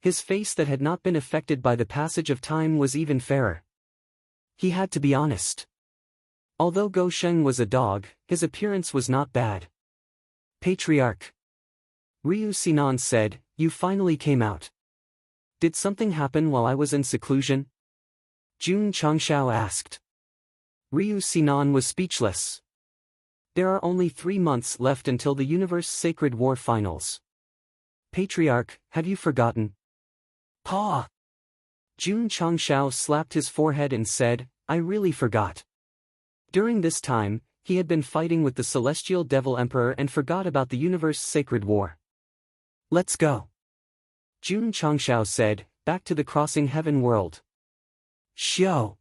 His face that had not been affected by the passage of time was even fairer. He had to be honest. Although Go Sheng was a dog, his appearance was not bad. Patriarch. Ryu Sinan said, "You finally came out. Did something happen while I was in seclusion?" Jun Changshao asked. Ryu Sinan was speechless. There are only 3 months left until the Universe Sacred War Finals. Patriarch, have you forgotten? Paw! Jun Changshao slapped his forehead and said, "I really forgot." During this time, he had been fighting with the Celestial Devil Emperor and forgot about the Universe Sacred War. Let's go. Jun Changshao said, back to the Crossing Heaven world. Xiao.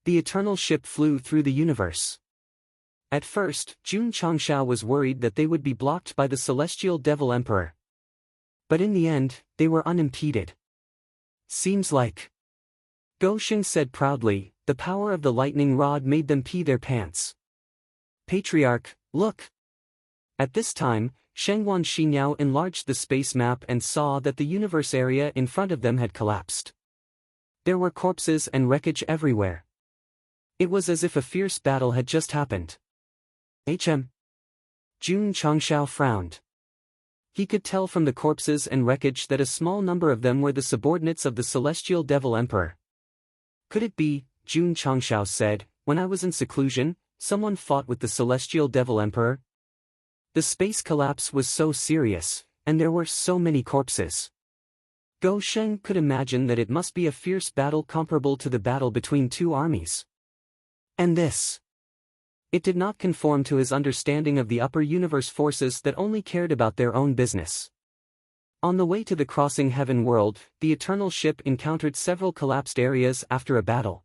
The Eternal Ship flew through the universe. At first, Jun Changshao was worried that they would be blocked by the Celestial Devil Emperor. But in the end, they were unimpeded. Seems like. Go Sheng said proudly, the power of the lightning rod made them pee their pants. Patriarch, look. At this time, Shengwan Xinyao enlarged the space map and saw that the universe area in front of them had collapsed. There were corpses and wreckage everywhere. It was as if a fierce battle had just happened. Jun Changshao frowned. He could tell from the corpses and wreckage that a small number of them were the subordinates of the Celestial Devil Emperor. Could it be, Jun Changshao said, when I was in seclusion, someone fought with the Celestial Devil Emperor? The space collapse was so serious, and there were so many corpses. Go Sheng could imagine that it must be a fierce battle comparable to the battle between 2 armies. And this. It did not conform to his understanding of the upper universe forces that only cared about their own business. On the way to the Crossing Heaven world, the Eternal Ship encountered several collapsed areas after a battle.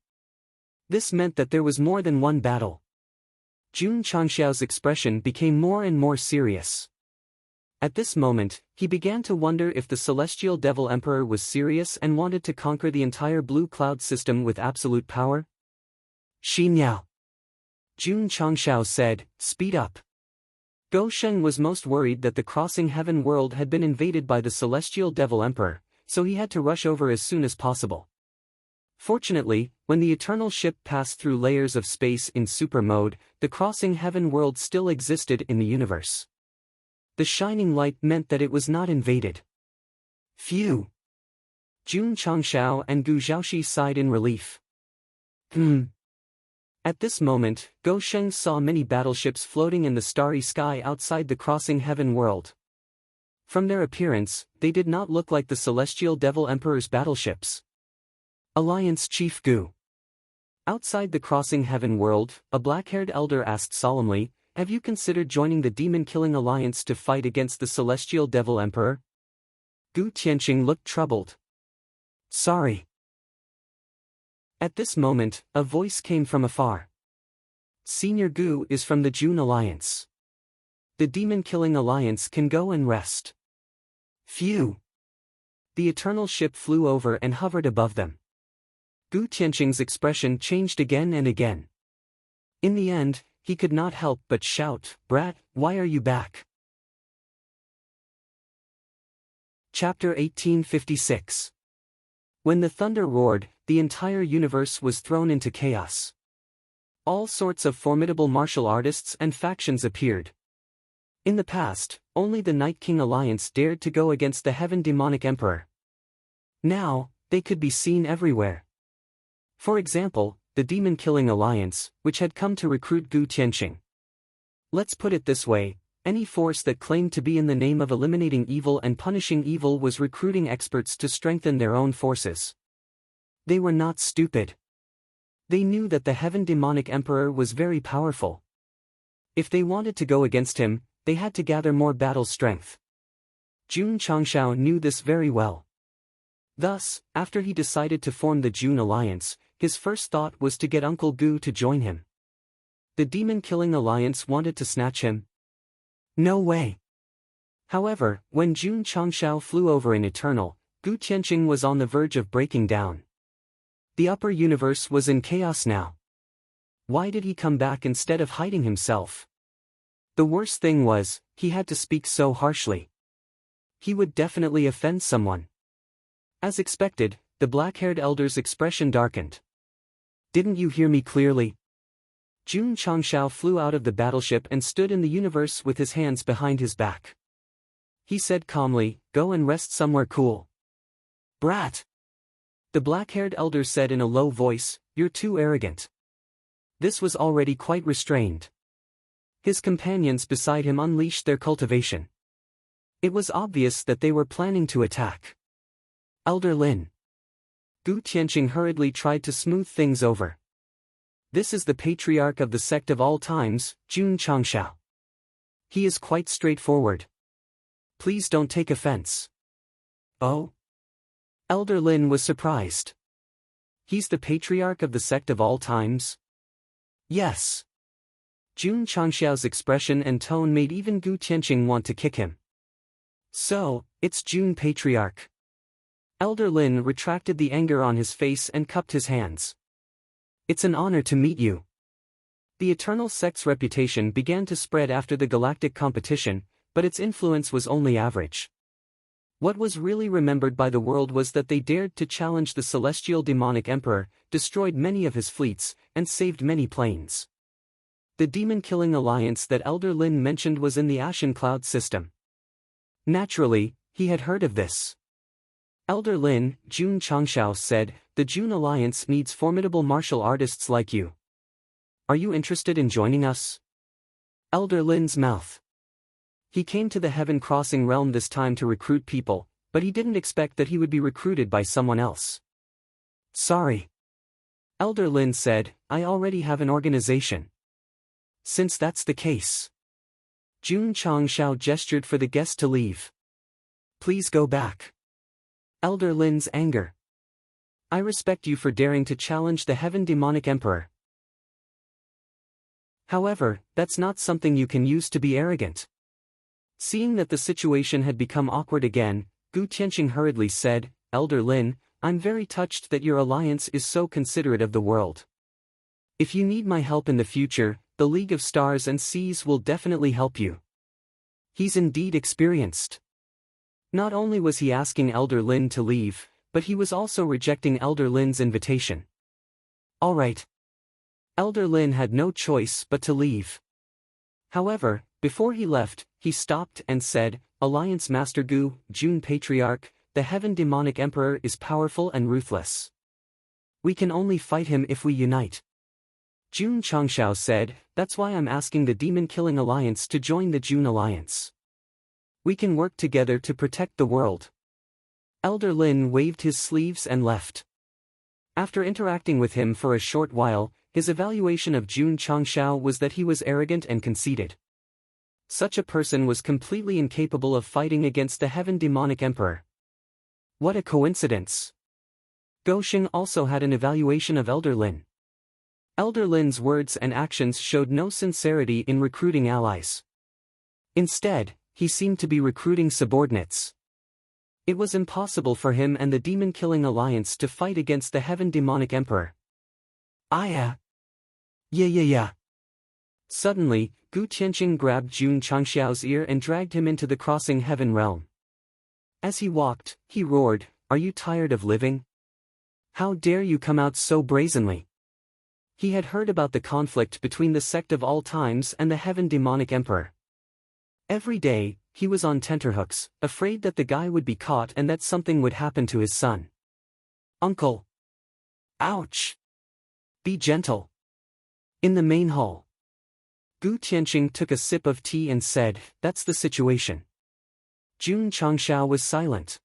This meant that there was more than one battle. Jun Changshao's expression became more and more serious. At this moment, he began to wonder if the Celestial Devil Emperor was serious and wanted to conquer the entire Blue Cloud system with absolute power. Xinyao. Jun Changshao said, speed up. Go Sheng was most worried that the Crossing Heaven world had been invaded by the Celestial Devil Emperor, so he had to rush over as soon as possible. Fortunately, when the Eternal Ship passed through layers of space in super mode, the Crossing Heaven world still existed in the universe. The shining light meant that it was not invaded. Phew! Jun Changshao and Gu Zhaoxi sighed in relief. At this moment, Go Sheng saw many battleships floating in the starry sky outside the Crossing Heaven world. From their appearance, they did not look like the Celestial Devil Emperor's battleships. Alliance Chief Gu. Outside the Crossing Heaven world, a black-haired elder asked solemnly, have you considered joining the demon-killing alliance to fight against the Celestial Devil Emperor? Gu Tianqing looked troubled. Sorry. At this moment, a voice came from afar. Senior Gu is from the Jun Alliance. The demon-killing alliance can go and rest. Phew! The Eternal Ship flew over and hovered above them. Gu Tianqing's expression changed again and again. In the end, he could not help but shout, Brat, why are you back? Chapter 1856. When the thunder roared, the entire universe was thrown into chaos. All sorts of formidable martial artists and factions appeared. In the past, only the Night King Alliance dared to go against the Heaven Demonic Emperor. Now, they could be seen everywhere. For example, the Demon Killing Alliance, which had come to recruit Gu Tianqing. Let's put it this way, any force that claimed to be in the name of eliminating evil and punishing evil was recruiting experts to strengthen their own forces. They were not stupid. They knew that the Heaven Demonic Emperor was very powerful. If they wanted to go against him, they had to gather more battle strength. Jun Changshao knew this very well. Thus, after he decided to form the Jun Alliance, his first thought was to get Uncle Gu to join him. The Demon Killing Alliance wanted to snatch him. No way. However, when Jun Changshao flew over in Eternal, Gu Tianqing was on the verge of breaking down. The upper universe was in chaos now. Why did he come back instead of hiding himself? The worst thing was, he had to speak so harshly. He would definitely offend someone. As expected, the black-haired elder's expression darkened. Didn't you hear me clearly? Jun Changshao flew out of the battleship and stood in the universe with his hands behind his back. He said calmly, "Go and rest somewhere cool." "Brat!" The black-haired elder said in a low voice, "You're too arrogant." This was already quite restrained. His companions beside him unleashed their cultivation. It was obvious that they were planning to attack. "Elder Lin." Gu Tianqing hurriedly tried to smooth things over. "This is the patriarch of the sect of all times, Jun Changshao. He is quite straightforward. Please don't take offense." "Oh?" Elder Lin was surprised. "He's the patriarch of the sect of all times?" "Yes." Jun Changshao's expression and tone made even Gu Tianqing want to kick him. "So, it's Jun Patriarch." Elder Lin retracted the anger on his face and cupped his hands. "It's an honor to meet you." The Eternal Sect's reputation began to spread after the galactic competition, but its influence was only average. What was really remembered by the world was that they dared to challenge the celestial demonic emperor, destroyed many of his fleets, and saved many planes. The demon-killing alliance that Elder Lin mentioned was in the Ashen Cloud system. Naturally, he had heard of this. Elder Lin, Jun Changshao said, "The Jun Alliance needs formidable martial artists like you. Are you interested in joining us?" Elder Lin's mouth. He came to the Heaven Crossing realm this time to recruit people, but he didn't expect that he would be recruited by someone else. "Sorry." Elder Lin said, "I already have an organization." "Since that's the case." Jun Changshao gestured for the guest to leave. "Please go back." Elder Lin's anger. "I respect you for daring to challenge the Heaven Demonic Emperor. However, that's not something you can use to be arrogant." Seeing that the situation had become awkward again, Gu Tianqing hurriedly said, "Elder Lin, I'm very touched that your alliance is so considerate of the world. If you need my help in the future, the League of Stars and Seas will definitely help you." He's indeed experienced. Not only was he asking Elder Lin to leave, but he was also rejecting Elder Lin's invitation. All right. Elder Lin had no choice but to leave. However, before he left, he stopped and said, "Alliance Master Gu, Jun Patriarch, the Heaven Demonic Emperor is powerful and ruthless. We can only fight him if we unite." Jun Changshao said, "That's why I'm asking the Demon-Killing Alliance to join the Jun Alliance. We can work together to protect the world." Elder Lin waved his sleeves and left. After interacting with him for a short while, his evaluation of Jun Changshao was that he was arrogant and conceited. Such a person was completely incapable of fighting against the Heaven Demonic Emperor. What a coincidence. Gosheng also had an evaluation of Elder Lin. Elder Lin's words and actions showed no sincerity in recruiting allies. Instead, he seemed to be recruiting subordinates. It was impossible for him and the Demon-Killing Alliance to fight against the Heaven Demonic Emperor. Yeah. Suddenly, Gu Tianqing grabbed Jun Changshao's ear and dragged him into the Crossing Heaven realm. As he walked, he roared, "Are you tired of living? How dare you come out so brazenly?" He had heard about the conflict between the Sect of all times and the Heaven Demonic Emperor. Every day, he was on tenterhooks, afraid that the guy would be caught and that something would happen to his son. "Uncle!" "Ouch! Be gentle." In the main hall, Gu Tianqing took a sip of tea and said, "That's the situation." Jun Changshao was silent.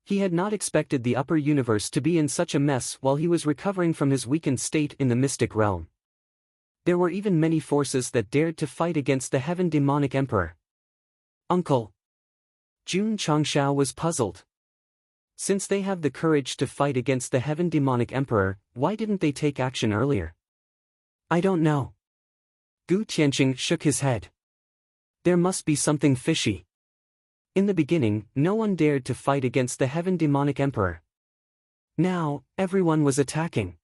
He had not expected the upper universe to be in such a mess while he was recovering from his weakened state in the mystic realm. There were even many forces that dared to fight against the Heaven Demonic Emperor. "Uncle." Jun Changshao was puzzled. Since they have the courage to fight against the Heaven Demonic Emperor, why didn't they take action earlier? "I don't know." Gu Tianqing shook his head. There must be something fishy. In the beginning, no one dared to fight against the Heaven Demonic Emperor. Now, everyone was attacking.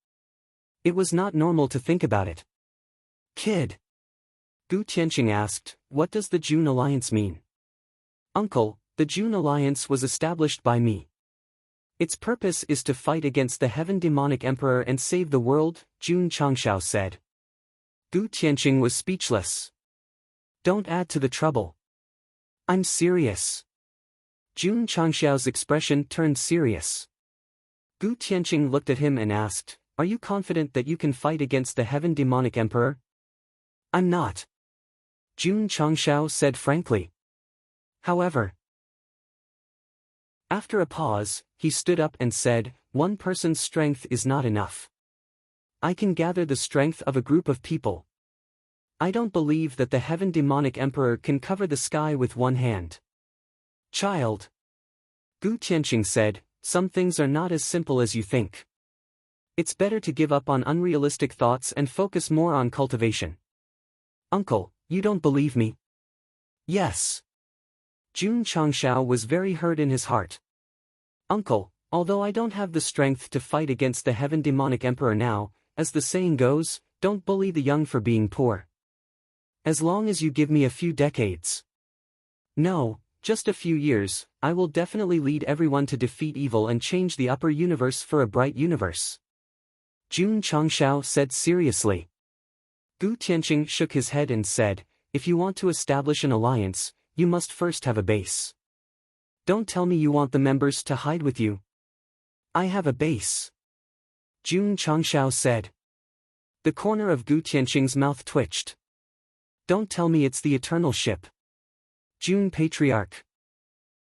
It was not normal to think about it. "Kid," Gu Tianqing asked, "what does the Jun Alliance mean?" "Uncle, the Jun Alliance was established by me. Its purpose is to fight against the Heaven Demonic Emperor and save the world, Jun Changshao said. Gu Tianqing was speechless. Don't add to the trouble. I'm serious. Jun Changshao's expression turned serious. Gu Tianqing looked at him and asked, "Are you confident that you can fight against the Heaven Demonic Emperor?" "I'm not," Jun Changshao said frankly. However, after a pause, he stood up and said, "One person's strength is not enough. I can gather the strength of a group of people. I don't believe that the Heaven Demonic Emperor can cover the sky with one hand." "Child," Gu Tianqing said, "some things are not as simple as you think. It's better to give up on unrealistic thoughts and focus more on cultivation." "Uncle, you don't believe me?" "Yes." Jun Changshao was very hurt in his heart. "Uncle, although I don't have the strength to fight against the Heaven Demonic Emperor now, as the saying goes, don't bully the young for being poor. As long as you give me a few decades. No, just a few years, I will definitely lead everyone to defeat evil and change the upper universe for a bright universe." Jun Changshao said seriously. Gu Tianqing shook his head and said, "If you want to establish an alliance, you must first have a base. Don't tell me you want the members to hide with you." "I have a base," Jun Changshao said. The corner of Gu Tianqing's mouth twitched. "Don't tell me it's the Eternal Ship." Jun Patriarch.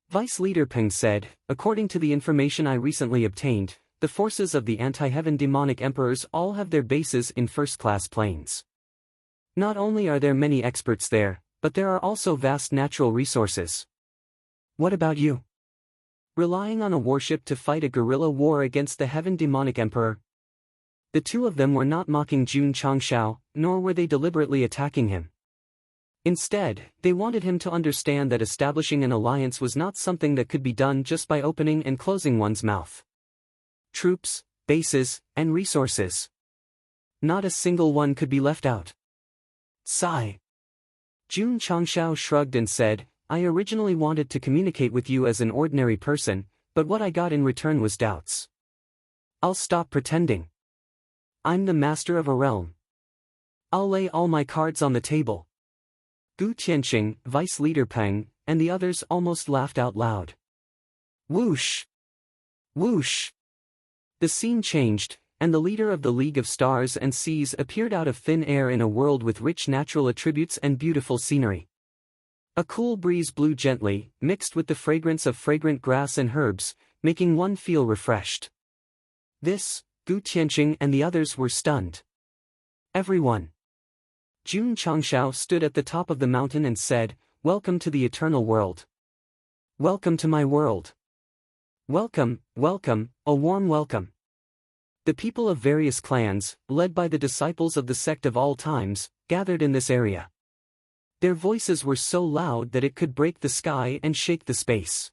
Vice Leader Peng said, "According to the information I recently obtained, the forces of the anti-Heaven Demonic Emperors all have their bases in first-class planes. Not only are there many experts there, but there are also vast natural resources. What about you? Relying on a warship to fight a guerrilla war against the Heaven Demonic Emperor?" The two of them were not mocking Jun Changshao, nor were they deliberately attacking him. Instead, they wanted him to understand that establishing an alliance was not something that could be done just by opening and closing one's mouth. Troops, bases, and resources. Not a single one could be left out. Sigh. Jun Changshao shrugged and said, "I originally wanted to communicate with you as an ordinary person, but what I got in return was doubts. I'll stop pretending. I'm the master of a realm. I'll lay all my cards on the table." Gu Tianqing, Vice Leader Peng, and the others almost laughed out loud. Whoosh! Whoosh! The scene changed, and the leader of the League of Stars and Seas appeared out of thin air in a world with rich natural attributes and beautiful scenery. A cool breeze blew gently, mixed with the fragrance of fragrant grass and herbs, making one feel refreshed. This, Gu Tianqing and the others were stunned. "Everyone." Jun Changshao stood at the top of the mountain and said, "Welcome to the eternal world. Welcome to my world. Welcome, welcome, a warm welcome." The people of various clans, led by the disciples of the Sect of all times, gathered in this area. Their voices were so loud that it could break the sky and shake the space.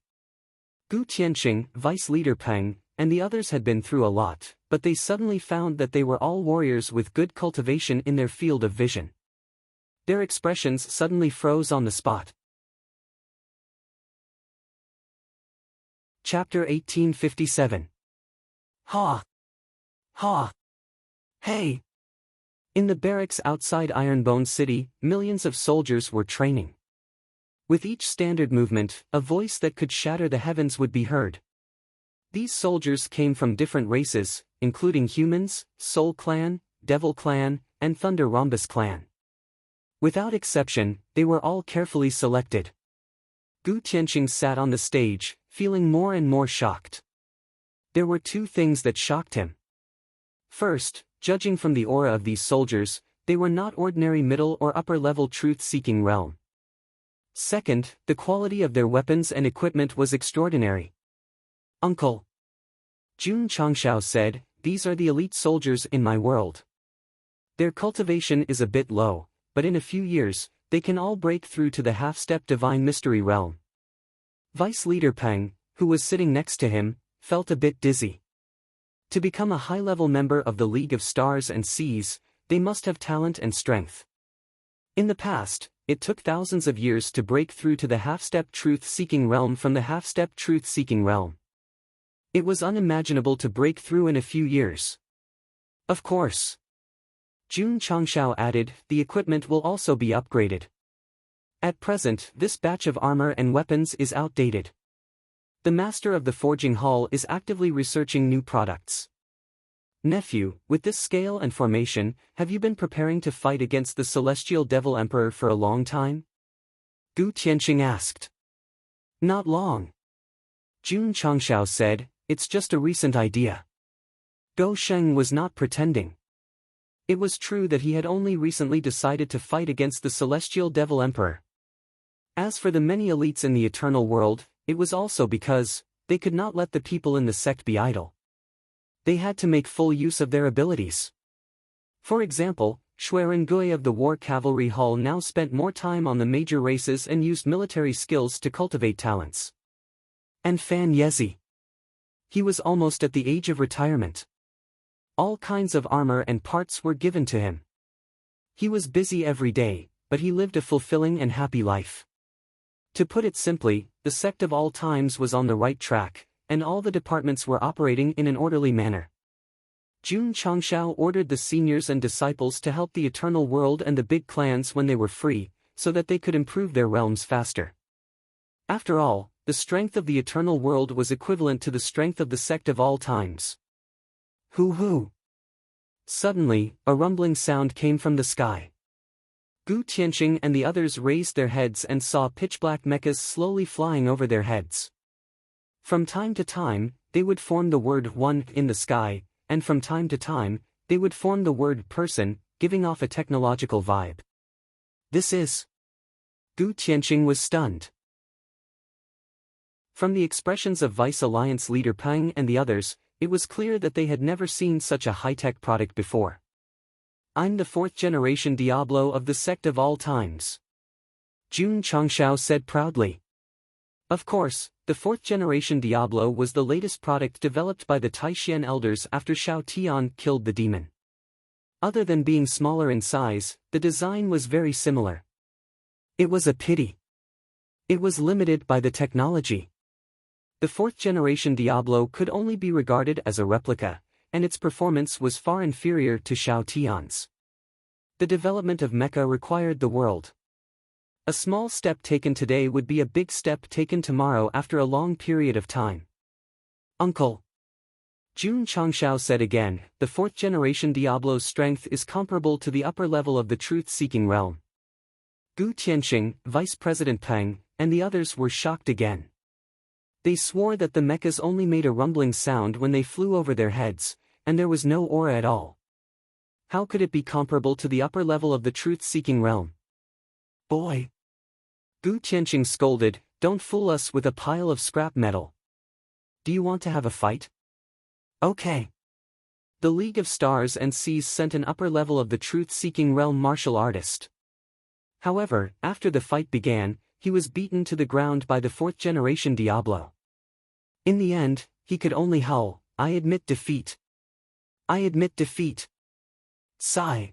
Gu Tianqing, Vice Leader Peng, and the others had been through a lot, but they suddenly found that they were all warriors with good cultivation in their field of vision. Their expressions suddenly froze on the spot. Chapter 1857. Ha! Ha! Hey! In the barracks outside Ironbone City, millions of soldiers were training. With each standard movement, a voice that could shatter the heavens would be heard. These soldiers came from different races, including humans, Soul Clan, Devil Clan, and Thunder Rhombus Clan. Without exception, they were all carefully selected. Gu Tianqing sat on the stage, feeling more and more shocked. There were two things that shocked him. First, judging from the aura of these soldiers, they were not ordinary middle or upper-level truth-seeking realm. Second, the quality of their weapons and equipment was extraordinary. "Uncle," Jun Changshao said, "these are the elite soldiers in my world. Their cultivation is a bit low, but in a few years, they can all break through to the half-step divine mystery realm." Vice Leader Peng, who was sitting next to him, felt a bit dizzy. To become a high-level member of the League of Stars and Seas, they must have talent and strength. In the past, it took thousands of years to break through to the half-step truth-seeking realm from the half-step truth-seeking realm. It was unimaginable to break through in a few years. Of course. Jun Changshao added, the equipment will also be upgraded. At present, this batch of armor and weapons is outdated. The master of the forging hall is actively researching new products. Nephew, with this scale and formation, have you been preparing to fight against the Celestial Devil Emperor for a long time? Gu Tianqing asked. Not long. Jun Changshao said, it's just a recent idea. Gou Sheng was not pretending. It was true that he had only recently decided to fight against the Celestial Devil Emperor. As for the many elites in the eternal world, it was also because they could not let the people in the sect be idle. They had to make full use of their abilities. For example, Xueren Gui of the War Cavalry Hall now spent more time on the major races and used military skills to cultivate talents. And Fan Yezi. He was almost at the age of retirement. All kinds of armor and parts were given to him. He was busy every day, but he lived a fulfilling and happy life. To put it simply, the sect of all times was on the right track, and all the departments were operating in an orderly manner. Jun Changshao ordered the seniors and disciples to help the eternal world and the big clans when they were free, so that they could improve their realms faster. After all, the strength of the eternal world was equivalent to the strength of the sect of all times. Hoo-hoo! Suddenly, a rumbling sound came from the sky. Gu Tianqing and the others raised their heads and saw pitch-black mechas slowly flying over their heads. From time to time, they would form the word one in the sky, and from time to time, they would form the word person, giving off a technological vibe. This is... Gu Tianqing was stunned. From the expressions of Vice Alliance leader Peng and the others, it was clear that they had never seen such a high-tech product before. I'm the fourth-generation Diablo of the sect of all times. Jun Changshao said proudly. Of course, the fourth-generation Diablo was the latest product developed by the Taishan elders after Shao Tian killed the demon. Other than being smaller in size, the design was very similar. It was a pity. It was limited by the technology. The fourth-generation Diablo could only be regarded as a replica, and its performance was far inferior to Shao Tian's. The development of mecha required the world. A small step taken today would be a big step taken tomorrow after a long period of time. Uncle. Jun Changshao said again, the fourth-generation Diablo's strength is comparable to the upper level of the truth-seeking realm. Gu Tianqing, Vice President Peng, and the others were shocked again. They swore that the mechas only made a rumbling sound when they flew over their heads, and there was no aura at all. How could it be comparable to the upper level of the truth-seeking realm? Boy! Gu Tianqing scolded, don't fool us with a pile of scrap metal. Do you want to have a fight? Okay. The League of Stars and Seas sent an upper level of the truth-seeking realm martial artist. However, after the fight began, he was beaten to the ground by the fourth-generation Diablo. In the end, he could only howl, I admit defeat. I admit defeat. Sigh.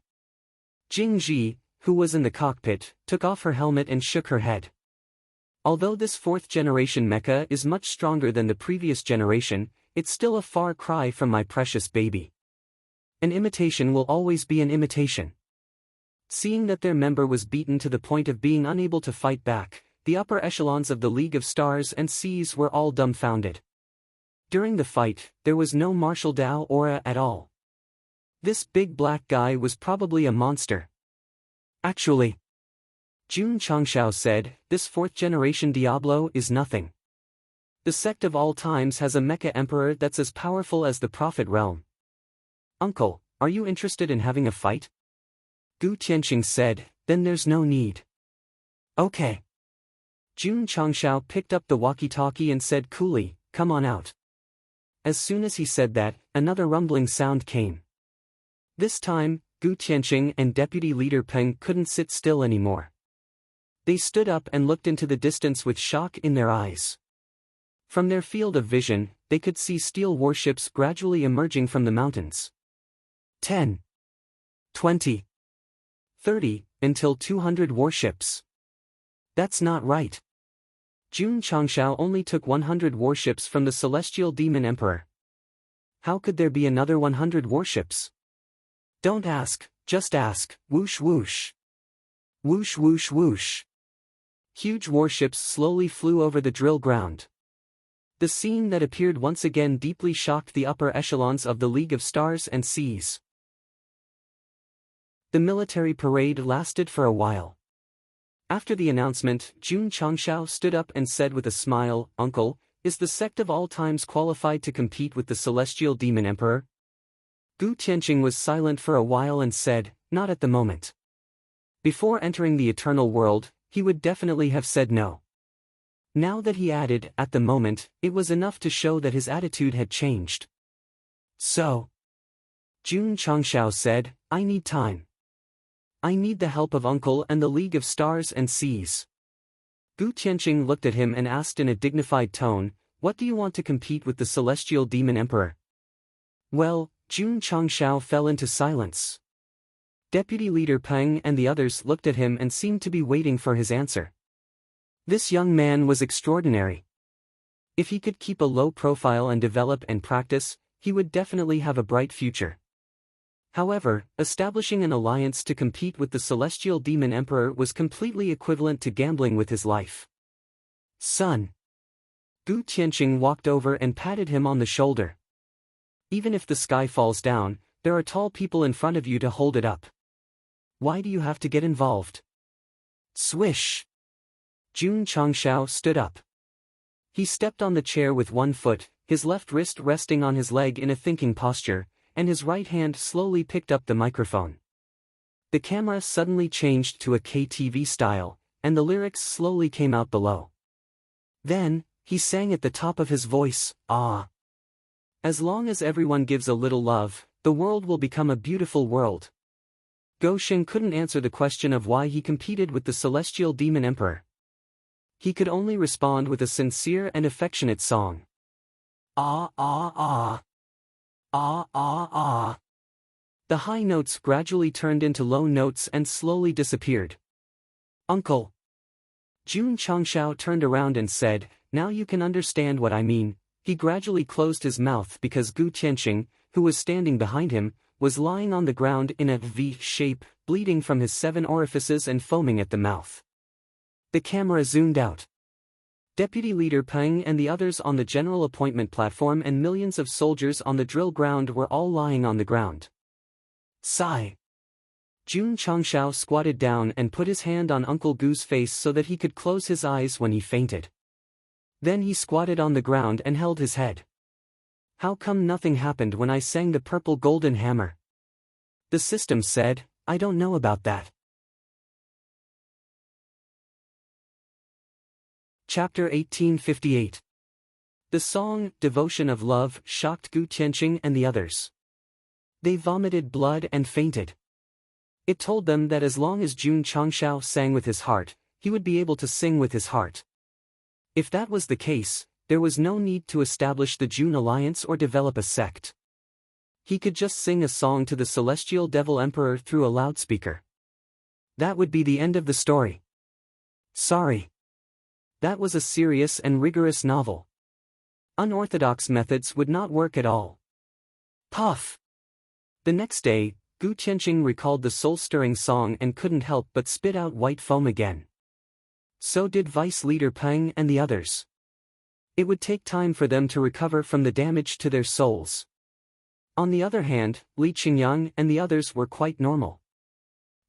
Jingji, who was in the cockpit, took off her helmet and shook her head. Although this fourth-generation mecha is much stronger than the previous generation, it's still a far cry from my precious baby. An imitation will always be an imitation. Seeing that their member was beaten to the point of being unable to fight back, the upper echelons of the League of Stars and Seas were all dumbfounded. During the fight, there was no martial Dao aura at all. This big black guy was probably a monster. Actually, Jun Changshao said, this fourth-generation Diablo is nothing. The sect of all times has a mecha emperor that's as powerful as the Prophet realm. Uncle, are you interested in having a fight? Gu Tianqing said, then there's no need. Okay. Jun Changshao picked up the walkie-talkie and said coolly, come on out. As soon as he said that, another rumbling sound came. This time, Gu Tianqing and Deputy Leader Peng couldn't sit still anymore. They stood up and looked into the distance with shock in their eyes. From their field of vision, they could see steel warships gradually emerging from the mountains. 10. 20. 30, until 200 warships. That's not right. Jun Changshao only took 100 warships from the Celestial Demon Emperor. How could there be another 100 warships? Don't ask, just ask, whoosh whoosh. Whoosh whoosh whoosh. Huge warships slowly flew over the drill ground. The scene that appeared once again deeply shocked the upper echelons of the League of Stars and Seas. The military parade lasted for a while. After the announcement, Jun Changshao stood up and said with a smile, "Uncle, is the Sect of all times qualified to compete with the Celestial Demon Emperor?" Gu Tianqing was silent for a while and said, "Not at the moment." Before entering the Eternal World, he would definitely have said no. Now that he added, "at the moment," it was enough to show that his attitude had changed. So, Jun Changshao said, "I need time. I need the help of Uncle and the League of Stars and Seas." Gu Tianqing looked at him and asked in a dignified tone, "What do you want to compete with the Celestial Demon Emperor?" Well, Jun Changshao fell into silence. Deputy Leader Peng and the others looked at him and seemed to be waiting for his answer. This young man was extraordinary. If he could keep a low profile and develop and practice, he would definitely have a bright future. However, establishing an alliance to compete with the Celestial Demon Emperor was completely equivalent to gambling with his life. "Son." Gu Tianqing walked over and patted him on the shoulder. "Even if the sky falls down, there are tall people in front of you to hold it up. Why do you have to get involved?" Swish! Jun Changshao stood up. He stepped on the chair with one foot, his left wrist resting on his leg in a thinking posture, and his right hand slowly picked up the microphone. The camera suddenly changed to a KTV style, and the lyrics slowly came out below. Then, he sang at the top of his voice, "Ah. As long as everyone gives a little love, the world will become a beautiful world." Go Sheng couldn't answer the question of why he competed with the Celestial Demon Emperor. He could only respond with a sincere and affectionate song. "Ah ah ah. Ah ah ah." The high notes gradually turned into low notes and slowly disappeared. "Uncle." Jun Changshao turned around and said, "Now you can understand what I mean." He gradually closed his mouth because Gu Tianqing, who was standing behind him, was lying on the ground in a V shape, bleeding from his 7 orifices and foaming at the mouth. The camera zoomed out. Deputy Leader Peng and the others on the general appointment platform and millions of soldiers on the drill ground were all lying on the ground. Sigh. Jun Changshao squatted down and put his hand on Uncle Gu's face so that he could close his eyes when he fainted. Then he squatted on the ground and held his head. "How come nothing happened when I sang the Purple Golden Hammer?" The system said, "I don't know about that." Chapter 1858. The song, "Devotion of Love," shocked Gu Tianqing and the others. They vomited blood and fainted. It told them that as long as Jun Changshao sang with his heart, he would be able to sing with his heart. If that was the case, there was no need to establish the Jun Alliance or develop a sect. He could just sing a song to the Celestial Devil Emperor through a loudspeaker. That would be the end of the story. Sorry. That was a serious and rigorous novel. Unorthodox methods would not work at all. Puff! The next day, Gu Tianqing recalled the soul-stirring song and couldn't help but spit out white foam again. So did Vice Leader Peng and the others. It would take time for them to recover from the damage to their souls. On the other hand, Li Qingyang and the others were quite normal.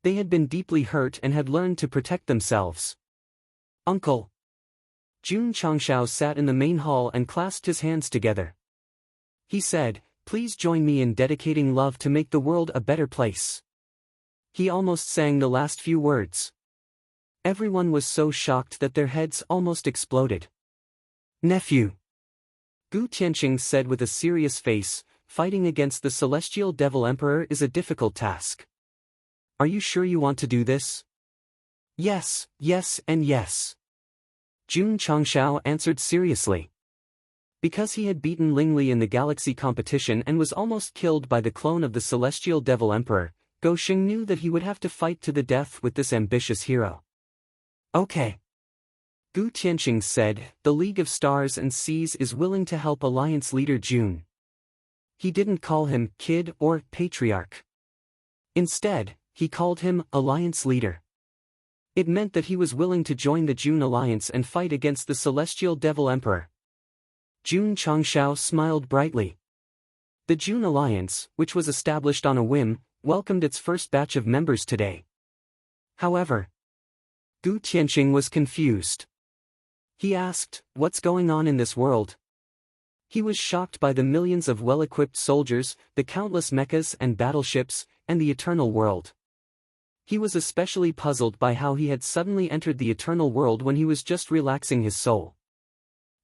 They had been deeply hurt and had learned to protect themselves. "Uncle." Jun Changshao sat in the main hall and clasped his hands together. He said, "Please join me in dedicating love to make the world a better place." He almost sang the last few words. Everyone was so shocked that their heads almost exploded. "Nephew," Gu Tianqing said with a serious face, "fighting against the Celestial Devil Emperor is a difficult task. Are you sure you want to do this?" "Yes, yes and yes." Jun Changshao answered seriously. Because he had beaten Ling Li in the galaxy competition and was almost killed by the clone of the Celestial Devil Emperor, Go Sheng knew that he would have to fight to the death with this ambitious hero. "Okay." Gu Tianqing said, "The League of Stars and Seas is willing to help Alliance leader June." He didn't call him kid or patriarch. Instead, he called him Alliance leader. It meant that he was willing to join the June Alliance and fight against the Celestial Devil Emperor. June Changshao smiled brightly. The June Alliance, which was established on a whim, welcomed its first batch of members today. However, Gu Tianqing was confused. He asked, "What's going on in this world?" He was shocked by the millions of well-equipped soldiers, the countless mechas and battleships, and the eternal world. He was especially puzzled by how he had suddenly entered the eternal world when he was just relaxing his soul.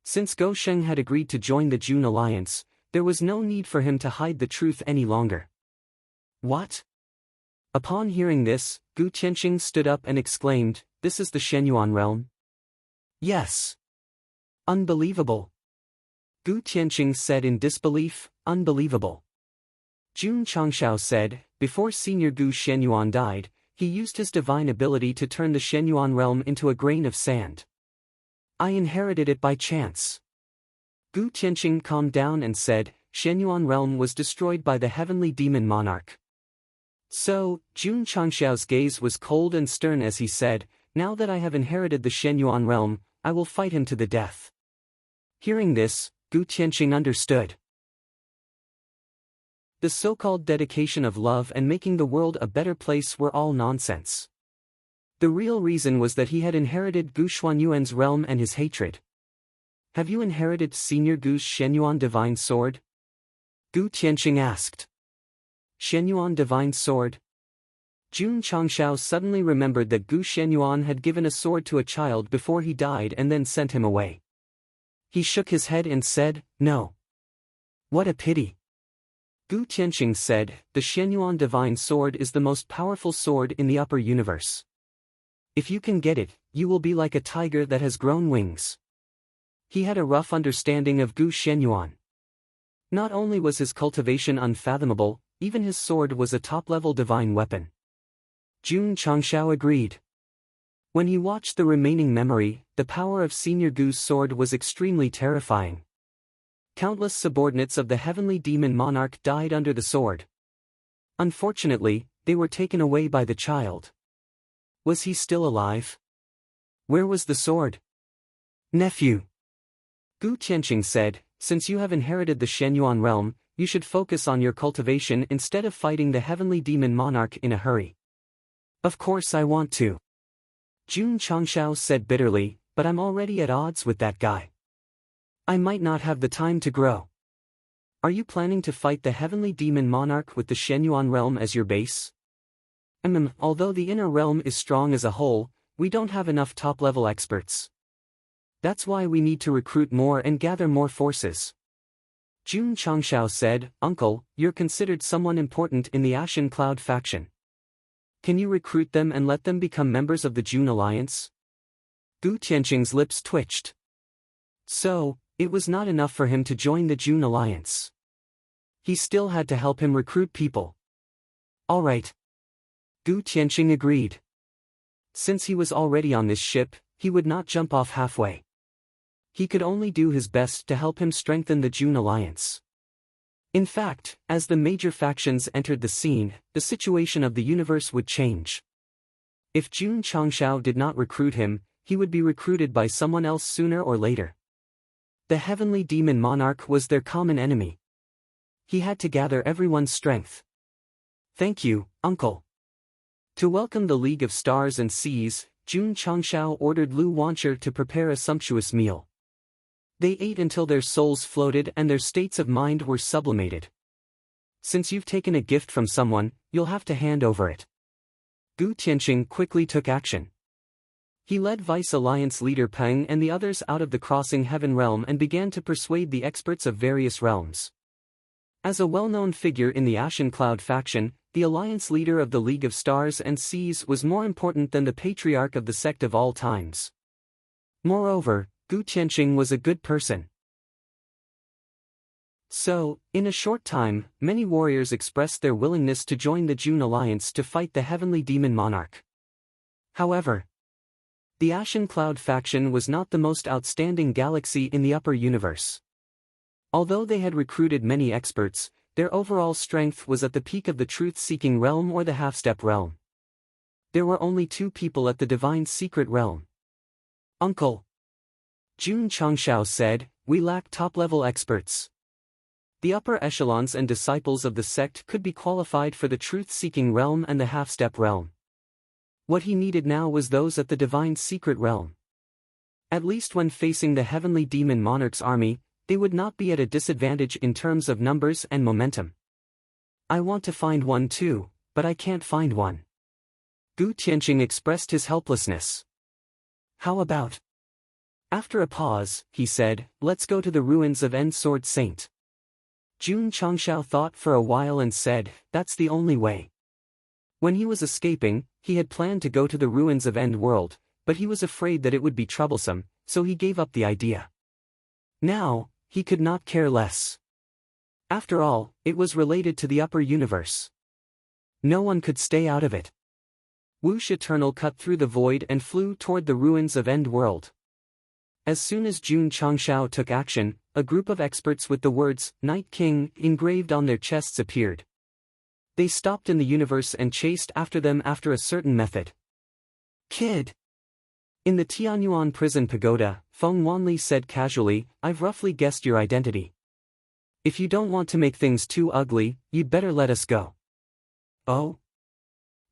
Since Go Sheng had agreed to join the June Alliance, there was no need for him to hide the truth any longer. What? Upon hearing this, Gu Tianqing stood up and exclaimed, "This is the Shenyuan realm?" "Yes." "Unbelievable." Gu Tianqing said in disbelief, "Unbelievable." Jun Changshao said, "Before Senior Gu Shenyuan died, he used his divine ability to turn the Shenyuan realm into a grain of sand. I inherited it by chance." Gu Tianqing calmed down and said, "Shenyuan realm was destroyed by the heavenly demon monarch." So, Jun Changshao's gaze was cold and stern as he said, "Now that I have inherited the Shenyuan realm, I will fight him to the death." Hearing this, Gu Tianqing understood. The so-called dedication of love and making the world a better place were all nonsense. The real reason was that he had inherited Gu Xuanyuan's realm and his hatred. "Have you inherited Senior Gu's Shenyuan divine sword?" Gu Tianqing asked. "Shenyuan divine sword?" Jun Changshao suddenly remembered that Gu Shenyuan had given a sword to a child before he died and then sent him away. He shook his head and said, "No." "What a pity." Gu Tianqing said, "The Shenyuan divine sword is the most powerful sword in the upper universe. If you can get it, you will be like a tiger that has grown wings." He had a rough understanding of Gu Shenyuan. Not only was his cultivation unfathomable, even his sword was a top-level divine weapon. Jun Changshao agreed. When he watched the remaining memory, the power of Senior Gu's sword was extremely terrifying. Countless subordinates of the heavenly demon monarch died under the sword. Unfortunately, they were taken away by the child. Was he still alive? Where was the sword? "Nephew," Gu Tianqing said, "since you have inherited the Shenyuan realm, you should focus on your cultivation instead of fighting the heavenly demon monarch in a hurry." "Of course I want to," Jun Changshao said bitterly, "but I'm already at odds with that guy. I might not have the time to grow." "Are you planning to fight the heavenly demon monarch with the Shenyuan realm as your base?" Although the inner realm is strong as a whole, we don't have enough top-level experts. That's why we need to recruit more and gather more forces." Jun Changshao said, "Uncle, you're considered someone important in the Ashen Cloud faction. Can you recruit them and let them become members of the June Alliance?" Gu Tianqing's lips twitched. So, it was not enough for him to join the June Alliance. He still had to help him recruit people. "All right." Gu Tianqing agreed. Since he was already on this ship, he would not jump off halfway. He could only do his best to help him strengthen the June Alliance. In fact, as the major factions entered the scene, the situation of the universe would change. If Jun Changshao did not recruit him, he would be recruited by someone else sooner or later. The heavenly demon monarch was their common enemy. He had to gather everyone's strength. "Thank you, uncle." To welcome the League of Stars and Seas, Jun Changshao ordered Lu Wancher to prepare a sumptuous meal. They ate until their souls floated and their states of mind were sublimated. "Since you've taken a gift from someone, you'll have to hand over it." Gu Tianqing quickly took action. He led Vice Alliance leader Peng and the others out of the Crossing Heaven realm and began to persuade the experts of various realms. As a well-known figure in the Ashen Cloud faction, the Alliance leader of the League of Stars and Seas was more important than the patriarch of the Sect of all times. Moreover, Gu Tianqing was a good person. So, in a short time, many warriors expressed their willingness to join the June Alliance to fight the heavenly demon monarch. However, The Ashen Cloud faction was not the most outstanding galaxy in the upper universe. Although they had recruited many experts, their overall strength was at the peak of the truth-seeking realm or the half-step realm. There were only 2 people at the divine secret realm. Uncle Jun Changshao said, we lack top-level experts. The upper echelons and disciples of the sect could be qualified for the truth-seeking realm and the half-step realm. What he needed now was those at the divine secret realm. At least when facing the heavenly demon monarch's army, they would not be at a disadvantage in terms of numbers and momentum. I want to find one too, but I can't find one. Gu Tianqing expressed his helplessness. How about? After a pause, he said, let's go to the ruins of End Sword Saint. Jun Changshao thought for a while and said, that's the only way. When he was escaping, he had planned to go to the ruins of End World, but he was afraid that it would be troublesome, so he gave up the idea. Now, he could not care less. After all, it was related to the upper universe. No one could stay out of it. Whoosh Eternal cut through the void and flew toward the ruins of End World. As soon as Jun Changshao took action, a group of experts with the words, Night King, engraved on their chests appeared. They stopped in the universe and chased after them after a certain method. Kid! In the Tianyuan prison pagoda, Feng Wanli said casually, I've roughly guessed your identity. If you don't want to make things too ugly, you'd better let us go. Oh?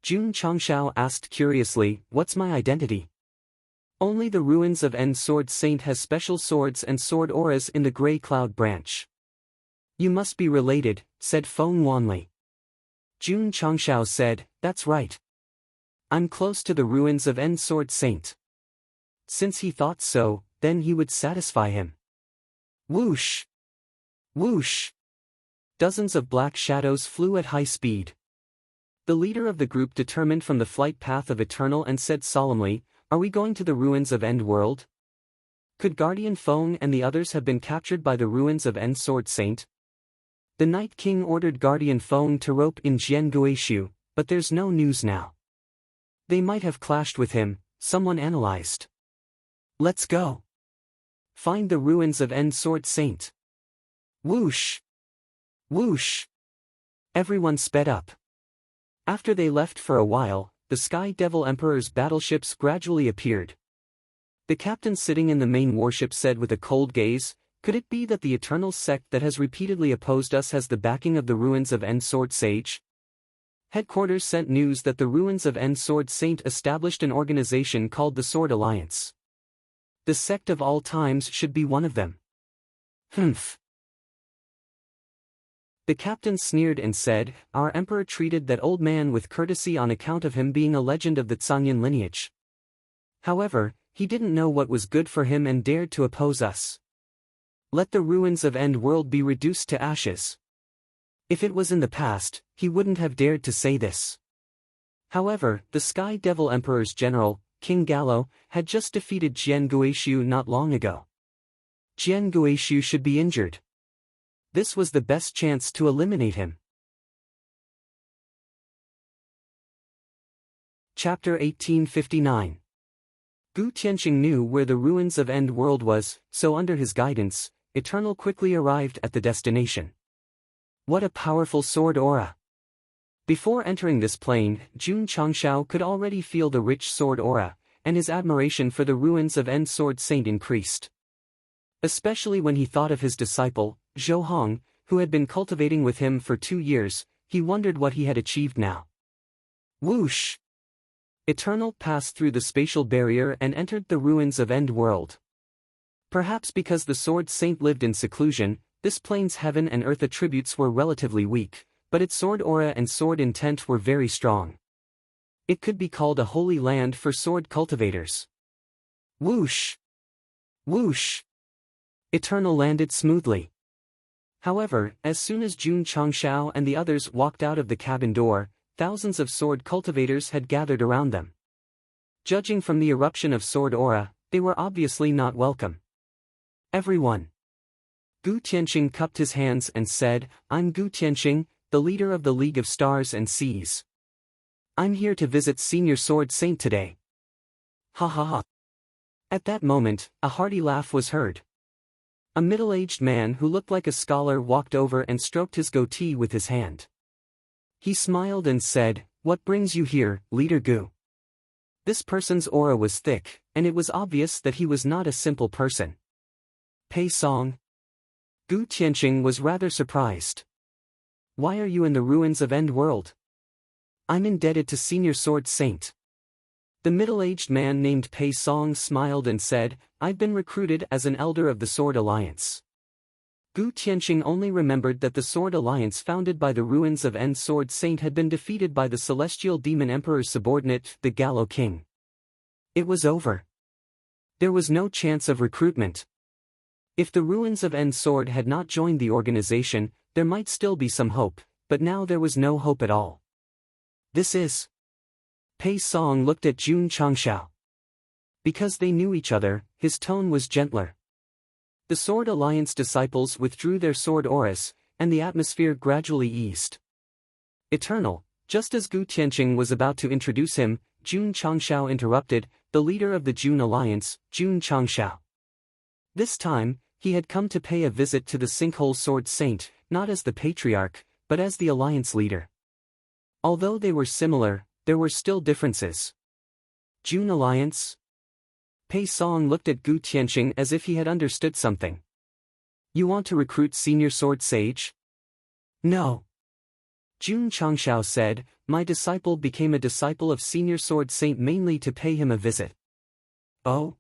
Jun Changshao asked curiously, what's my identity? Only the ruins of End Sword Saint has special swords and sword auras in the Grey Cloud branch. You must be related, said Feng Wanli. Jun Changshao said, that's right. I'm close to the ruins of End Sword Saint. Since he thought so, then he would satisfy him. Whoosh! Whoosh! Dozens of black shadows flew at high speed. The leader of the group determined from the flight path of Eternal and said solemnly, are we going to the ruins of End World? Could Guardian Feng and the others have been captured by the ruins of End Sword Saint? The Night King ordered Guardian Feng to rope in Jian Guishu, but there's no news now. They might have clashed with him, someone analyzed. Let's go. Find the ruins of End Sword Saint. Whoosh! Whoosh! Everyone sped up. After they left for a while, the Sky Devil Emperor's battleships gradually appeared. The captain sitting in the main warship said with a cold gaze, could it be that the Eternal Sect that has repeatedly opposed us has the backing of the ruins of End Sword Sage? Headquarters sent news that the ruins of End Sword Saint established an organization called the Sword Alliance. The sect of all times should be one of them. Humph. The captain sneered and said, our emperor treated that old man with courtesy on account of him being a legend of the Zhangyan lineage. However, he didn't know what was good for him and dared to oppose us. Let the ruins of End World be reduced to ashes. If it was in the past, he wouldn't have dared to say this. However, the Sky Devil Emperor's general, King Gallo, had just defeated Jian Guishu not long ago. Jian Guishu should be injured. This was the best chance to eliminate him. Chapter 1859. Gu Tianqing knew where the ruins of End World was, so under his guidance, Eternal quickly arrived at the destination. What a powerful sword aura! Before entering this plane, Jun Changshao could already feel the rich sword aura, and his admiration for the ruins of End Sword Saint increased. Especially when he thought of his disciple, Zhou Hong, who had been cultivating with him for 2 years, he wondered what he had achieved now. Whoosh! Eternal passed through the spatial barrier and entered the ruins of End World. Perhaps because the Sword Saint lived in seclusion, this plane's heaven and earth attributes were relatively weak, but its sword aura and sword intent were very strong. It could be called a holy land for sword cultivators. Whoosh! Whoosh! Eternal landed smoothly. However, as soon as Jun Changshao and the others walked out of the cabin door, thousands of sword cultivators had gathered around them. Judging from the eruption of sword aura, they were obviously not welcome. Everyone! Gu Tianqing cupped his hands and said, I'm Gu Tianqing, the leader of the League of Stars and Seas. I'm here to visit Senior Sword Saint today. Ha ha ha. At that moment, a hearty laugh was heard. A middle-aged man who looked like a scholar walked over and stroked his goatee with his hand. He smiled and said, "What brings you here, Leader Gu?" This person's aura was thick, and it was obvious that he was not a simple person. Pei Song? Gu Tianqing was rather surprised. "Why are you in the ruins of End World?" "I'm indebted to Senior Sword Saint." The middle-aged man named Pei Song smiled and said, "I've been recruited as an elder of the Sword Alliance." Gu Tianqing only remembered that the Sword Alliance founded by the ruins of End Sword Saint had been defeated by the Celestial Demon Emperor's subordinate, the Gallo King. It was over. There was no chance of recruitment. If the ruins of End Sword had not joined the organization, there might still be some hope, but now there was no hope at all. "This is..." Pei Song looked at Jun Changshao. Because they knew each other, his tone was gentler. The Sword Alliance disciples withdrew their sword auras, and the atmosphere gradually eased. "Eternal," just as Gu Tianqing was about to introduce him, Jun Changshao interrupted, "The leader of the Jun Alliance, Jun Changshao." This time, he had come to pay a visit to the Sinkhole Sword Saint, not as the Patriarch, but as the Alliance leader. Although they were similar, there were still differences. "Jun Alliance?" Pei Song looked at Gu Tianqing as if he had understood something. "You want to recruit Senior Sword Sage?" "No." Jun Changshao said, "My disciple became a disciple of Senior Sword Saint mainly to pay him a visit." "Oh?"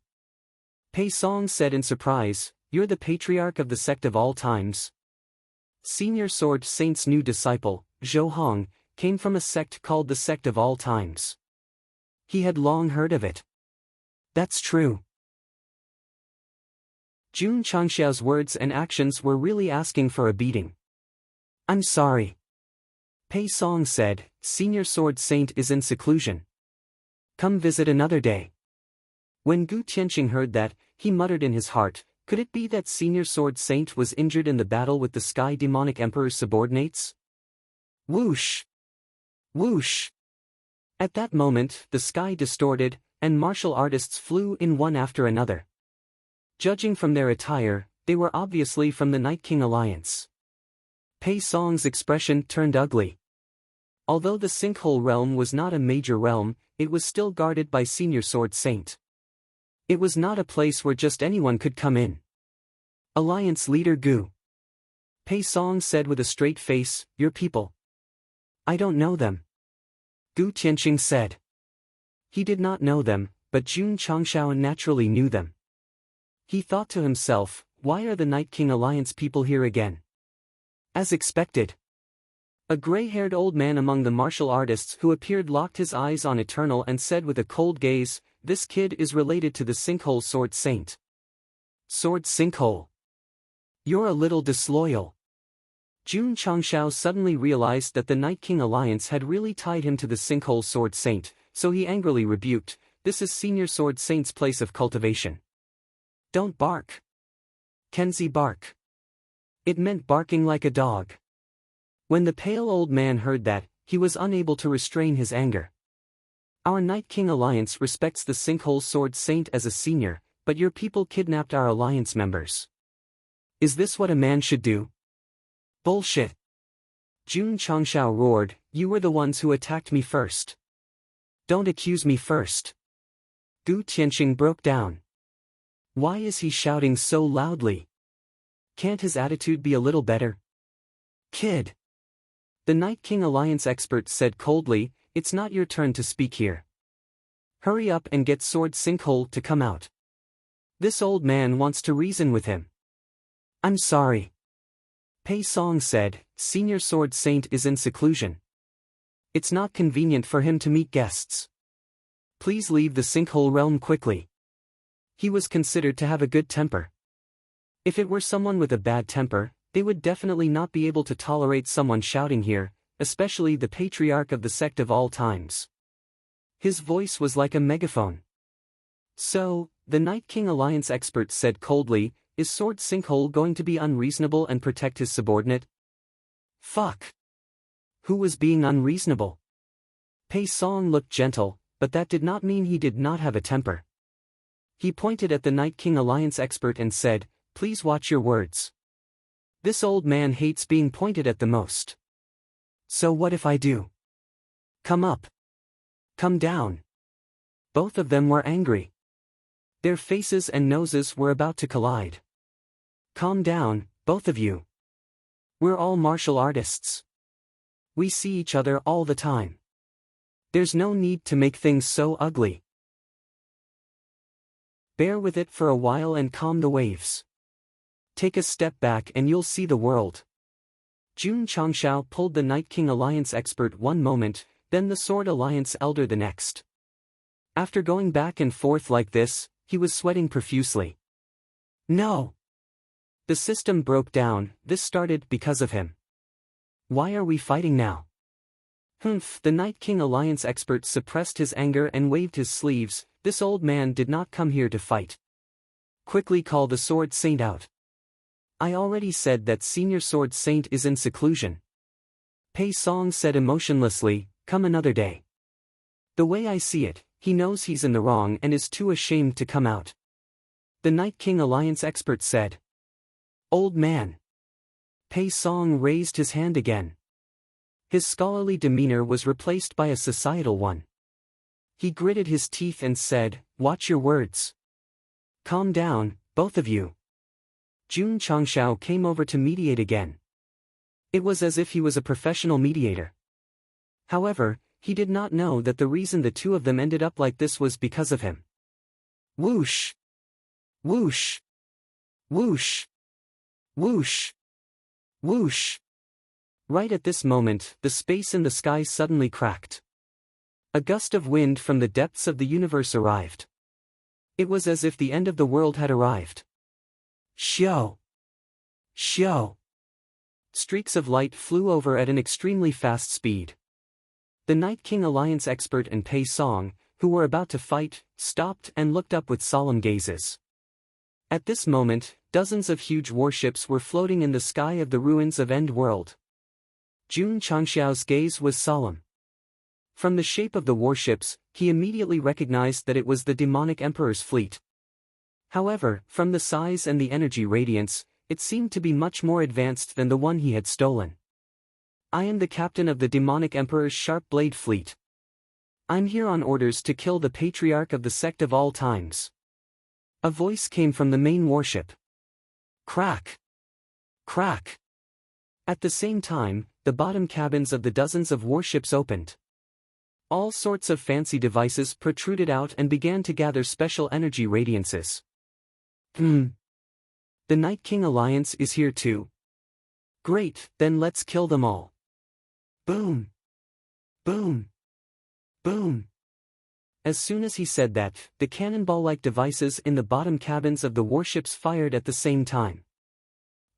Pei Song said in surprise, "You're the Patriarch of the Sect of All Times?" Senior Sword Saint's new disciple, Zhou Hong, came from a sect called the Sect of All Times. He had long heard of it. "That's true." Jun Changshao's words and actions were really asking for a beating. "I'm sorry." Pei Song said, "Senior Sword Saint is in seclusion. Come visit another day." When Gu Tianqing heard that, he muttered in his heart, could it be that Senior Sword Saint was injured in the battle with the Sky Demonic Emperor's subordinates? Whoosh! Whoosh! At that moment, the sky distorted, and martial artists flew in one after another. Judging from their attire, they were obviously from the Night King Alliance. Pei Song's expression turned ugly. Although the Sinkhole realm was not a major realm, it was still guarded by Senior Sword Saint. It was not a place where just anyone could come in. "Alliance leader Gu," Pei Song said with a straight face, "Your people." "I don't know them," Gu Tianqing said. He did not know them, but Jun Changshao naturally knew them. He thought to himself, why are the Night King Alliance people here again? As expected. A gray-haired old man among the martial artists who appeared locked his eyes on Eternal and said with a cold gaze, "This kid is related to the Sinkhole Sword Saint." "Sword Sinkhole? You're a little disloyal." Jun Changshao suddenly realized that the Night King Alliance had really tied him to the Sinkhole Sword Saint, so he angrily rebuked, "This is Senior Sword Saint's place of cultivation. Don't bark." Kenzie bark. It meant barking like a dog. When the pale old man heard that, he was unable to restrain his anger. "Our Night King Alliance respects the Sinkhole Sword Saint as a senior, but your people kidnapped our alliance members. Is this what a man should do?" "Bullshit!" Jun Changshao roared, "You were the ones who attacked me first. Don't accuse me first." Gu Tianqing broke down. Why is he shouting so loudly? Can't his attitude be a little better? "Kid!" The Night King Alliance expert said coldly, "It's not your turn to speak here. Hurry up and get Sword Sinkhole to come out. This old man wants to reason with him." "I'm sorry." Pei Song said, "Senior Sword Saint is in seclusion. It's not convenient for him to meet guests. Please leave the Sinkhole realm quickly." He was considered to have a good temper. If it were someone with a bad temper, they would definitely not be able to tolerate someone shouting here, especially the Patriarch of the Sect of All Times. His voice was like a megaphone. "So," the Night King Alliance expert said coldly, "is Sword Sinkhole going to be unreasonable and protect his subordinate?" Fuck! Who was being unreasonable? Pei Song looked gentle, but that did not mean he did not have a temper. He pointed at the Night King Alliance expert and said, "Please watch your words. This old man hates being pointed at the most. So what if I do? Come up. Come down." Both of them were angry. Their faces and noses were about to collide. "Calm down, both of you. We're all martial artists. We see each other all the time. There's no need to make things so ugly. Bear with it for a while and calm the waves. Take a step back and you'll see the world." Jun Changshao pulled the Night King Alliance expert one moment, then the Sword Alliance elder the next. After going back and forth like this, he was sweating profusely. No! The system broke down. This started because of him. Why are we fighting now? Humph! The Night King Alliance expert suppressed his anger and waved his sleeves. This old man did not come here to fight. Quickly call the Sword Saint out. I already said that Senior Sword Saint is in seclusion. Pei Song said emotionlessly, "Come another day." The way I see it, he knows he's in the wrong and is too ashamed to come out. The Night King Alliance expert said. Old man. Pei Song raised his hand again. His scholarly demeanor was replaced by a societal one. He gritted his teeth and said, "Watch your words. Calm down, both of you." Jun Changshao came over to mediate again. It was as if he was a professional mediator. However, he did not know that the reason the two of them ended up like this was because of him. Whoosh! Whoosh! Whoosh! Whoosh! Whoosh! Right at this moment, the space in the sky suddenly cracked. A gust of wind from the depths of the universe arrived. It was as if the end of the world had arrived. Xiao! Xiao! Streaks of light flew over at an extremely fast speed. The Night King Alliance expert and Pei Song, who were about to fight, stopped and looked up with solemn gazes. At this moment, dozens of huge warships were floating in the sky of the ruins of End World. Jun Changshao's gaze was solemn. From the shape of the warships, he immediately recognized that it was the demonic emperor's fleet. However, from the size and the energy radiance, it seemed to be much more advanced than the one he had stolen. I am the captain of the demonic emperor's sharp blade fleet. I'm here on orders to kill the patriarch of the sect of all times. A voice came from the main warship. Crack! Crack! At the same time, the bottom cabins of the dozens of warships opened. All sorts of fancy devices protruded out and began to gather special energy radiances. The Night King Alliance is here too. Great, then let's kill them all. Boom! Boom! Boom! As soon as he said that, the cannonball-like devices in the bottom cabins of the warships fired at the same time.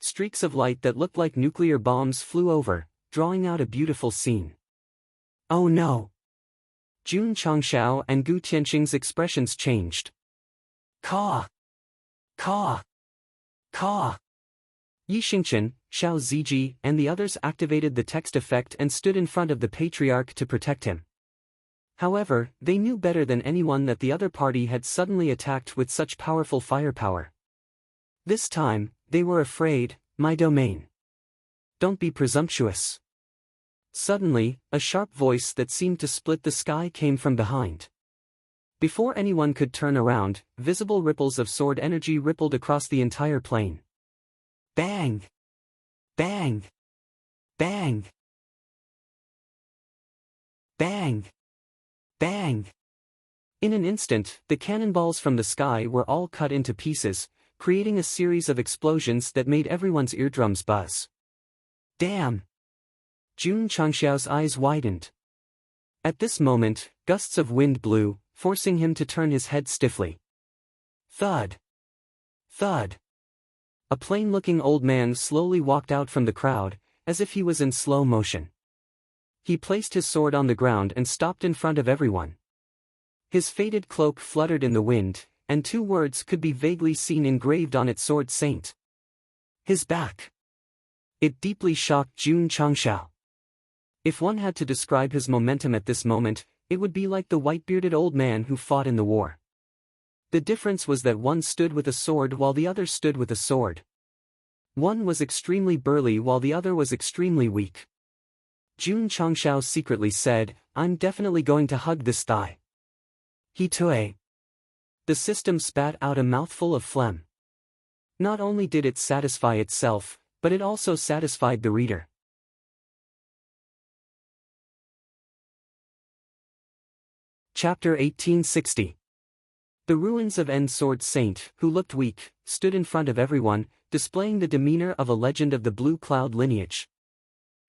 Streaks of light that looked like nuclear bombs flew over, drawing out a beautiful scene. Oh no! Jun Changshao and Gu Tianqing's expressions changed. Caw! Caw! Caw! Yi Xingqian, Xiao Ziji, and the others activated the text effect and stood in front of the patriarch to protect him. However, they knew better than anyone that the other party had suddenly attacked with such powerful firepower. This time, they were afraid. My domain. Don't be presumptuous. Suddenly, a sharp voice that seemed to split the sky came from behind. Before anyone could turn around, visible ripples of sword energy rippled across the entire plane. Bang! Bang! Bang! Bang! Bang! In an instant, the cannonballs from the sky were all cut into pieces, creating a series of explosions that made everyone's eardrums buzz. Damn! Jun Changshao's eyes widened. At this moment, gusts of wind blew, forcing him to turn his head stiffly. Thud! Thud! A plain-looking old man slowly walked out from the crowd, as if he was in slow motion. He placed his sword on the ground and stopped in front of everyone. His faded cloak fluttered in the wind, and two words could be vaguely seen engraved on its sword saint. His back. It deeply shocked Jun Changshao. If one had to describe his momentum at this moment, it would be like the white-bearded old man who fought in the war. The difference was that one stood with a sword while the other stood with a sword. One was extremely burly while the other was extremely weak. Jun Changshao secretly said, "I'm definitely going to hug this thigh." He too. The system spat out a mouthful of phlegm. Not only did it satisfy itself, but it also satisfied the reader. Chapter 1860. The ruins of N Sword Saint, who looked weak, stood in front of everyone, displaying the demeanor of a legend of the Blue Cloud lineage.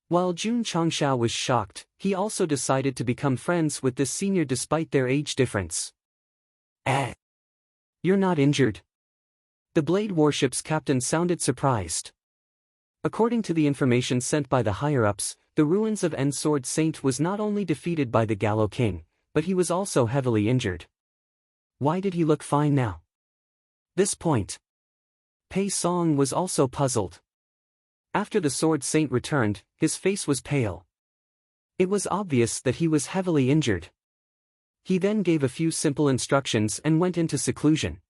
While Jun Changshao was shocked, he also decided to become friends with this senior despite their age difference. You're not injured? The Blade Warship's captain sounded surprised. According to the information sent by the higher-ups, the ruins of N Sword Saint was not only defeated by the Gallo King, but he was also heavily injured. Why did he look fine now? This point. Pei Song was also puzzled. After the Sword Saint returned, his face was pale. It was obvious that he was heavily injured. He then gave a few simple instructions and went into seclusion.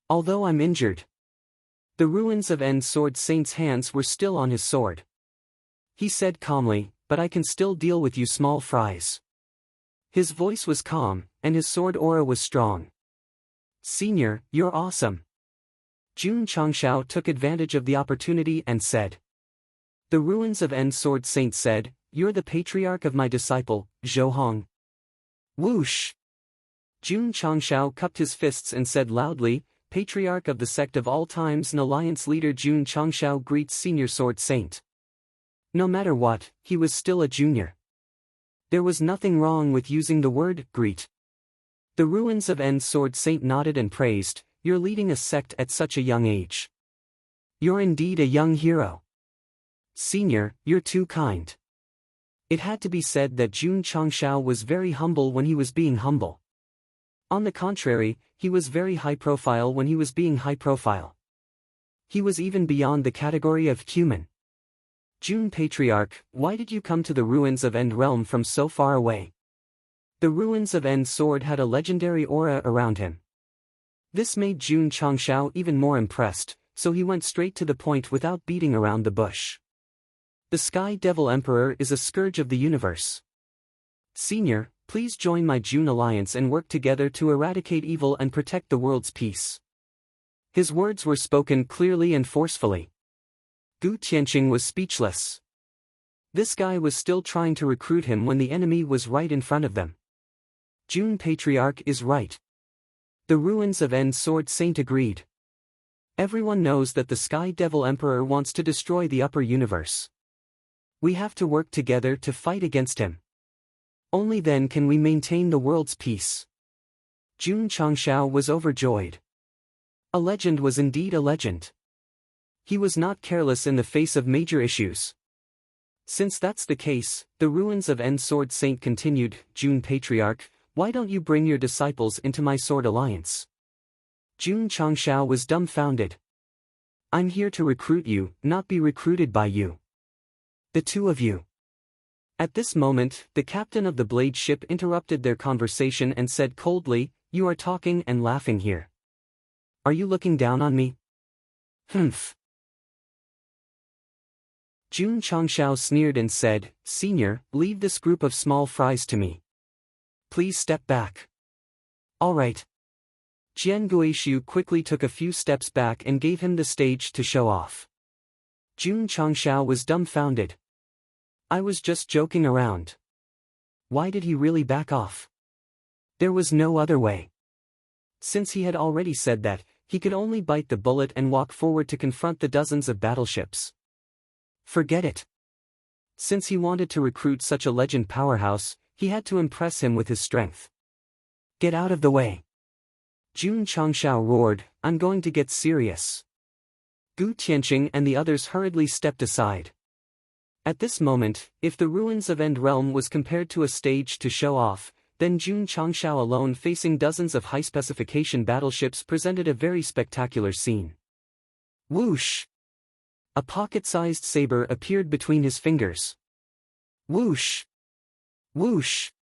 Although I'm injured. The ruins of N Sword Saint's hands were still on his sword. He said calmly, "But I can still deal with you small fries." His voice was calm, and his sword aura was strong. "Senior, you're awesome." Jun Changshao took advantage of the opportunity and said. The ruins of N Sword Saint said, "You're the patriarch of my disciple, Zhou Hong." Whoosh! Jun Changshao cupped his fists and said loudly, "Patriarch of the Sect of all times and Alliance leader Jun Changshao greets Senior Sword Saint." No matter what, he was still a junior. There was nothing wrong with using the word greet. The ruins of N Sword Saint nodded and praised, "You're leading a sect at such a young age. You're indeed a young hero. Senior, you're too kind." It had to be said that Jun Changshao was very humble when he was being humble. On the contrary, he was very high profile when he was being high profile. He was even beyond the category of human. "Jun Patriarch, why did you come to the ruins of End Realm from so far away?" The ruins of End Sword had a legendary aura around him. This made Jun Changshao even more impressed, so he went straight to the point without beating around the bush. "The Sky Devil Emperor is a scourge of the universe. Senior, please join my Jun Alliance and work together to eradicate evil and protect the world's peace." His words were spoken clearly and forcefully. Gu Tianqing was speechless. This guy was still trying to recruit him when the enemy was right in front of them. Jun Patriarch is right. The ruins of N Sword Saint agreed. Everyone knows that the Sky Devil Emperor wants to destroy the upper universe. We have to work together to fight against him. Only then can we maintain the world's peace. Jun Changshao was overjoyed. A legend was indeed a legend. He was not careless in the face of major issues. Since that's the case, the ruins of N Sword Saint continued, "Jun Patriarch, why don't you bring your disciples into my sword alliance?" Jun Changshao was dumbfounded. "I'm here to recruit you, not be recruited by you. The two of you." At this moment, the captain of the Blade ship interrupted their conversation and said coldly, "You are talking and laughing here. Are you looking down on me?" "Humph." Jun Changshao sneered and said, "Senior, leave this group of small fries to me. Please step back." "All right." Jian Guishu quickly took a few steps back and gave him the stage to show off. Jun Changshao was dumbfounded. "I was just joking around." Why did he really back off? There was no other way. Since he had already said that, he could only bite the bullet and walk forward to confront the dozens of battleships. Forget it. Since he wanted to recruit such a legend powerhouse, he had to impress him with his strength. "Get out of the way." Jun Changshao roared, "I'm going to get serious." Gu Tianqing and the others hurriedly stepped aside. At this moment, if the ruins of End Realm was compared to a stage to show off, then Jun Changshao alone facing dozens of high-specification battleships presented a very spectacular scene. Whoosh! A pocket-sized saber appeared between his fingers. Whoosh! Whoosh!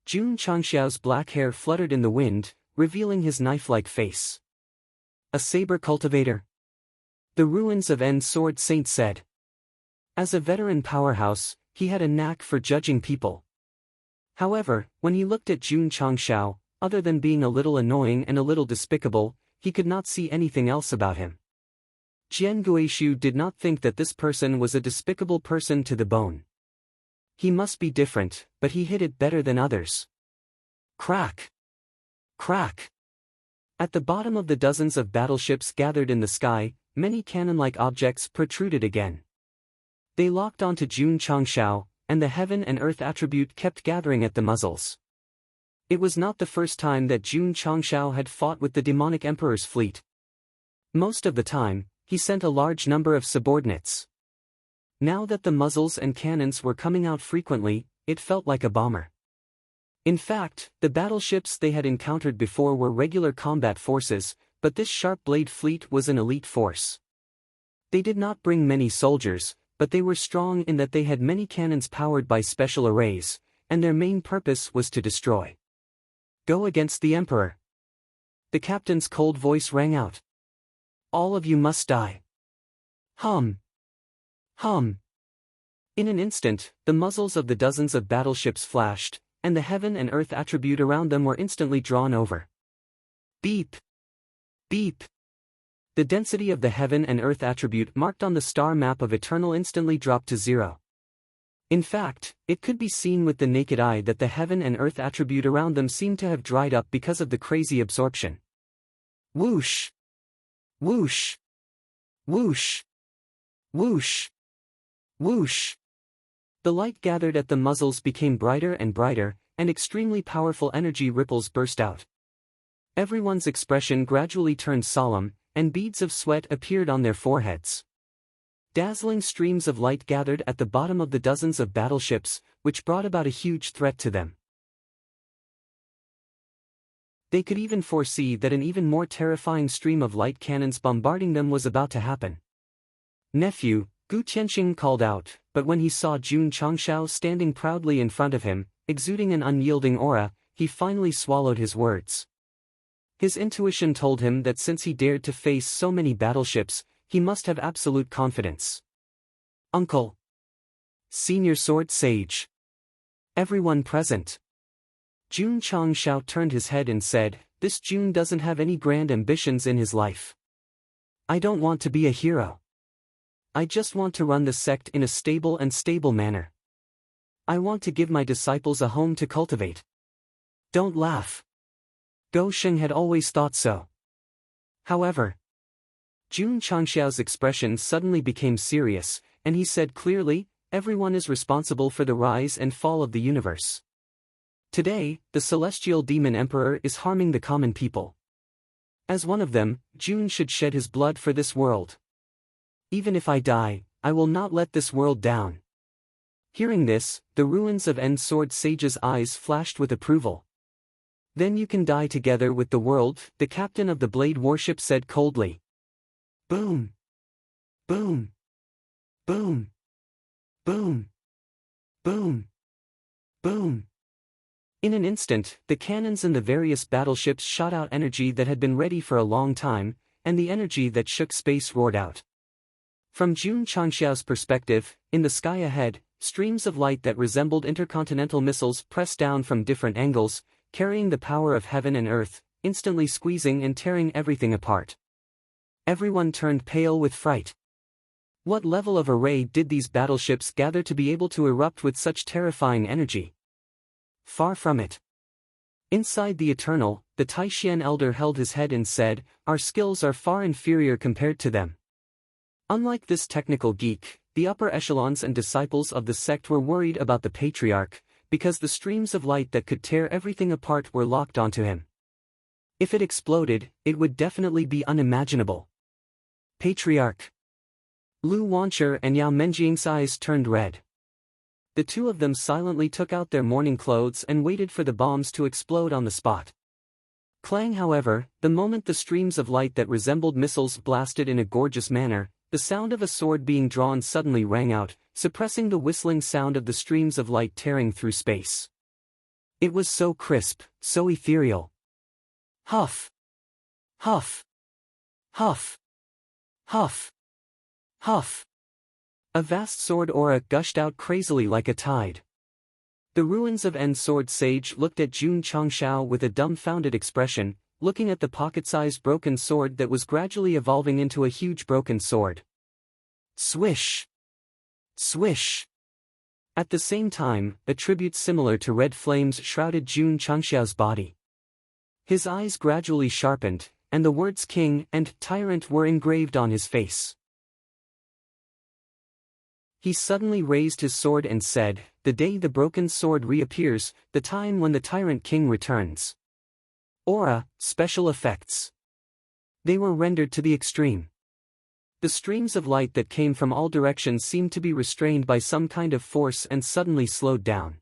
Jun Changshao's black hair fluttered in the wind, revealing his knife-like face. A saber cultivator? The ruins of N Sword Saint said. As a veteran powerhouse, he had a knack for judging people. However, when he looked at Jun Changshao, other than being a little annoying and a little despicable, he could not see anything else about him. Jian Guishu did not think that this person was a despicable person to the bone. He must be different, but he hit it better than others. Crack! Crack! At the bottom of the dozens of battleships gathered in the sky, many cannon-like objects protruded again. They locked onto Jun Changshao, and the heaven and earth attribute kept gathering at the muzzles. It was not the first time that Jun Changshao had fought with the demonic emperor's fleet. Most of the time, he sent a large number of subordinates. Now that the muzzles and cannons were coming out frequently, it felt like a bomber. In fact, the battleships they had encountered before were regular combat forces, but this sharp-blade fleet was an elite force. They did not bring many soldiers, but they were strong in that they had many cannons powered by special arrays, and their main purpose was to destroy. Go against the Emperor. The captain's cold voice rang out. All of you must die. Hum. Hum. In an instant, the muzzles of the dozens of battleships flashed, and the heaven and earth attribute around them were instantly drawn over. Beep. Beep. The density of the heaven and earth attribute marked on the star map of Eternal instantly dropped to 0. In fact, it could be seen with the naked eye that the heaven and earth attribute around them seemed to have dried up because of the crazy absorption. Whoosh! Whoosh! Whoosh! Whoosh! Whoosh! The light gathered at the muzzles became brighter and brighter, and extremely powerful energy ripples burst out. Everyone's expression gradually turned solemn, and beads of sweat appeared on their foreheads. Dazzling streams of light gathered at the bottom of the dozens of battleships, which brought about a huge threat to them. They could even foresee that an even more terrifying stream of light cannons bombarding them was about to happen. Nephew, Gu Tianxing called out, but when he saw Jun Changshao standing proudly in front of him, exuding an unyielding aura, he finally swallowed his words. His intuition told him that since he dared to face so many battleships, he must have absolute confidence. Uncle. Senior Sword Sage. Everyone present. Jun Changshao turned his head and said, "This Jun doesn't have any grand ambitions in his life. I don't want to be a hero. I just want to run the sect in a stable manner. I want to give my disciples a home to cultivate." Don't laugh. Go Sheng had always thought so. However, Jun Changshao's expression suddenly became serious, and he said clearly, "Everyone is responsible for the rise and fall of the universe. Today, the celestial demon emperor is harming the common people. As one of them, Jun should shed his blood for this world. Even if I die, I will not let this world down." Hearing this, the ruins of N Sword Sage's eyes flashed with approval. "Then you can die together with the world," the captain of the blade warship said coldly. Boom! Boom! Boom! Boom! Boom! Boom! In an instant, the cannons in the various battleships shot out energy that had been ready for a long time, and the energy that shook space roared out. From Jun Changshao's perspective, in the sky ahead, streams of light that resembled intercontinental missiles pressed down from different angles, carrying the power of heaven and earth, instantly squeezing and tearing everything apart. Everyone turned pale with fright. What level of array did these battleships gather to be able to erupt with such terrifying energy? Far from it. Inside the Eternal, the Taishian elder held his head and said, "Our skills are far inferior compared to them." Unlike this technical geek, the upper echelons and disciples of the sect were worried about the patriarch, because the streams of light that could tear everything apart were locked onto him. If it exploded, it would definitely be unimaginable. Patriarch. Lu Wancher and Yao Menjing's eyes turned red. The two of them silently took out their mourning clothes and waited for the bombs to explode on the spot. Clang, however, the moment the streams of light that resembled missiles blasted in a gorgeous manner, the sound of a sword being drawn suddenly rang out, suppressing the whistling sound of the streams of light tearing through space. It was so crisp, so ethereal. Huff! Huff! Huff! Huff! Huff! A vast sword aura gushed out crazily like a tide. The ruins of N Sword Sage looked at Jun Changshao with a dumbfounded expression, looking at the pocket-sized broken sword that was gradually evolving into a huge broken sword. Swish! Swish! At the same time, attributes similar to red flames shrouded Jun Changshao's body. His eyes gradually sharpened, and the words king and tyrant were engraved on his face. He suddenly raised his sword and said, "The day the broken sword reappears, the time when the tyrant king returns." Aura, special effects. They were rendered to the extreme. The streams of light that came from all directions seemed to be restrained by some kind of force and suddenly slowed down.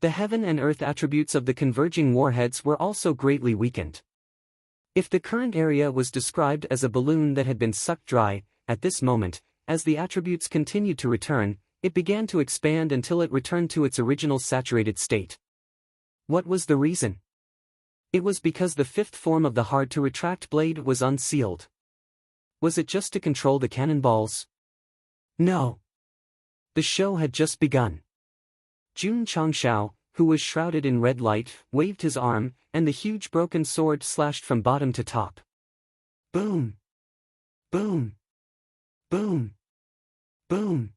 The heaven and earth attributes of the converging warheads were also greatly weakened. If the current area was described as a balloon that had been sucked dry, at this moment, as the attributes continued to return, it began to expand until it returned to its original saturated state. What was the reason? It was because the fifth form of the hard-to-retract blade was unsealed. Was it just to control the cannonballs? No. The show had just begun. Jun Changshao, who was shrouded in red light, waved his arm, and the huge broken sword slashed from bottom to top. Boom! Boom! Boom! Boom!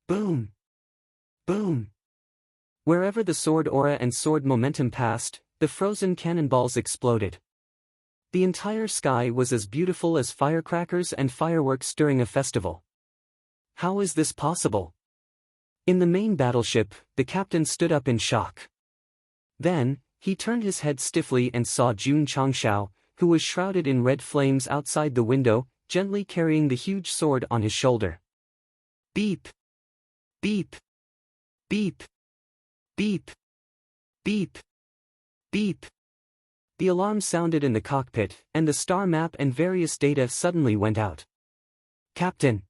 Boom! Boom! Wherever the sword aura and sword momentum passed, the frozen cannonballs exploded. The entire sky was as beautiful as firecrackers and fireworks during a festival. How is this possible? In the main battleship, the captain stood up in shock. Then, he turned his head stiffly and saw Jun Changshao, who was shrouded in red flames outside the window, gently carrying the huge sword on his shoulder. Beep! Beep! Beep! Beep! Beep! Beep! The alarm sounded in the cockpit, and the star map and various data suddenly went out. Captain!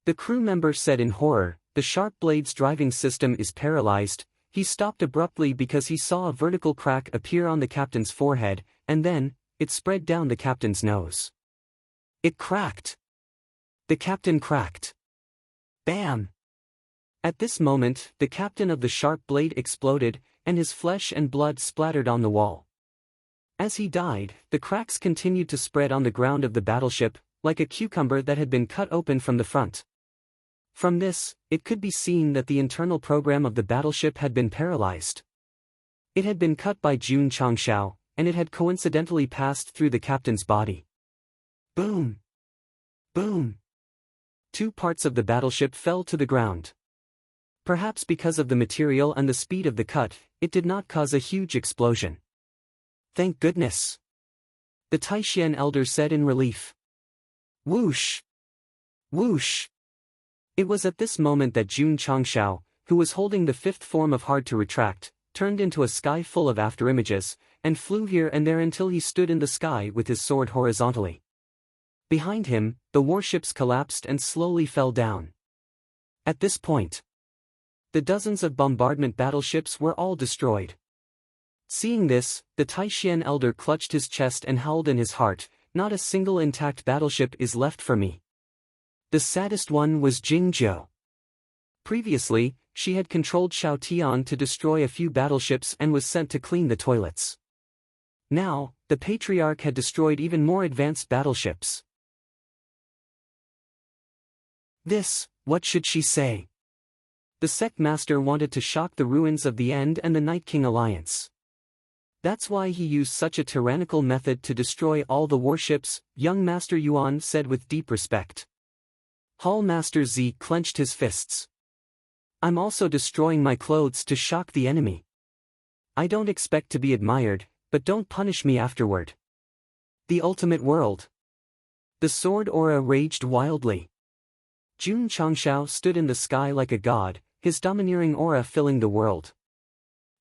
The crew member said in horror, "The sharp blade's driving system is paralyzed." He stopped abruptly because he saw a vertical crack appear on the captain's forehead, and then, it spread down the captain's nose. It cracked. The captain cracked. Bam! At this moment, the captain of the sharp blade exploded, and his flesh and blood splattered on the wall. As he died, the cracks continued to spread on the ground of the battleship, like a cucumber that had been cut open from the front. From this, it could be seen that the internal program of the battleship had been paralyzed. It had been cut by Jun Changshao, and it had coincidentally passed through the captain's body. Boom! Boom! 2 parts of the battleship fell to the ground. Perhaps because of the material and the speed of the cut, it did not cause a huge explosion. Thank goodness! The Taishan elder said in relief. Whoosh! Whoosh! It was at this moment that Jun Changshao, who was holding the fifth form of hard to retract, turned into a sky full of afterimages, and flew here and there until he stood in the sky with his sword horizontally. Behind him, the warships collapsed and slowly fell down. At this point, the dozens of bombardment battleships were all destroyed. Seeing this, the Taishan elder clutched his chest and howled in his heart, "Not a single intact battleship is left for me." The saddest one was Jingzhou. Previously, she had controlled Xiaotian to destroy a few battleships and was sent to clean the toilets. Now, the patriarch had destroyed even more advanced battleships. What should she say? The Sect Master wanted to shock the ruins of the End and the Night King alliance. That's why he used such a tyrannical method to destroy all the warships, young Master Yuan said with deep respect. Hall Master Z clenched his fists. I'm also destroying my clothes to shock the enemy. I don't expect to be admired, but don't punish me afterward. The ultimate world. The sword aura raged wildly. Jun Changshao stood in the sky like a god, his domineering aura filling the world.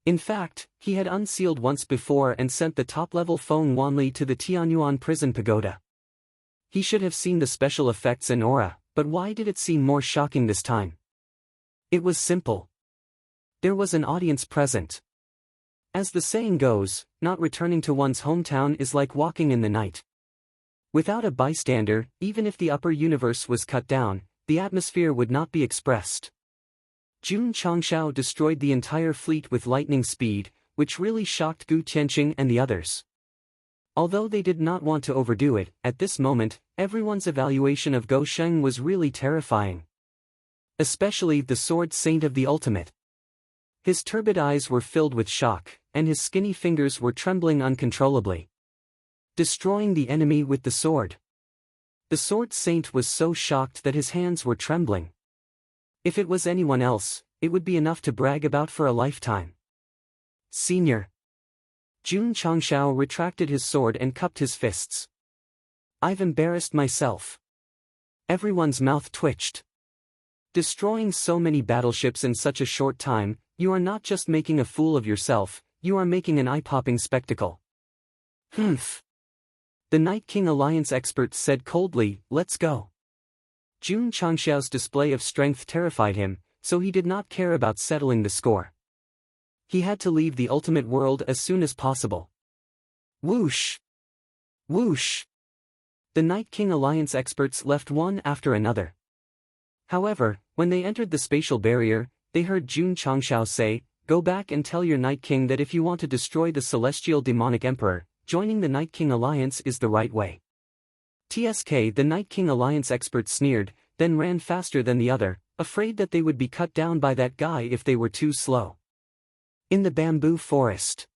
In fact, he had unsealed once before and sent the top-level Feng Wanli to the Tianyuan prison pagoda. He should have seen the special effects and aura, but why did it seem more shocking this time? It was simple. There was an audience present. As the saying goes, not returning to one's hometown is like walking in the night. Without a bystander, even if the upper universe was cut down, the atmosphere would not be expressed. Jun Changshao destroyed the entire fleet with lightning speed, which really shocked Gu Tianqing and the others. Although they did not want to overdo it, at this moment, everyone's evaluation of Go Sheng was really terrifying. Especially the Sword Saint of the Ultimate. His turbid eyes were filled with shock, and his skinny fingers were trembling uncontrollably. Destroying the enemy with the sword. The Sword Saint was so shocked that his hands were trembling. If it was anyone else, it would be enough to brag about for a lifetime. Senior. Jun Changshao retracted his sword and cupped his fists. I've embarrassed myself. Everyone's mouth twitched. Destroying so many battleships in such a short time, you are not just making a fool of yourself, you are making an eye-popping spectacle. Humph. The Night King Alliance expert said coldly, let's go. Jun Changshao's display of strength terrified him, so he did not care about settling the score. He had to leave the ultimate world as soon as possible. Whoosh! Whoosh! The Night King Alliance experts left one after another. However, when they entered the spatial barrier, they heard Jun Changshao say, go back and tell your Night King that if you want to destroy the Celestial Demonic Emperor, joining the Night King Alliance is the right way. TSK, the Night King Alliance expert sneered, then ran faster than the other, afraid that they would be cut down by that guy if they were too slow. In the bamboo forest.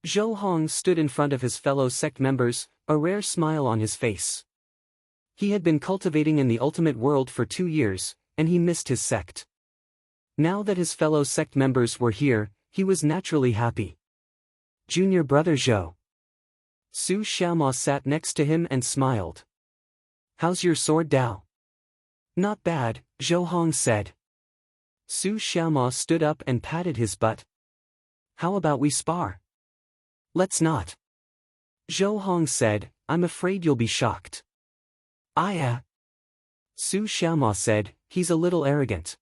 Zhou Hong stood in front of his fellow sect members, a rare smile on his face. He had been cultivating in the ultimate world for 2 years, and he missed his sect. Now that his fellow sect members were here, he was naturally happy. Junior brother Zhou. Su Xiaoma sat next to him and smiled. How's your sword Dao? Not bad, Zhou Hong said. Su Xiaoma stood up and patted his butt. How about we spar? Let's not. Zhou Hong said, I'm afraid you'll be shocked. Su Xiaoma said, he's a little arrogant.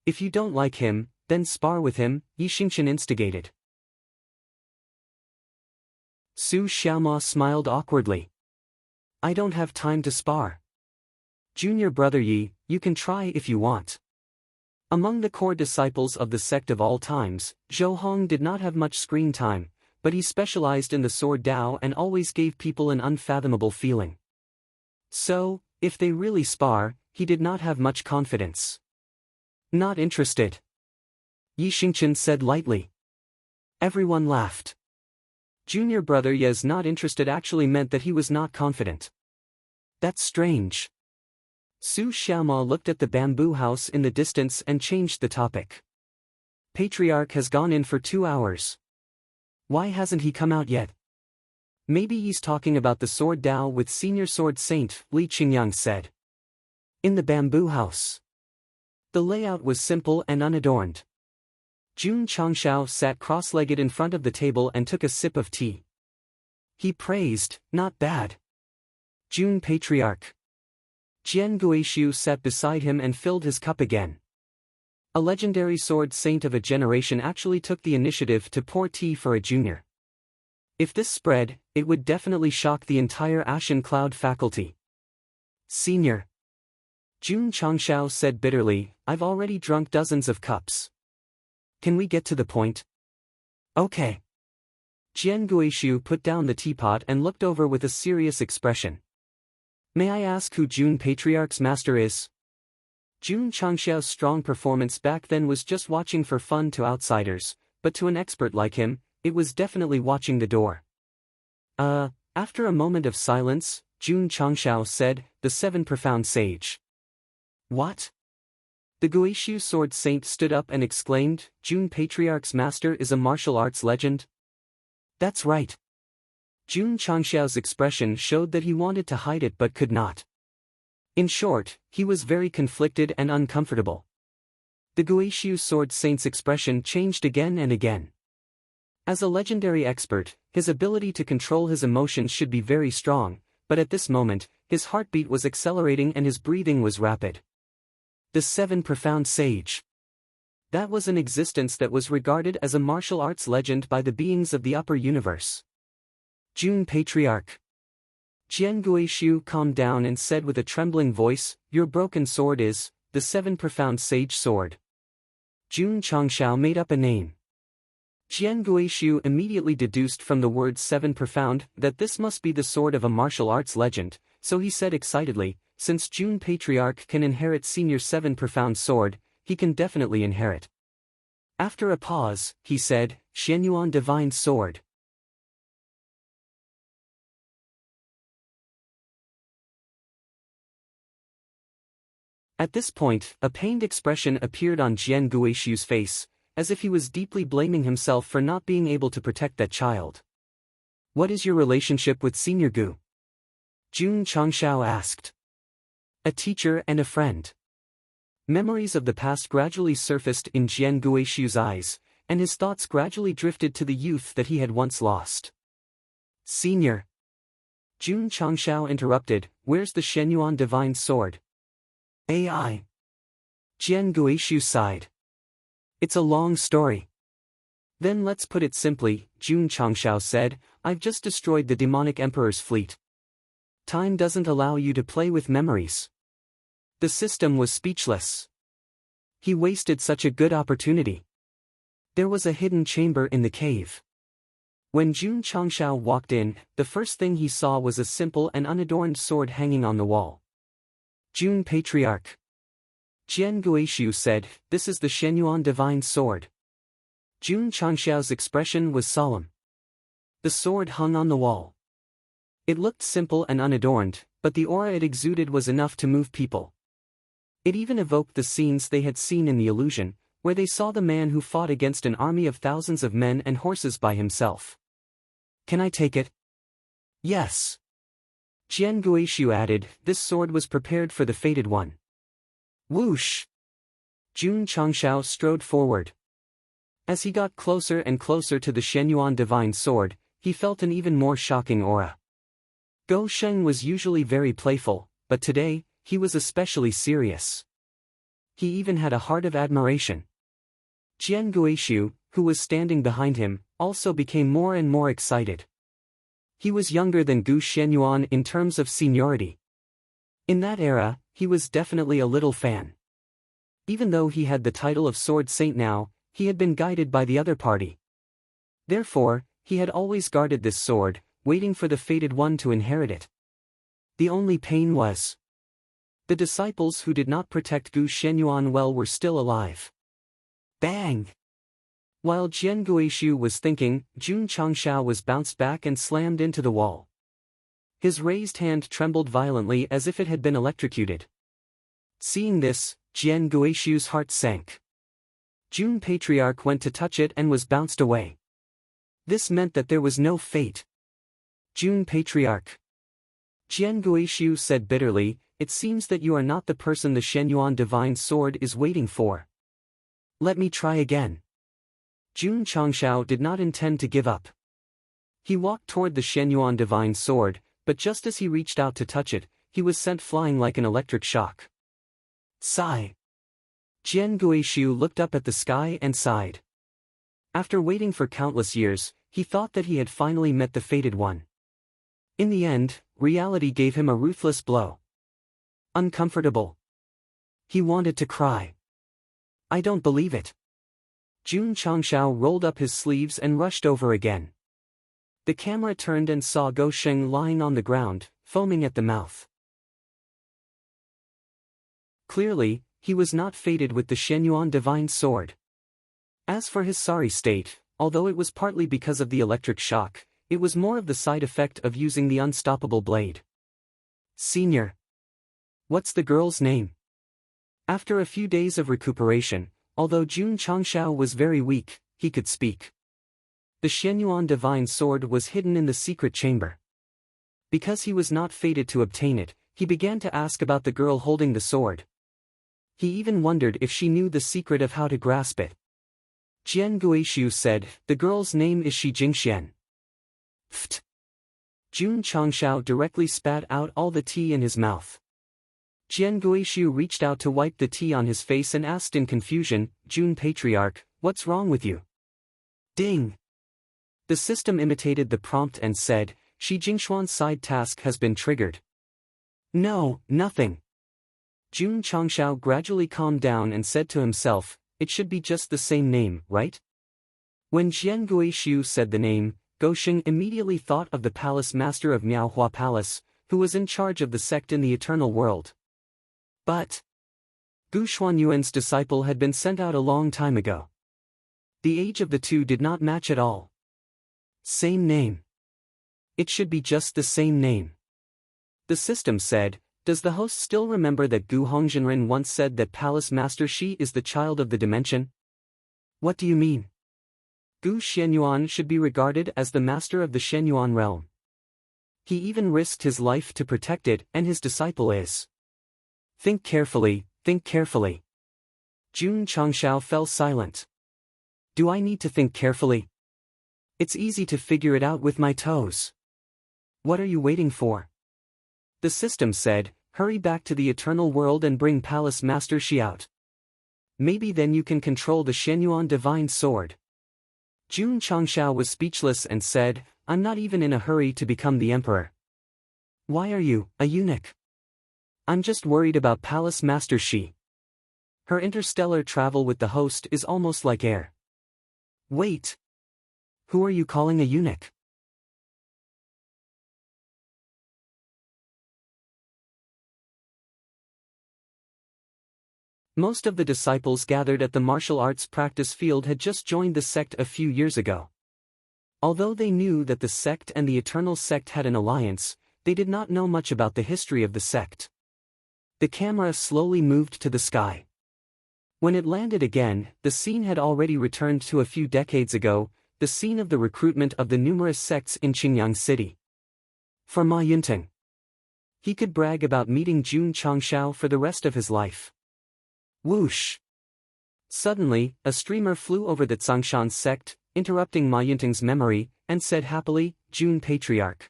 If you don't like him, then spar with him, Yi Xingchen instigated. Su Xiaoma smiled awkwardly. I don't have time to spar. Junior brother Yi, you can try if you want. Among the core disciples of the sect of all times, Zhou Hong did not have much screen time, but he specialized in the sword Dao and always gave people an unfathomable feeling. So, if they really spar, he did not have much confidence. Not interested. Yi Xingchen said lightly. Everyone laughed. Junior brother Ye's not interested actually meant that he was not confident. That's strange. Su Xiaoma looked at the bamboo house in the distance and changed the topic. Patriarch has gone in for 2 hours. Why hasn't he come out yet? Maybe he's talking about the sword Dao with Senior Sword Saint, Li Qingyang said. In the bamboo house. The layout was simple and unadorned. Jun Changshao sat cross-legged in front of the table and took a sip of tea. He praised, not bad. Jun Patriarch. Jian Guishu sat beside him and filled his cup again. A legendary sword saint of a generation actually took the initiative to pour tea for a junior. If this spread, it would definitely shock the entire Ashen Cloud faculty. Senior. Jun Changshao said bitterly, I've already drunk dozens of cups. Can we get to the point? Okay. Jian Guishu put down the teapot and looked over with a serious expression. May I ask who Jun Patriarch's master is? Jun Changshao's strong performance back then was just watching for fun to outsiders, but to an expert like him, it was definitely watching the door. After a moment of silence, Jun Changshao said, the 7 profound sage. What? The Guishu sword saint stood up and exclaimed, Jun Patriarch's master is a martial arts legend? That's right. Jun Changshao's expression showed that he wanted to hide it but could not. In short, he was very conflicted and uncomfortable. The Guishu sword saint's expression changed again and again. As a legendary expert, his ability to control his emotions should be very strong, but at this moment, his heartbeat was accelerating and his breathing was rapid. The 7 profound sage. That was an existence that was regarded as a martial arts legend by the beings of the upper universe. June Patriarch. Jian Guishu calmed down and said with a trembling voice, "Your broken sword is the Seven Profound Sage Sword." Jun Changshao made up a name. Jian Guishu immediately deduced from the word Seven Profound that this must be the sword of a martial arts legend, so he said excitedly, "Since Jun Patriarch can inherit Senior Seven Profound Sword, he can definitely inherit." After a pause, he said, "Xianyuan Divine Sword." At this point, a pained expression appeared on Jian Guishu's face, as if he was deeply blaming himself for not being able to protect that child. "What is your relationship with Senior Gu?" Jun Changshao asked. "A teacher and a friend." Memories of the past gradually surfaced in Jian Guishu's eyes, and his thoughts gradually drifted to the youth that he had once lost. "Senior." Jun Changshao interrupted, "Where's the Shenyuan Divine Sword?" AI. Jian Guishu sighed. "It's a long story." "Then let's put it simply," Jun Changshao said, "I've just destroyed the demonic emperor's fleet. Time doesn't allow you to play with memories." The system was speechless. He wasted such a good opportunity. There was a hidden chamber in the cave. When Jun Changshao walked in, the first thing he saw was a simple and unadorned sword hanging on the wall. "Jun Patriarch." Jian Guishu said, "This is the Shenyuan Divine Sword." Jun Changshao's expression was solemn. The sword hung on the wall. It looked simple and unadorned, but the aura it exuded was enough to move people. It even evoked the scenes they had seen in the illusion, where they saw the man who fought against an army of thousands of men and horses by himself. "Can I take it?" "Yes." Jian Guishu added, "This sword was prepared for the fated one." Whoosh! Jun Changshao strode forward. As he got closer and closer to the Shenyuan Divine Sword, he felt an even more shocking aura. Go Sheng was usually very playful, but today, he was especially serious. He even had a heart of admiration. Jian Guishu, who was standing behind him, also became more and more excited. He was younger than Gu Shenyuan in terms of seniority. In that era, he was definitely a little fan. Even though he had the title of Sword Saint now, he had been guided by the other party. Therefore, he had always guarded this sword, waiting for the fated one to inherit it. The only pain was the disciples who did not protect Gu Shenyuan well were still alive. Bang! While Jian Guishu was thinking, Jun Changshao was bounced back and slammed into the wall. His raised hand trembled violently as if it had been electrocuted. Seeing this, Jian Guishu's heart sank. Jun Patriarch went to touch it and was bounced away. This meant that there was no fate. Jun Patriarch. Jian Guishu said bitterly, "It seems that you are not the person the Shenyuan Divine Sword is waiting for. Let me try again." Jun Changshao did not intend to give up. He walked toward the Shenyuan Divine Sword, but just as he reached out to touch it, he was sent flying like an electric shock. Sigh. Jian Guishu looked up at the sky and sighed. After waiting for countless years, he thought that he had finally met the fated one. In the end, reality gave him a ruthless blow. Uncomfortable. He wanted to cry. "I don't believe it." Jun Changshao rolled up his sleeves and rushed over again. The camera turned and saw Go Sheng lying on the ground, foaming at the mouth. Clearly, he was not fated with the Shenyuan Divine Sword. As for his sorry state, although it was partly because of the electric shock, it was more of the side effect of using the unstoppable blade. "Senior. What's the girl's name?" After a few days of recuperation, although Jun Changshao was very weak, he could speak. The Shenyuan Divine Sword was hidden in the secret chamber. Because he was not fated to obtain it, he began to ask about the girl holding the sword. He even wondered if she knew the secret of how to grasp it. Jian Guishu said, "The girl's name is Shi Jingxian." Pft! Jun Changshao directly spat out all the tea in his mouth. Jian Guishu reached out to wipe the tea on his face and asked in confusion, Jun Patriarch, what's wrong with you? Ding! The system imitated the prompt and said, Shi Jingshuan's side task has been triggered. No, nothing. Jun Changshao gradually calmed down and said to himself, it should be just the same name, right? When Jian Guishu said the name, Gosheng immediately thought of the palace master of Miaohua Palace, who was in charge of the sect in the eternal world. But Gu Xuanyuan's disciple had been sent out a long time ago. The age of the two did not match at all. Same name. It should be just the same name. The system said, does the host still remember that Gu Hongzhenren once said that Palace Master Shi is the child of the dimension? What do you mean? Gu Xianyuan should be regarded as the master of the Shenyuan realm. He even risked his life to protect it, and his disciple is. Think carefully, think carefully. Jun Changshao fell silent. Do I need to think carefully? It's easy to figure it out with my toes. What are you waiting for? The system said, hurry back to the eternal world and bring Palace Master Shi out. Maybe then you can control the Shenyuan divine sword. Jun Changshao was speechless and said, I'm not even in a hurry to become the emperor. Why are you, a eunuch? I'm just worried about Palace Master Shi. Her interstellar travel with the host is almost like air. Wait. Who are you calling a eunuch? Most of the disciples gathered at the martial arts practice field had just joined the sect a few years ago. Although they knew that the sect and the Eternal Sect had an alliance, they did not know much about the history of the sect. The camera slowly moved to the sky. When it landed again, the scene had already returned to a few decades ago, the scene of the recruitment of the numerous sects in Qingyang City. For Ma Yunting, he could brag about meeting Jun Changshao for the rest of his life. Whoosh! Suddenly, a streamer flew over the Tsangshan sect, interrupting Ma Yunting's memory, and said happily, Jun Patriarch.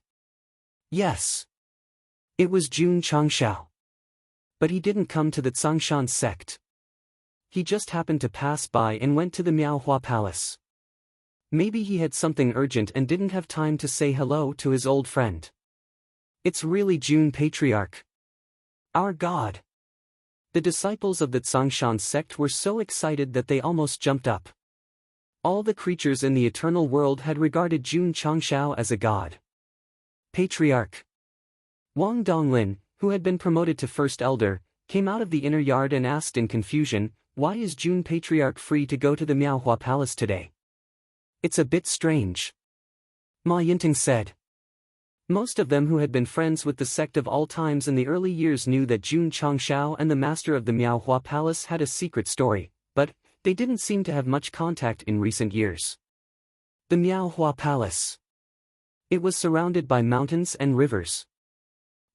Yes. It was Jun Changshao. But he didn't come to the Tsangshan sect. He just happened to pass by and went to the Miaohua Palace. Maybe he had something urgent and didn't have time to say hello to his old friend. It's really Jun Patriarch. Our God. The disciples of the Tsangshan sect were so excited that they almost jumped up. All the creatures in the eternal world had regarded Jun Changshao as a god. Patriarch. Wang Donglin, who had been promoted to first elder, came out of the inner yard and asked in confusion, why is Jun Patriarch free to go to the Miaohua Palace today? It's a bit strange. Ma Yinting said. Most of them who had been friends with the sect of all times in the early years knew that Jun Changshao and the master of the Miaohua Palace had a secret story, but they didn't seem to have much contact in recent years. The Miaohua Palace. It was surrounded by mountains and rivers.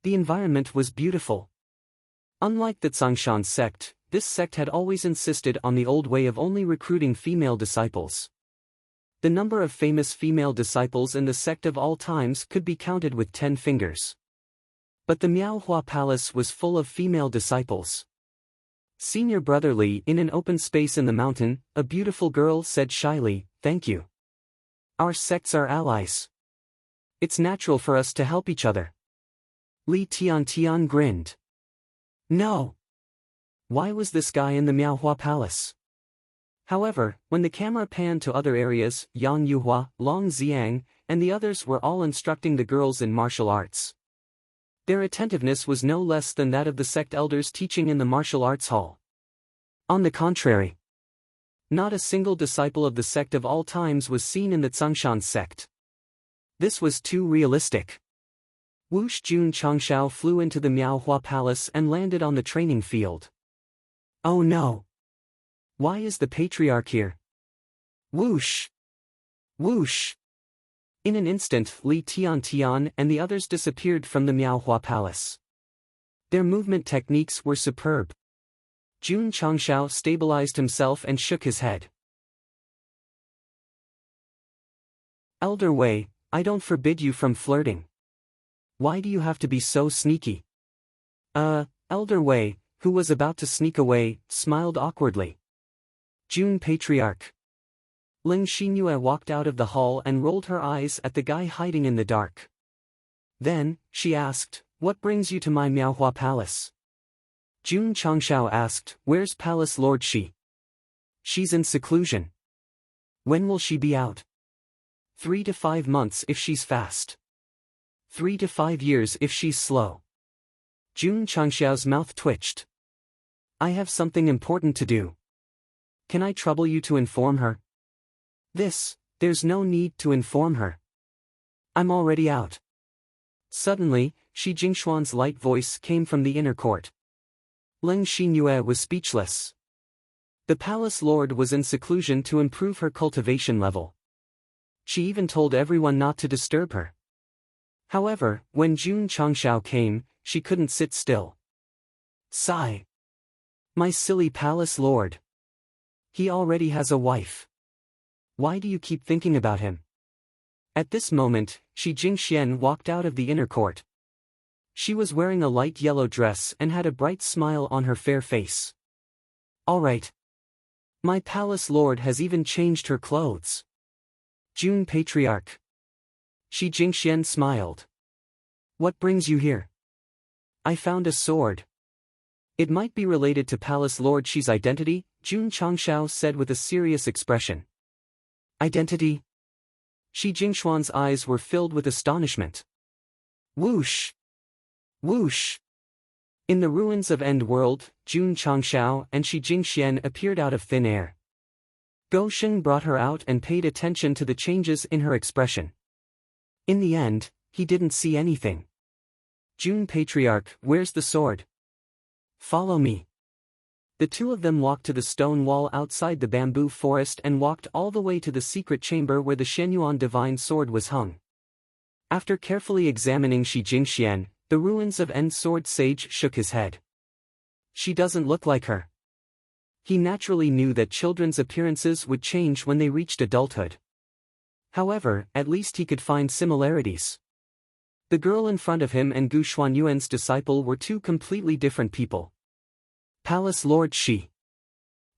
The environment was beautiful. Unlike the Tsangshan sect, this sect had always insisted on the old way of only recruiting female disciples. The number of famous female disciples in the sect of all times could be counted with 10 fingers. But the Miaohua Palace was full of female disciples. Senior Brother Li, in an open space in the mountain, a beautiful girl said shyly, thank you. Our sects are allies. It's natural for us to help each other. Li Tian grinned. No. Why was this guy in the Miaohua Palace? However, when the camera panned to other areas, Yang Yuhua, Long Xiang, and the others were all instructing the girls in martial arts. Their attentiveness was no less than that of the sect elders teaching in the martial arts hall. On the contrary, not a single disciple of the sect of all times was seen in the Tsangshan sect. This was too realistic. Whoosh! Jun Changshao flew into the Miaohua Palace and landed on the training field. Oh no! Why is the patriarch here? Whoosh! Whoosh! In an instant, Li Tian and the others disappeared from the Miaohua Palace. Their movement techniques were superb. Jun Changshao stabilized himself and shook his head. Elder Wei, I don't forbid you from flirting. Why do you have to be so sneaky? Elder Wei, who was about to sneak away, smiled awkwardly. June Patriarch. Ling Xinyue walked out of the hall and rolled her eyes at the guy hiding in the dark. Then, she asked, "What brings you to my Miaohua Palace?" June Changshao asked, "Where's Palace Lord Shi?" "She's in seclusion." "When will she be out?" 3 to 5 months if she's fast. 3 to 5 years if she's slow. June Changshao's mouth twitched. "I have something important to do. Can I trouble you to inform her?" There's no need to inform her. I'm already out." Suddenly, Shi Jingxuan's light voice came from the inner court. Ling Xinyue was speechless. The palace lord was in seclusion to improve her cultivation level. She even told everyone not to disturb her. However, when June Changshao came, she couldn't sit still. Sigh. My silly palace lord. He already has a wife. Why do you keep thinking about him? At this moment, Shi Jingxian walked out of the inner court. She was wearing a light yellow dress and had a bright smile on her fair face. All right. My palace lord has even changed her clothes. June Patriarch. Shi Jingxian smiled. What brings you here? I found a sword. It might be related to Palace Lord Shi's identity, June Changshao said with a serious expression. Identity? Shi Jingxuan's eyes were filled with astonishment. Whoosh! Whoosh! In the ruins of End World, June Changshao and Shi Jingxian appeared out of thin air. Gou Sheng brought her out and paid attention to the changes in her expression. In the end, he didn't see anything. June Patriarch, where's the sword? Follow me. The two of them walked to the stone wall outside the bamboo forest and walked all the way to the secret chamber where the Shenyuan divine sword was hung. After carefully examining Shi Jingxian, the ruins of End Sword Sage shook his head. She doesn't look like her. He naturally knew that children's appearances would change when they reached adulthood. However, at least he could find similarities. The girl in front of him and Gu Xuanyuan's disciple were two completely different people. Palace Lord Shi.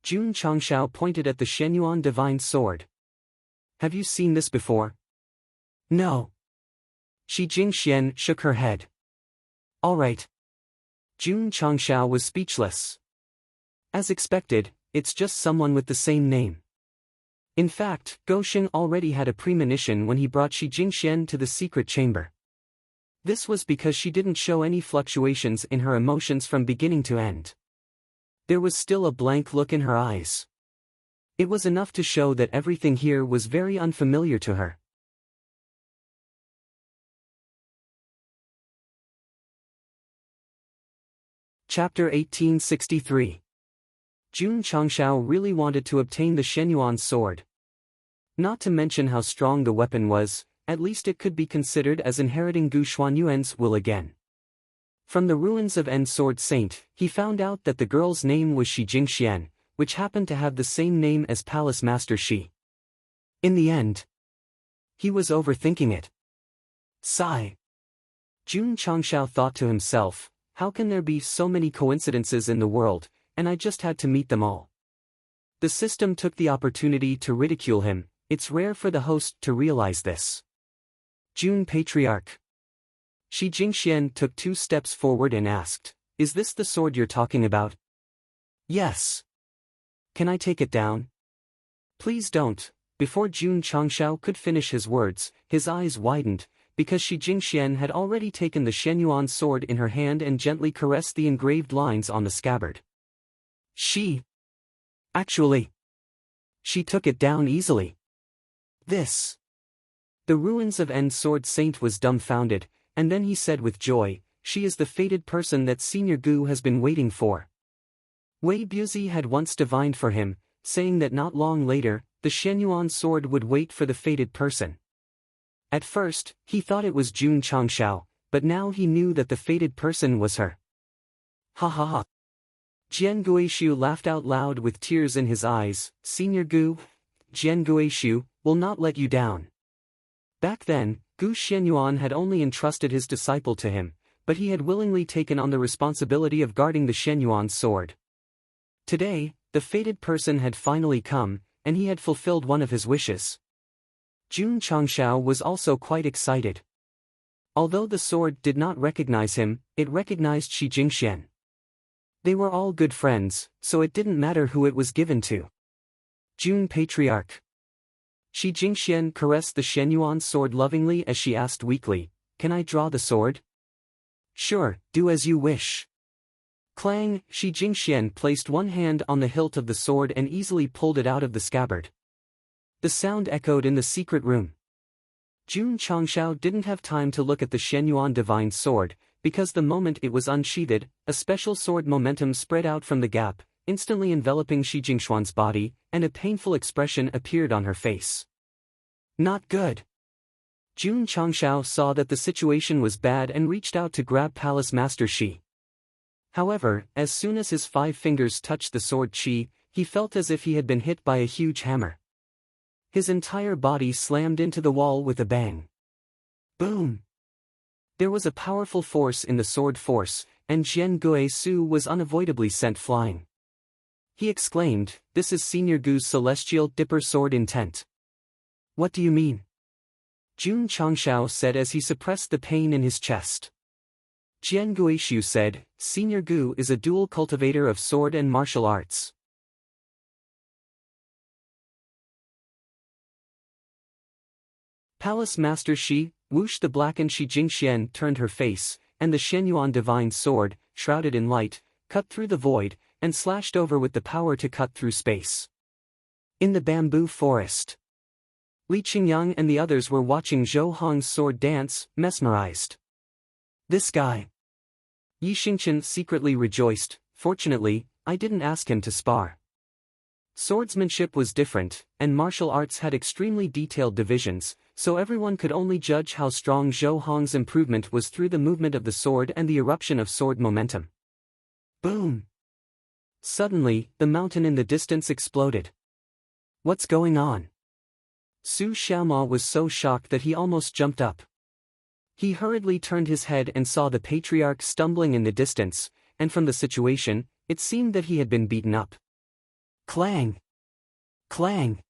June Changshao pointed at the Shenyuan divine sword. Have you seen this before? No. Shi Jingxian shook her head. All right. June Changshao was speechless. As expected, it's just someone with the same name. In fact, Gou Sheng already had a premonition when he brought Shi Jingxian to the secret chamber. This was because she didn't show any fluctuations in her emotions from beginning to end. There was still a blank look in her eyes. It was enough to show that everything here was very unfamiliar to her. Chapter 1863. June Changshao really wanted to obtain the Shenyuan sword. Not to mention how strong the weapon was, at least it could be considered as inheriting Gu Xuanyuan's will again. From the ruins of End Sword Saint, he found out that the girl's name was Shi Jingxian, which happened to have the same name as Palace Master Shi. In the end, he was overthinking it. Sigh. June Changshao thought to himself, how can there be so many coincidences in the world, and I just had to meet them all. The system took the opportunity to ridicule him. It's rare for the host to realize this. June Patriarch. Shi Jingxian took 2 steps forward and asked, is this the sword you're talking about? Yes. Can I take it down? Please don't. Before June Changshao could finish his words, his eyes widened, because Shi Jingxian had already taken the Shenyuan sword in her hand and gently caressed the engraved lines on the scabbard. Actually, she took it down easily. The ruins of End Sword Saint was dumbfounded, and then he said with joy, she is the fated person that Senior Gu has been waiting for. Wei Buzi had once divined for him, saying that not long later, the Shenyuan sword would wait for the fated person. At first, he thought it was June Changshao, but now he knew that the fated person was her. Ha ha ha. Jian Guishu laughed out loud with tears in his eyes. Senior Gu, Jian Guishu, will not let you down. Back then, Gu Shenyuan had only entrusted his disciple to him, but he had willingly taken on the responsibility of guarding the Shen Yuan's sword. Today, the fated person had finally come, and he had fulfilled one of his wishes. Jun Changshao was also quite excited. Although the sword did not recognize him, it recognized Shi Jingxian. They were all good friends, so it didn't matter who it was given to. Jun Patriarch. Shi Jingxian caressed the Shen Yuan's sword lovingly as she asked weakly, "Can I draw the sword?" "Sure, do as you wish." Clang! Shi Jingxian placed one hand on the hilt of the sword and easily pulled it out of the scabbard. The sound echoed in the secret room. Jun Changshao didn't have time to look at the Shen Yuan divine sword, because the moment it was unsheathed, a special sword momentum spread out from the gap, instantly enveloping Shi Jingxuan's body, and a painful expression appeared on her face. Not good. Jun Changshao saw that the situation was bad and reached out to grab Palace Master Shi. However, as soon as his 5 fingers touched the sword Shi, he felt as if he had been hit by a huge hammer. His entire body slammed into the wall with a bang. Boom! There was a powerful force in the sword force, and Jian Gui Su was unavoidably sent flying. He exclaimed, "This is Senior Gu's celestial dipper sword intent." "What do you mean?" Jun Changshao said as he suppressed the pain in his chest. Jian Guishu said, "Senior Gu is a dual cultivator of sword and martial arts. Palace Master Shi, whoosh! The blackened Shi Jingxian turned her face, and the Shen Yuan divine sword, shrouded in light, cut through the void, and slashed over with the power to cut through space. In the bamboo forest, Li Qingyang and the others were watching Zhou Hong's sword dance, mesmerized. "This guy." Yi Xingqian secretly rejoiced, "Fortunately, I didn't ask him to spar." Swordsmanship was different, and martial arts had extremely detailed divisions, so everyone could only judge how strong Zhou Hong's improvement was through the movement of the sword and the eruption of sword momentum. Boom! Suddenly, the mountain in the distance exploded. "What's going on?" Su Xiaoma was so shocked that he almost jumped up. He hurriedly turned his head and saw the patriarch stumbling in the distance, and from the situation, it seemed that he had been beaten up. Clang! Clang!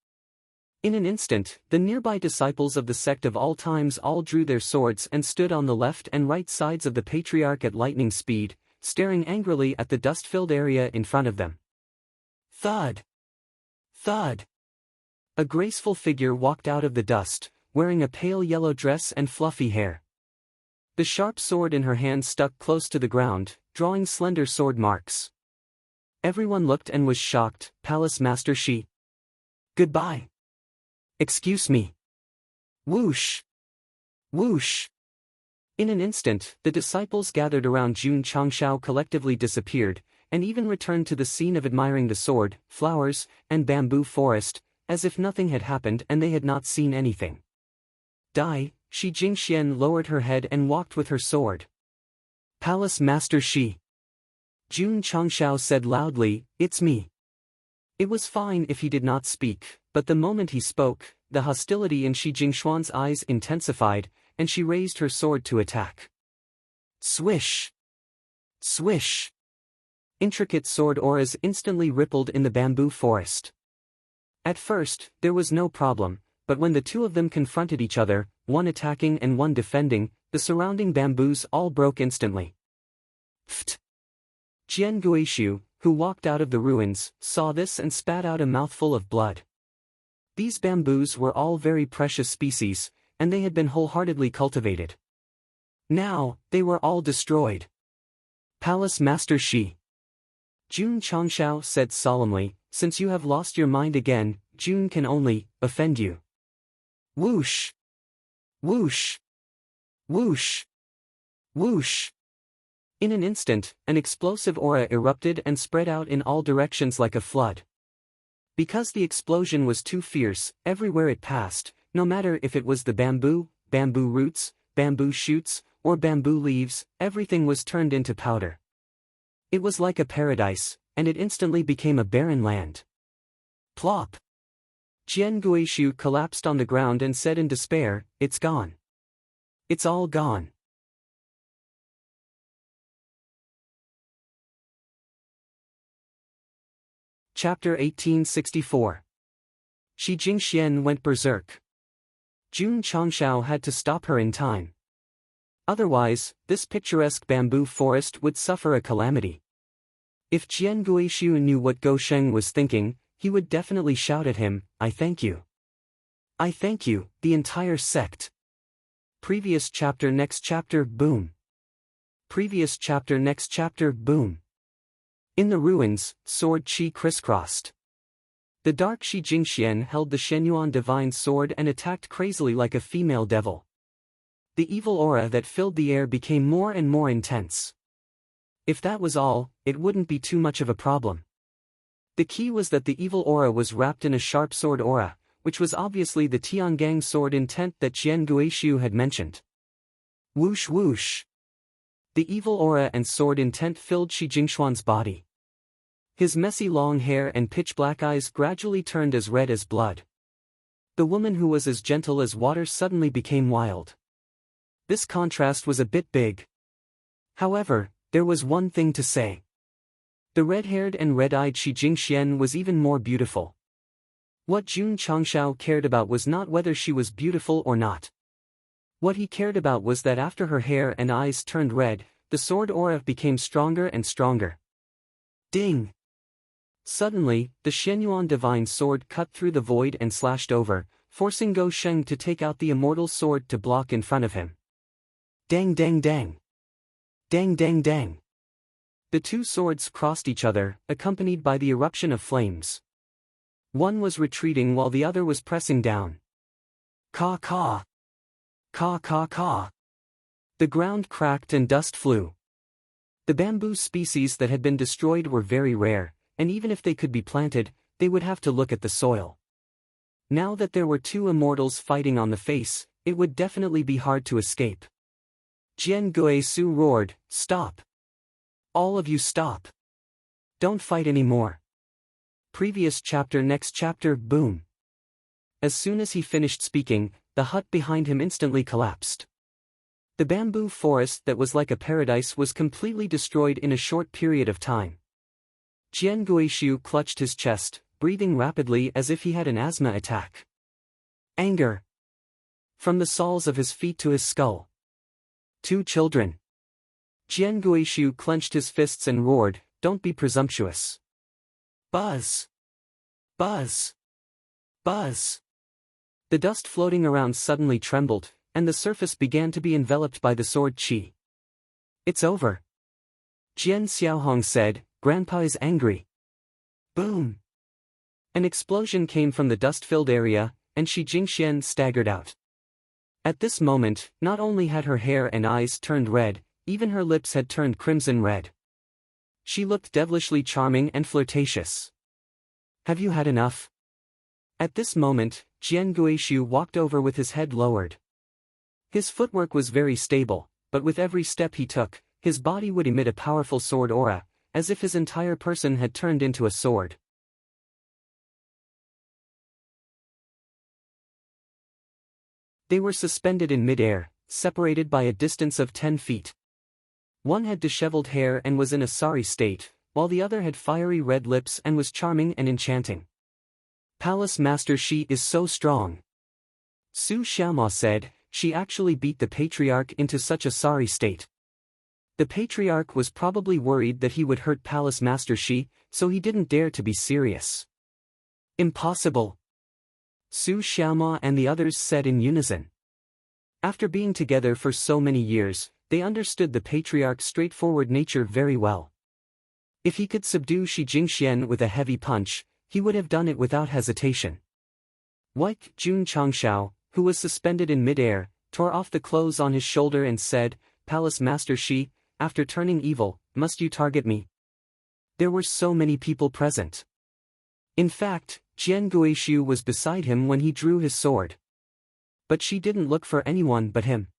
In an instant, the nearby disciples of the Sect of all times all drew their swords and stood on the left and right sides of the patriarch at lightning speed, staring angrily at the dust-filled area in front of them. Thud! Thud! A graceful figure walked out of the dust, wearing a pale yellow dress and fluffy hair. The sharp sword in her hand stuck close to the ground, drawing slender sword marks. Everyone looked and was shocked. "Palace Master Shi. Goodbye." "Excuse me." Whoosh! Whoosh! In an instant, the disciples gathered around Jun Changshao collectively disappeared, and even returned to the scene of admiring the sword, flowers, and bamboo forest, as if nothing had happened and they had not seen anything. Dai, Shi Jingxian lowered her head and walked with her sword. "Palace Master Shi." Jun Changshao said loudly, "It's me." It was fine if he did not speak, but the moment he spoke, the hostility in Shi Jingxuan's eyes intensified, and she raised her sword to attack. Swish! Swish! Intricate sword auras instantly rippled in the bamboo forest. At first, there was no problem, but when the two of them confronted each other, one attacking and one defending, the surrounding bamboos all broke instantly. Pft! Jian Guishu, who walked out of the ruins, saw this and spat out a mouthful of blood. These bamboos were all very precious species, and they had been wholeheartedly cultivated. Now, they were all destroyed. "Palace Master Shi." Jun Changshao said solemnly, "Since you have lost your mind again, Jun can only offend you." Whoosh! Whoosh! Whoosh! Whoosh! In an instant, an explosive aura erupted and spread out in all directions like a flood. Because the explosion was too fierce, everywhere it passed, no matter if it was the bamboo, bamboo roots, bamboo shoots, or bamboo leaves, everything was turned into powder. It was like a paradise, and it instantly became a barren land. Plop! Jian Guishu collapsed on the ground and said in despair, "It's gone. It's all gone." Chapter 1864. Shi Jingxian went berserk. Jun Changshao had to stop her in time. Otherwise, this picturesque bamboo forest would suffer a calamity. If Jian Guishu knew what Gou Sheng was thinking, he would definitely shout at him, "I thank you. I thank you, the entire sect." Previous chapter next chapter boom. Previous chapter next chapter boom. In the ruins, sword chi crisscrossed. The dark Shi Jingxian held the Shenyuan divine sword and attacked crazily like a female devil. The evil aura that filled the air became more and more intense. If that was all, it wouldn't be too much of a problem. The key was that the evil aura was wrapped in a sharp sword aura, which was obviously the Tiangang sword intent that Jian Guishu had mentioned. Whoosh whoosh. The evil aura and sword intent filled Shi Jingxuan's body. His messy long hair and pitch-black eyes gradually turned as red as blood. The woman who was as gentle as water suddenly became wild. This contrast was a bit big. However, there was one thing to say. The red-haired and red-eyed Shi Jingxian was even more beautiful. What Jun Changshao cared about was not whether she was beautiful or not. What he cared about was that after her hair and eyes turned red, the sword aura became stronger and stronger. Ding! Suddenly, the Shenyuan divine sword cut through the void and slashed over, forcing Gou Sheng to take out the immortal sword to block in front of him. Dang dang dang. Dang dang dang. The two swords crossed each other, accompanied by the eruption of flames. One was retreating while the other was pressing down. Caw caw. Caw caw caw. The ground cracked and dust flew. The bamboo species that had been destroyed were very rare, and even if they could be planted, they would have to look at the soil. Now that there were two immortals fighting on the face, it would definitely be hard to escape. Jian Guishu roared, "Stop! All of you stop! Don't fight anymore!" Previous chapter next chapter boom. As soon as he finished speaking, the hut behind him instantly collapsed. The bamboo forest that was like a paradise was completely destroyed in a short period of time. Jian Guishu clutched his chest, breathing rapidly as if he had an asthma attack. Anger. From the soles of his feet to his skull. Two children. Jian Guishu clenched his fists and roared, "Don't be presumptuous." Buzz. Buzz. Buzz. The dust floating around suddenly trembled, and the surface began to be enveloped by the sword chi. "It's over." Jian Xiaohong said, "Grandpa is angry." Boom! An explosion came from the dust-filled area, and Shi Jingxian staggered out. At this moment, not only had her hair and eyes turned red, even her lips had turned crimson red. She looked devilishly charming and flirtatious. "Have you had enough?" At this moment, Jian Guishu walked over with his head lowered. His footwork was very stable, but with every step he took, his body would emit a powerful sword aura, as if his entire person had turned into a sword. They were suspended in mid-air, separated by a distance of 10 feet. One had disheveled hair and was in a sorry state, while the other had fiery red lips and was charming and enchanting. "Palace Master Shi is so strong," Su Xiaoma said. "She actually beat the patriarch into such a sorry state." The patriarch was probably worried that he would hurt Palace Master Shi, so he didn't dare to be serious. "Impossible," Su Xiaoma and the others said in unison. After being together for so many years, they understood the patriarch's straightforward nature very well. If he could subdue Shi Jingxian with a heavy punch, he would have done it without hesitation. Wike Jun Changshao, who was suspended in mid-air, tore off the clothes on his shoulder and said, "Palace Master Shi, after turning evil, must you target me?" There were so many people present. In fact, Jian Guishu was beside him when he drew his sword. But she didn't look for anyone but him.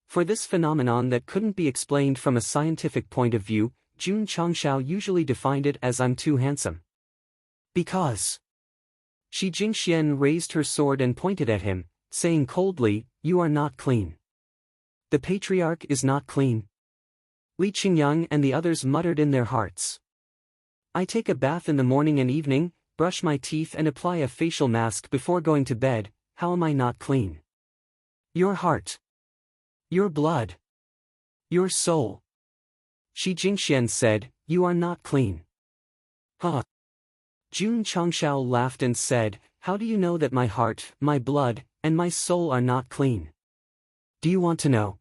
For this phenomenon that couldn't be explained from a scientific point of view, Jun Changshao usually defined it as "I'm too handsome." Because Shi Jingxian raised her sword and pointed at him, saying coldly, "You are not clean. The patriarch is not clean." Li Qingyang and the others muttered in their hearts. I take a bath in the morning and evening, brush my teeth and apply a facial mask before going to bed. How am I not clean? Your heart. Your blood. Your soul. Shi Jingxian said, you are not clean. Huh. Jun Changshao laughed and said, how do you know that my heart, my blood, and my soul are not clean? Do you want to know?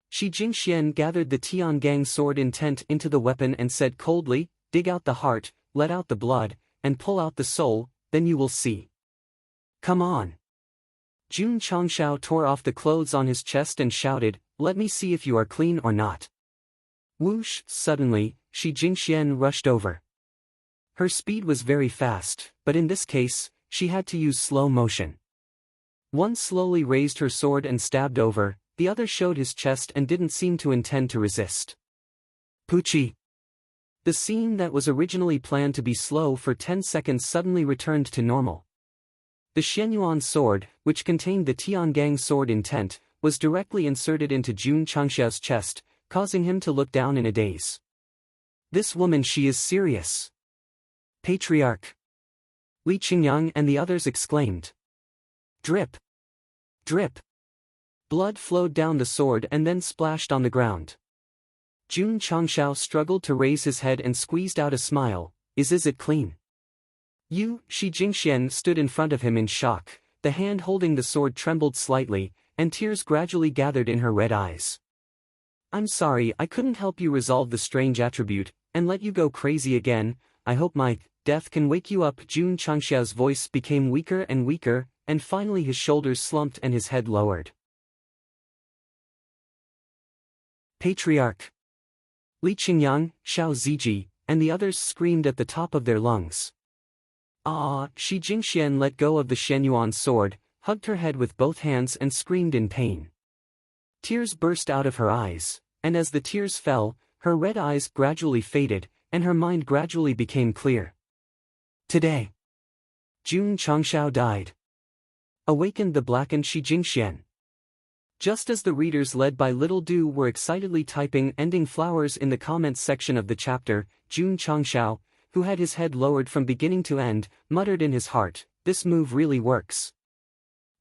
Shi Jingxian gathered the Tiangang sword intent into the weapon and said coldly, dig out the heart, let out the blood, and pull out the soul, then you will see. Come on. Jun Changshao tore off the clothes on his chest and shouted, let me see if you are clean or not. Whoosh! Suddenly, Shi Jingxian rushed over. Her speed was very fast, but in this case, she had to use slow motion. One slowly raised her sword and stabbed over, the other showed his chest and didn't seem to intend to resist. Poochie! The scene that was originally planned to be slow for 10 seconds suddenly returned to normal. The Xianyuan sword, which contained the Tiangang sword intent, was directly inserted into Jun Changxiao's chest, causing him to look down in a daze. This woman, she is serious. Patriarch! Li Qingyang and the others exclaimed. Drip! Drip! Blood flowed down the sword and then splashed on the ground. Jun Changshao struggled to raise his head and squeezed out a smile. Is it clean? Shi Jingxian stood in front of him in shock, the hand holding the sword trembled slightly, and tears gradually gathered in her red eyes. I'm sorry I couldn't help you resolve the strange attribute, and let you go crazy again. I hope my death can wake you up. Jun Changxiao's voice became weaker and weaker, and finally his shoulders slumped and his head lowered. Patriarch! Li Qingyang, Xiao Ziji, and the others screamed at the top of their lungs. Shi Jingxian let go of the Xianyuan sword, hugged her head with both hands and screamed in pain. Tears burst out of her eyes, and as the tears fell, her red eyes gradually faded, and her mind gradually became clear. Today, Jun Changshao died. Awakened the blackened Shi Jingxian. Just as the readers led by Little Du were excitedly typing ending flowers in the comments section of the chapter, Jun Changshao, who had his head lowered from beginning to end, muttered in his heart, this move really works.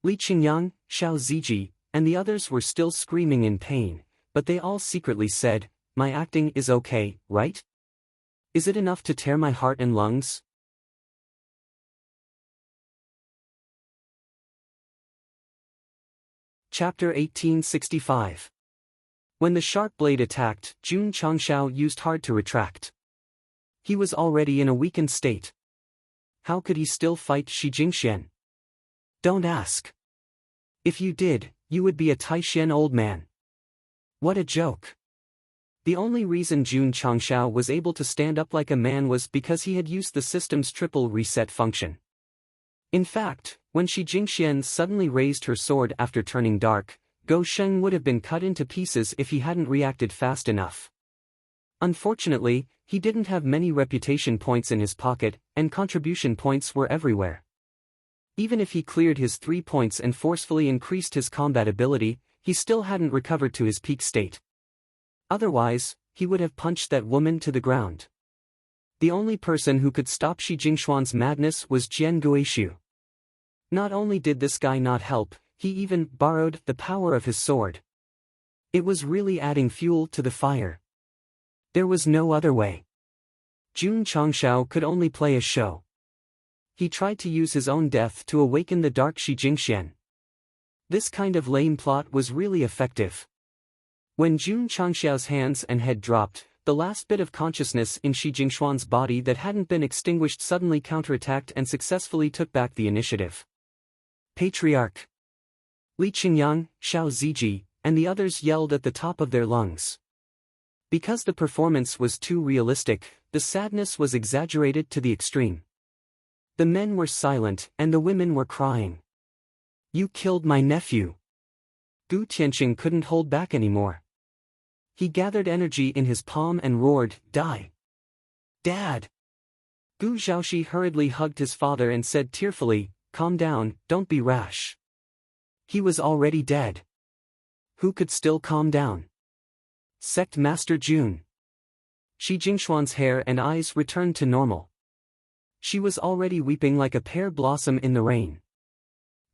Li Qingyang, Xiao Ziji, and the others were still screaming in pain, but they all secretly said, my acting is okay, right? Is it enough to tear my heart and lungs? Chapter 1865. When the sharp blade attacked, Jun Changshao used hard to retract. He was already in a weakened state. How could he still fight Shi Jingxian? Don't ask. If you did, you would be a Taishan old man. What a joke. The only reason Jun Changshao was able to stand up like a man was because he had used the system's triple reset function. In fact, when Shi Jingxian suddenly raised her sword after turning dark, Go Sheng would have been cut into pieces if he hadn't reacted fast enough. Unfortunately, he didn't have many reputation points in his pocket, and contribution points were everywhere. Even if he cleared his 3 points and forcefully increased his combat ability, he still hadn't recovered to his peak state. Otherwise, he would have punched that woman to the ground. The only person who could stop Shi Jingxuan's madness was Jian Guishu. Not only did this guy not help, he even borrowed the power of his sword. It was really adding fuel to the fire. There was no other way. Jun Changshao could only play a show. He tried to use his own death to awaken the dark Shi Jingxian. This kind of lame plot was really effective. When Jun Changxiao's hands and head dropped, the last bit of consciousness in Shi Jingxuan's body that hadn't been extinguished suddenly counterattacked and successfully took back the initiative. Patriarch! Li Qingyang, Xiao Ziji, and the others yelled at the top of their lungs. Because the performance was too realistic, the sadness was exaggerated to the extreme. The men were silent and the women were crying. You killed my nephew. Gu Tianqing couldn't hold back anymore. He gathered energy in his palm and roared, Die! Dad! Gu Zhaoxi hurriedly hugged his father and said tearfully, Calm down, don't be rash. He was already dead. Who could still calm down? Sect Master Jun. Shi Jingshuan's hair and eyes returned to normal. She was already weeping like a pear blossom in the rain.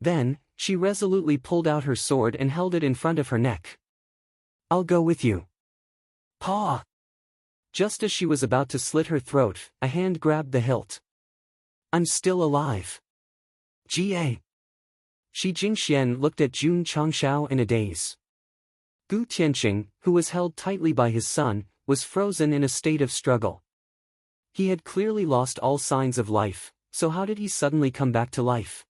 Then, she resolutely pulled out her sword and held it in front of her neck. "I'll go with you." "Paw!" Just as she was about to slit her throat, a hand grabbed the hilt. "I'm still alive." "Ga." Shi Jingxian looked at Jun Changshao in a daze. Gu Tianqing, who was held tightly by his son, was frozen in a state of struggle. He had clearly lost all signs of life, so how did he suddenly come back to life?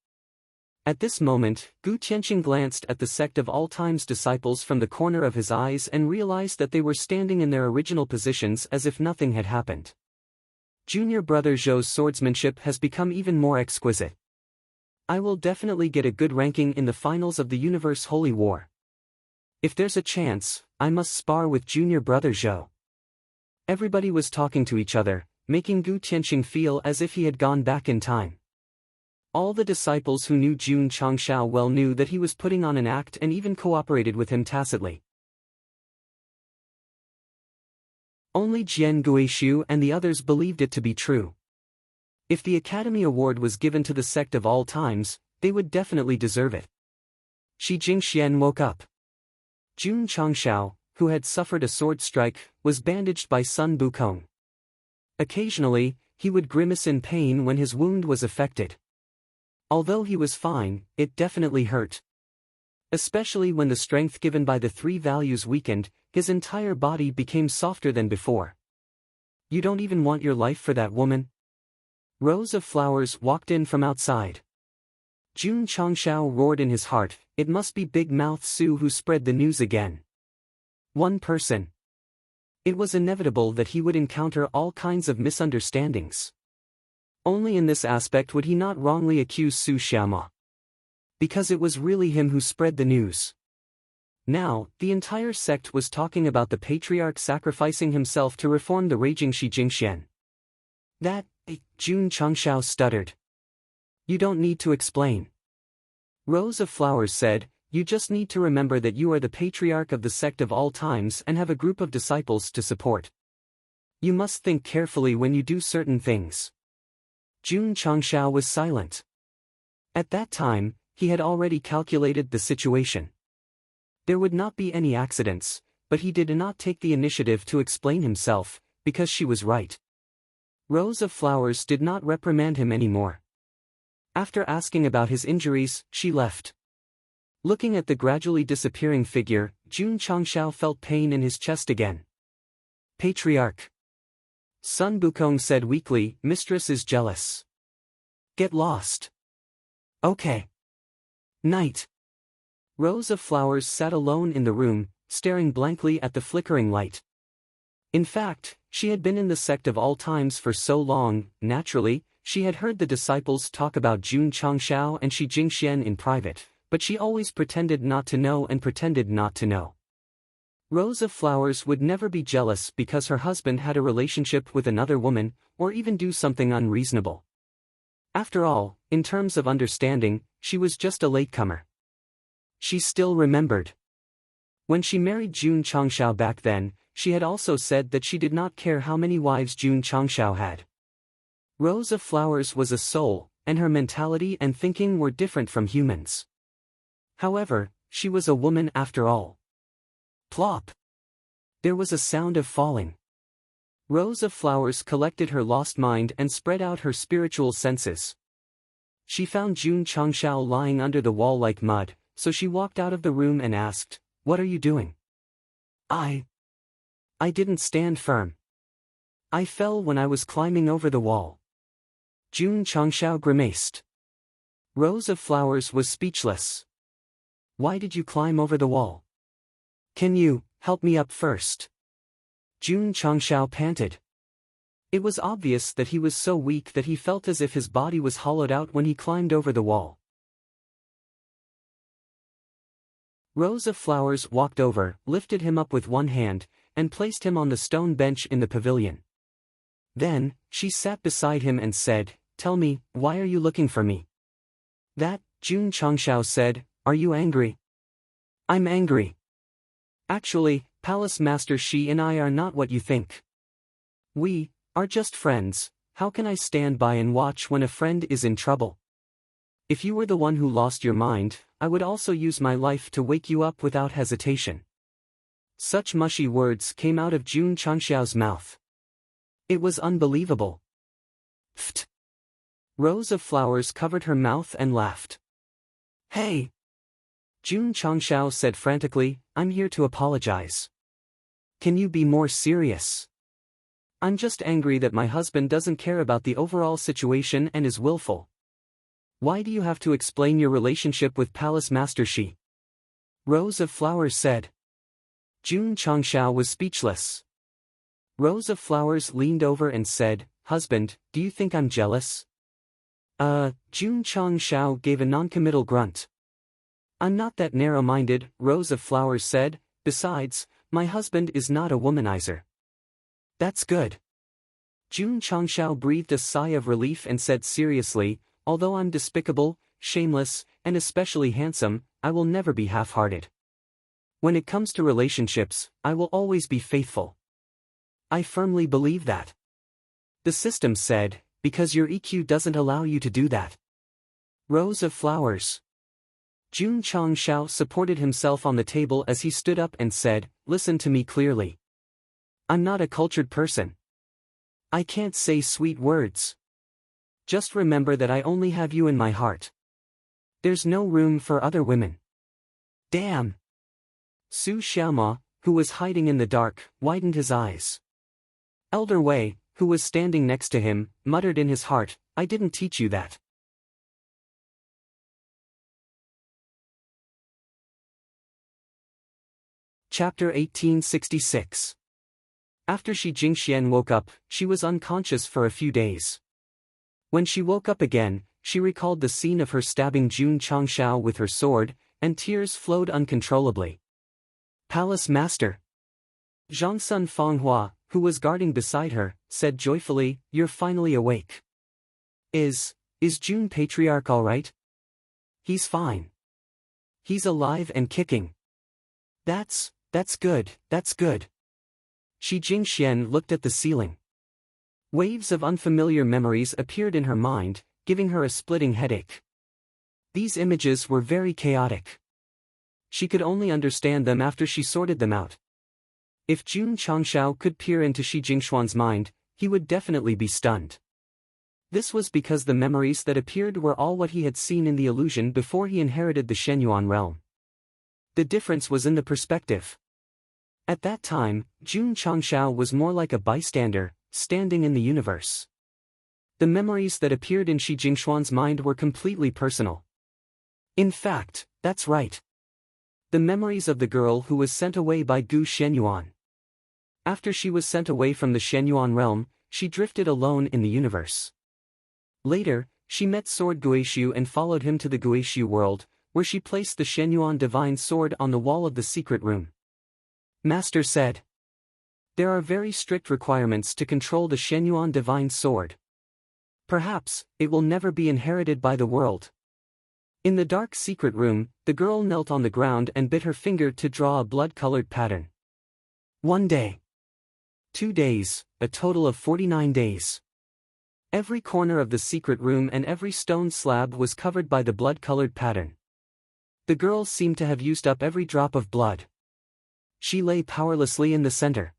At this moment, Gu Tianqing glanced at the Sect of All Time's disciples from the corner of his eyes and realized that they were standing in their original positions as if nothing had happened. Junior brother Zhou's swordsmanship has become even more exquisite. I will definitely get a good ranking in the finals of the Universe Holy War. If there's a chance, I must spar with junior brother Zhou. Everybody was talking to each other, making Gu Tianqing feel as if he had gone back in time. All the disciples who knew Jun Changshao well knew that he was putting on an act and even cooperated with him tacitly. Only Jian Guishu and the others believed it to be true. If the Academy Award was given to the Sect of All Times, they would definitely deserve it. Shi Jingxian woke up. Jun Changshao, who had suffered a sword strike, was bandaged by Sun Bukong. Occasionally, he would grimace in pain when his wound was affected. Although he was fine, it definitely hurt. Especially when the strength given by the three values weakened, his entire body became softer than before. "You don't even want your life for that woman?" Rows of Flowers walked in from outside. Jun Changshao roared in his heart, it must be Big Mouth Su who spread the news again. One person. It was inevitable that he would encounter all kinds of misunderstandings. Only in this aspect would he not wrongly accuse Su Xiama. Because it was really him who spread the news. Now, the entire sect was talking about the patriarch sacrificing himself to reform the raging Shi Jingxian. That, Jun Changshao stuttered. "You don't need to explain." Rows of Flowers said, "You just need to remember that you are the patriarch of the Sect of All Times and have a group of disciples to support. You must think carefully when you do certain things." Jun Changshao was silent. At that time, he had already calculated the situation. There would not be any accidents, but he did not take the initiative to explain himself, because she was right. Rows of Flowers did not reprimand him anymore. After asking about his injuries, she left. Looking at the gradually disappearing figure, Jun Changshao felt pain in his chest again. "Patriarch." Sun Bukong said weakly, "Mistress is jealous." "Get lost." "Okay." Night. Rows of Flowers sat alone in the room, staring blankly at the flickering light. In fact, she had been in the Sect of All Times for so long, naturally, she had heard the disciples talk about Jun Changshao and Shi Jingxian in private, but she always pretended not to know and pretended not to know. Rows of Flowers would never be jealous because her husband had a relationship with another woman, or even do something unreasonable. After all, in terms of understanding, she was just a latecomer. She still remembered. When she married Jun Changshao back then, she had also said that she did not care how many wives Jun Changshao had. Rows of Flowers was a soul, and her mentality and thinking were different from humans. However, she was a woman after all. Plop! There was a sound of falling. Rows of Flowers collected her lost mind and spread out her spiritual senses. She found Jun Changshao lying under the wall like mud, so she walked out of the room and asked, "What are you doing?" I didn't stand firm. I fell when I was climbing over the wall." Jun Changshao grimaced. Rows of Flowers was speechless. "Why did you climb over the wall? Can you help me up first?" Jun Changshao panted. It was obvious that he was so weak that he felt as if his body was hollowed out when he climbed over the wall. Rows of Flowers walked over, lifted him up with one hand, and placed him on the stone bench in the pavilion. Then, she sat beside him and said, "Tell me, why are you looking for me?" "That," Jun Changshao said, "are you angry?" "I'm angry. Actually, Palace Master Shi and I are not what you think." We are just friends. How can I stand by and watch when a friend is in trouble? If you were the one who lost your mind, I would also use my life to wake you up without hesitation. Such mushy words came out of Jun Changxiao's mouth. It was unbelievable. Pfft. Rows of flowers covered her mouth and laughed. Hey! Jun Changxiao said frantically, I'm here to apologize. Can you be more serious? I'm just angry that my husband doesn't care about the overall situation and is willful. Why do you have to explain your relationship with Palace Master Shi? Rows of Flowers said. Jun Changxiao was speechless. Rows of Flowers leaned over and said, Husband, do you think I'm jealous? Jun Changxiao gave a noncommittal grunt. I'm not that narrow-minded, Rows of Flowers said, besides, my husband is not a womanizer. That's good. Jun Changxiao breathed a sigh of relief and said seriously, although I'm despicable, shameless, and especially handsome, I will never be half-hearted. When it comes to relationships, I will always be faithful. I firmly believe that. The system said, because your EQ doesn't allow you to do that. Rows of Flowers. Jun Changxiao supported himself on the table as he stood up and said, Listen to me clearly. I'm not a cultured person. I can't say sweet words. Just remember that I only have you in my heart. There's no room for other women. Damn! Su Xiaoma, who was hiding in the dark, widened his eyes. Elder Wei, who was standing next to him, muttered in his heart, I didn't teach you that. Chapter 1866. After Shi Jingxian woke up, she was unconscious for a few days. When she woke up again, she recalled the scene of her stabbing Jun Changxiao with her sword, and tears flowed uncontrollably. Palace Master! Zhangsun Fanghua, who was guarding beside her, said joyfully, You're finally awake. Is Jun Patriarch all right? He's fine. He's alive and kicking. That's good, that's good. Shi Jingxian looked at the ceiling. Waves of unfamiliar memories appeared in her mind, giving her a splitting headache. These images were very chaotic. She could only understand them after she sorted them out. If Jun Changxiao could peer into Shi Jingxuan's mind, he would definitely be stunned. This was because the memories that appeared were all what he had seen in the illusion before he inherited the Shenyuan realm. The difference was in the perspective. At that time, Jun Changxiao was more like a bystander, standing in the universe. The memories that appeared in Shi Jingxuan's mind were completely personal. In fact, that's right. The memories of the girl who was sent away by Gu Shenyuan. After she was sent away from the Shenyuan realm, she drifted alone in the universe. Later, she met Sword Guishu and followed him to the Guishu world, where she placed the Shenyuan divine sword on the wall of the secret room. Master said, there are very strict requirements to control the Shenyuan divine sword. Perhaps, it will never be inherited by the world. In the dark secret room, the girl knelt on the ground and bit her finger to draw a blood-colored pattern. 1 day. 2 days, a total of 49 days. Every corner of the secret room and every stone slab was covered by the blood-colored pattern. The girl seemed to have used up every drop of blood. She lay powerlessly in the center.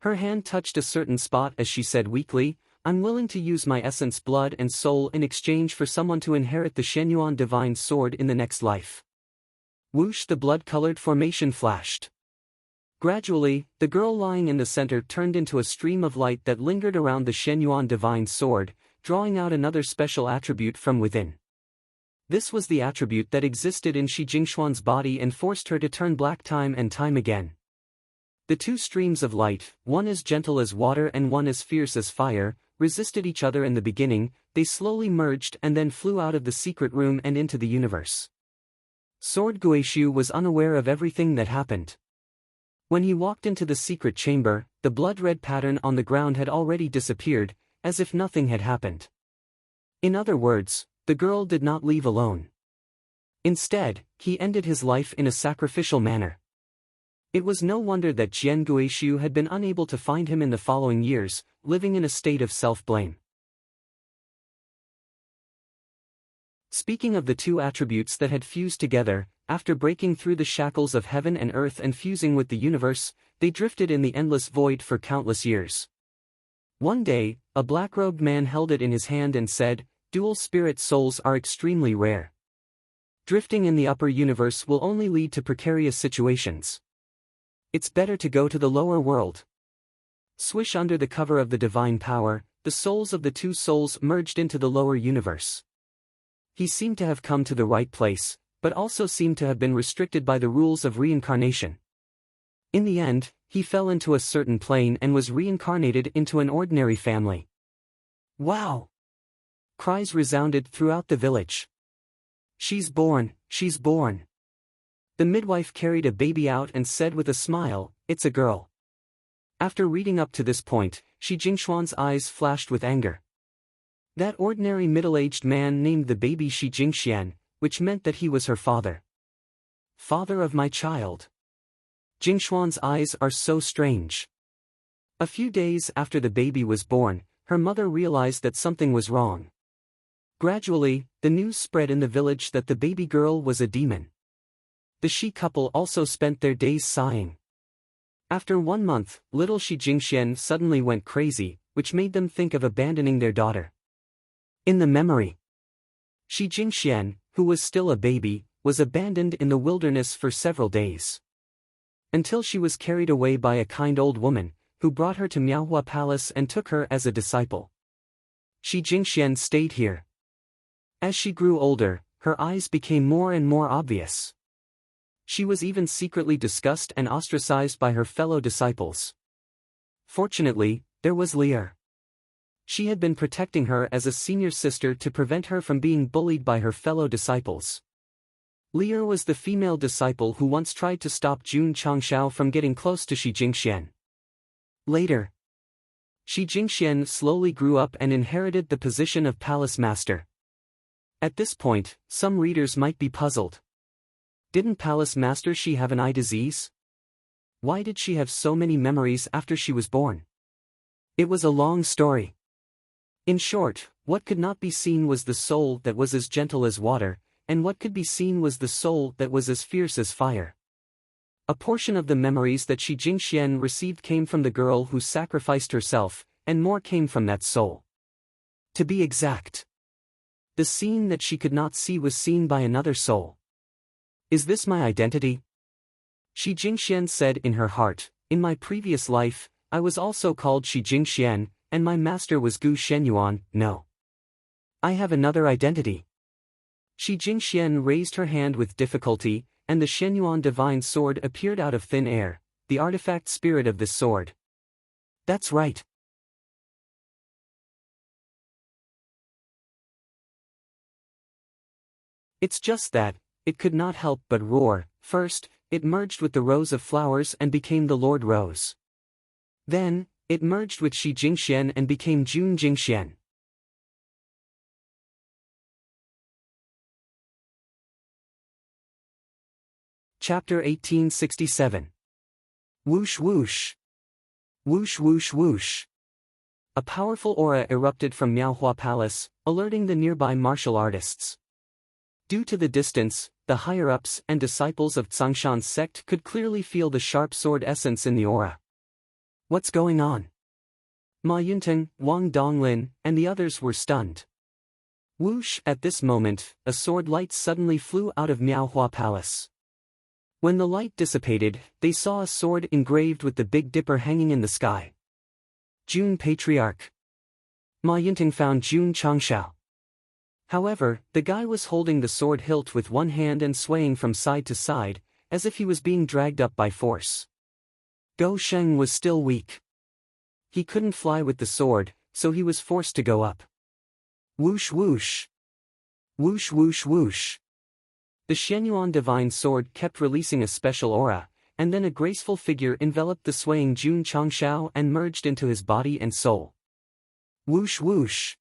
Her hand touched a certain spot as she said weakly, I'm willing to use my essence, blood and soul in exchange for someone to inherit the Shenyuan divine sword in the next life. Whoosh, the blood-colored formation flashed. Gradually, the girl lying in the center turned into a stream of light that lingered around the Shenyuan divine sword, drawing out another special attribute from within. This was the attribute that existed in Shi Jingxuan's body and forced her to turn black time and time again. The two streams of light, one as gentle as water and one as fierce as fire, resisted each other in the beginning. They slowly merged and then flew out of the secret room and into the universe. Sword Guishu was unaware of everything that happened. When he walked into the secret chamber, the blood-red pattern on the ground had already disappeared, as if nothing had happened. In other words, the girl did not leave alone. Instead, he ended his life in a sacrificial manner. It was no wonder that Jian Guishu had been unable to find him in the following years, living in a state of self-blame. Speaking of the two attributes that had fused together, after breaking through the shackles of heaven and earth and fusing with the universe, they drifted in the endless void for countless years. One day, a black-robed man held it in his hand and said, "Dual spirit souls are extremely rare. Drifting in the upper universe will only lead to precarious situations. It's better to go to the lower world." Swish, under the cover of the divine power, the souls of the two souls merged into the lower universe. He seemed to have come to the right place, but also seemed to have been restricted by the rules of reincarnation. In the end, he fell into a certain plane and was reincarnated into an ordinary family. "Wow!" Cries resounded throughout the village. "She's born, she's born." The midwife carried a baby out and said with a smile, "It's a girl." After reading up to this point, Shi Jingshuan's eyes flashed with anger. That ordinary middle-aged man named the baby Shi Jingxian, which meant that he was her father. Father of my child. Jingshuan's eyes are so strange. A few days after the baby was born, her mother realized that something was wrong. Gradually, the news spread in the village that the baby girl was a demon. The Shi couple also spent their days sighing. After 1 month, little Shi Jingxian suddenly went crazy, which made them think of abandoning their daughter. In the memory, Shi Jingxian, who was still a baby, was abandoned in the wilderness for several days. Until she was carried away by a kind old woman, who brought her to Miaohua Palace and took her as a disciple. Shi Jingxian stayed here. As she grew older, her eyes became more and more obvious. She was even secretly discussed and ostracized by her fellow disciples. Fortunately, there was Lear. She had been protecting her as a senior sister to prevent her from being bullied by her fellow disciples. Lear was the female disciple who once tried to stop Jun Changshao from getting close to Shi Jingxian. Later, Shi Jingxian slowly grew up and inherited the position of palace master. At this point, some readers might be puzzled. Didn't Palace Master Shi have an eye disease? Why did she have so many memories after she was born? It was a long story. In short, what could not be seen was the soul that was as gentle as water, and what could be seen was the soul that was as fierce as fire. A portion of the memories that Shi Jingxian received came from the girl who sacrificed herself, and more came from that soul. To be exact, the scene that she could not see was seen by another soul. Is this my identity? Shi Jingxian said in her heart, "In my previous life, I was also called Shi Jingxian, and my master was Gu Shenyuan." No. I have another identity. Shi Jingxian raised her hand with difficulty, and the Shenyuan divine sword appeared out of thin air, the artifact spirit of this sword. That's right. It's just that, it could not help but roar. First, it merged with the rose of flowers and became the Lord Rose. Then, it merged with Shi Jingxian and became Jun Jingxian. Chapter 1867. Whoosh whoosh. Whoosh whoosh whoosh. A powerful aura erupted from Miaohua Palace, alerting the nearby martial artists. Due to the distance, the higher-ups and disciples of Tsangshan's sect could clearly feel the sharp sword essence in the aura. What's going on? Ma Yunteng, Wang Donglin, and the others were stunned. Whoosh! At this moment, a sword light suddenly flew out of Miaohua Palace. When the light dissipated, they saw a sword engraved with the Big Dipper hanging in the sky. Jun Patriarch. Ma Yunteng found Jun Changshao. However, the guy was holding the sword hilt with one hand and swaying from side to side, as if he was being dragged up by force. Go Sheng was still weak. He couldn't fly with the sword, so he was forced to go up. Whoosh whoosh. Whoosh whoosh whoosh. The Shenyuan divine sword kept releasing a special aura, and then a graceful figure enveloped the swaying Jun Changshao and merged into his body and soul. Whoosh whoosh.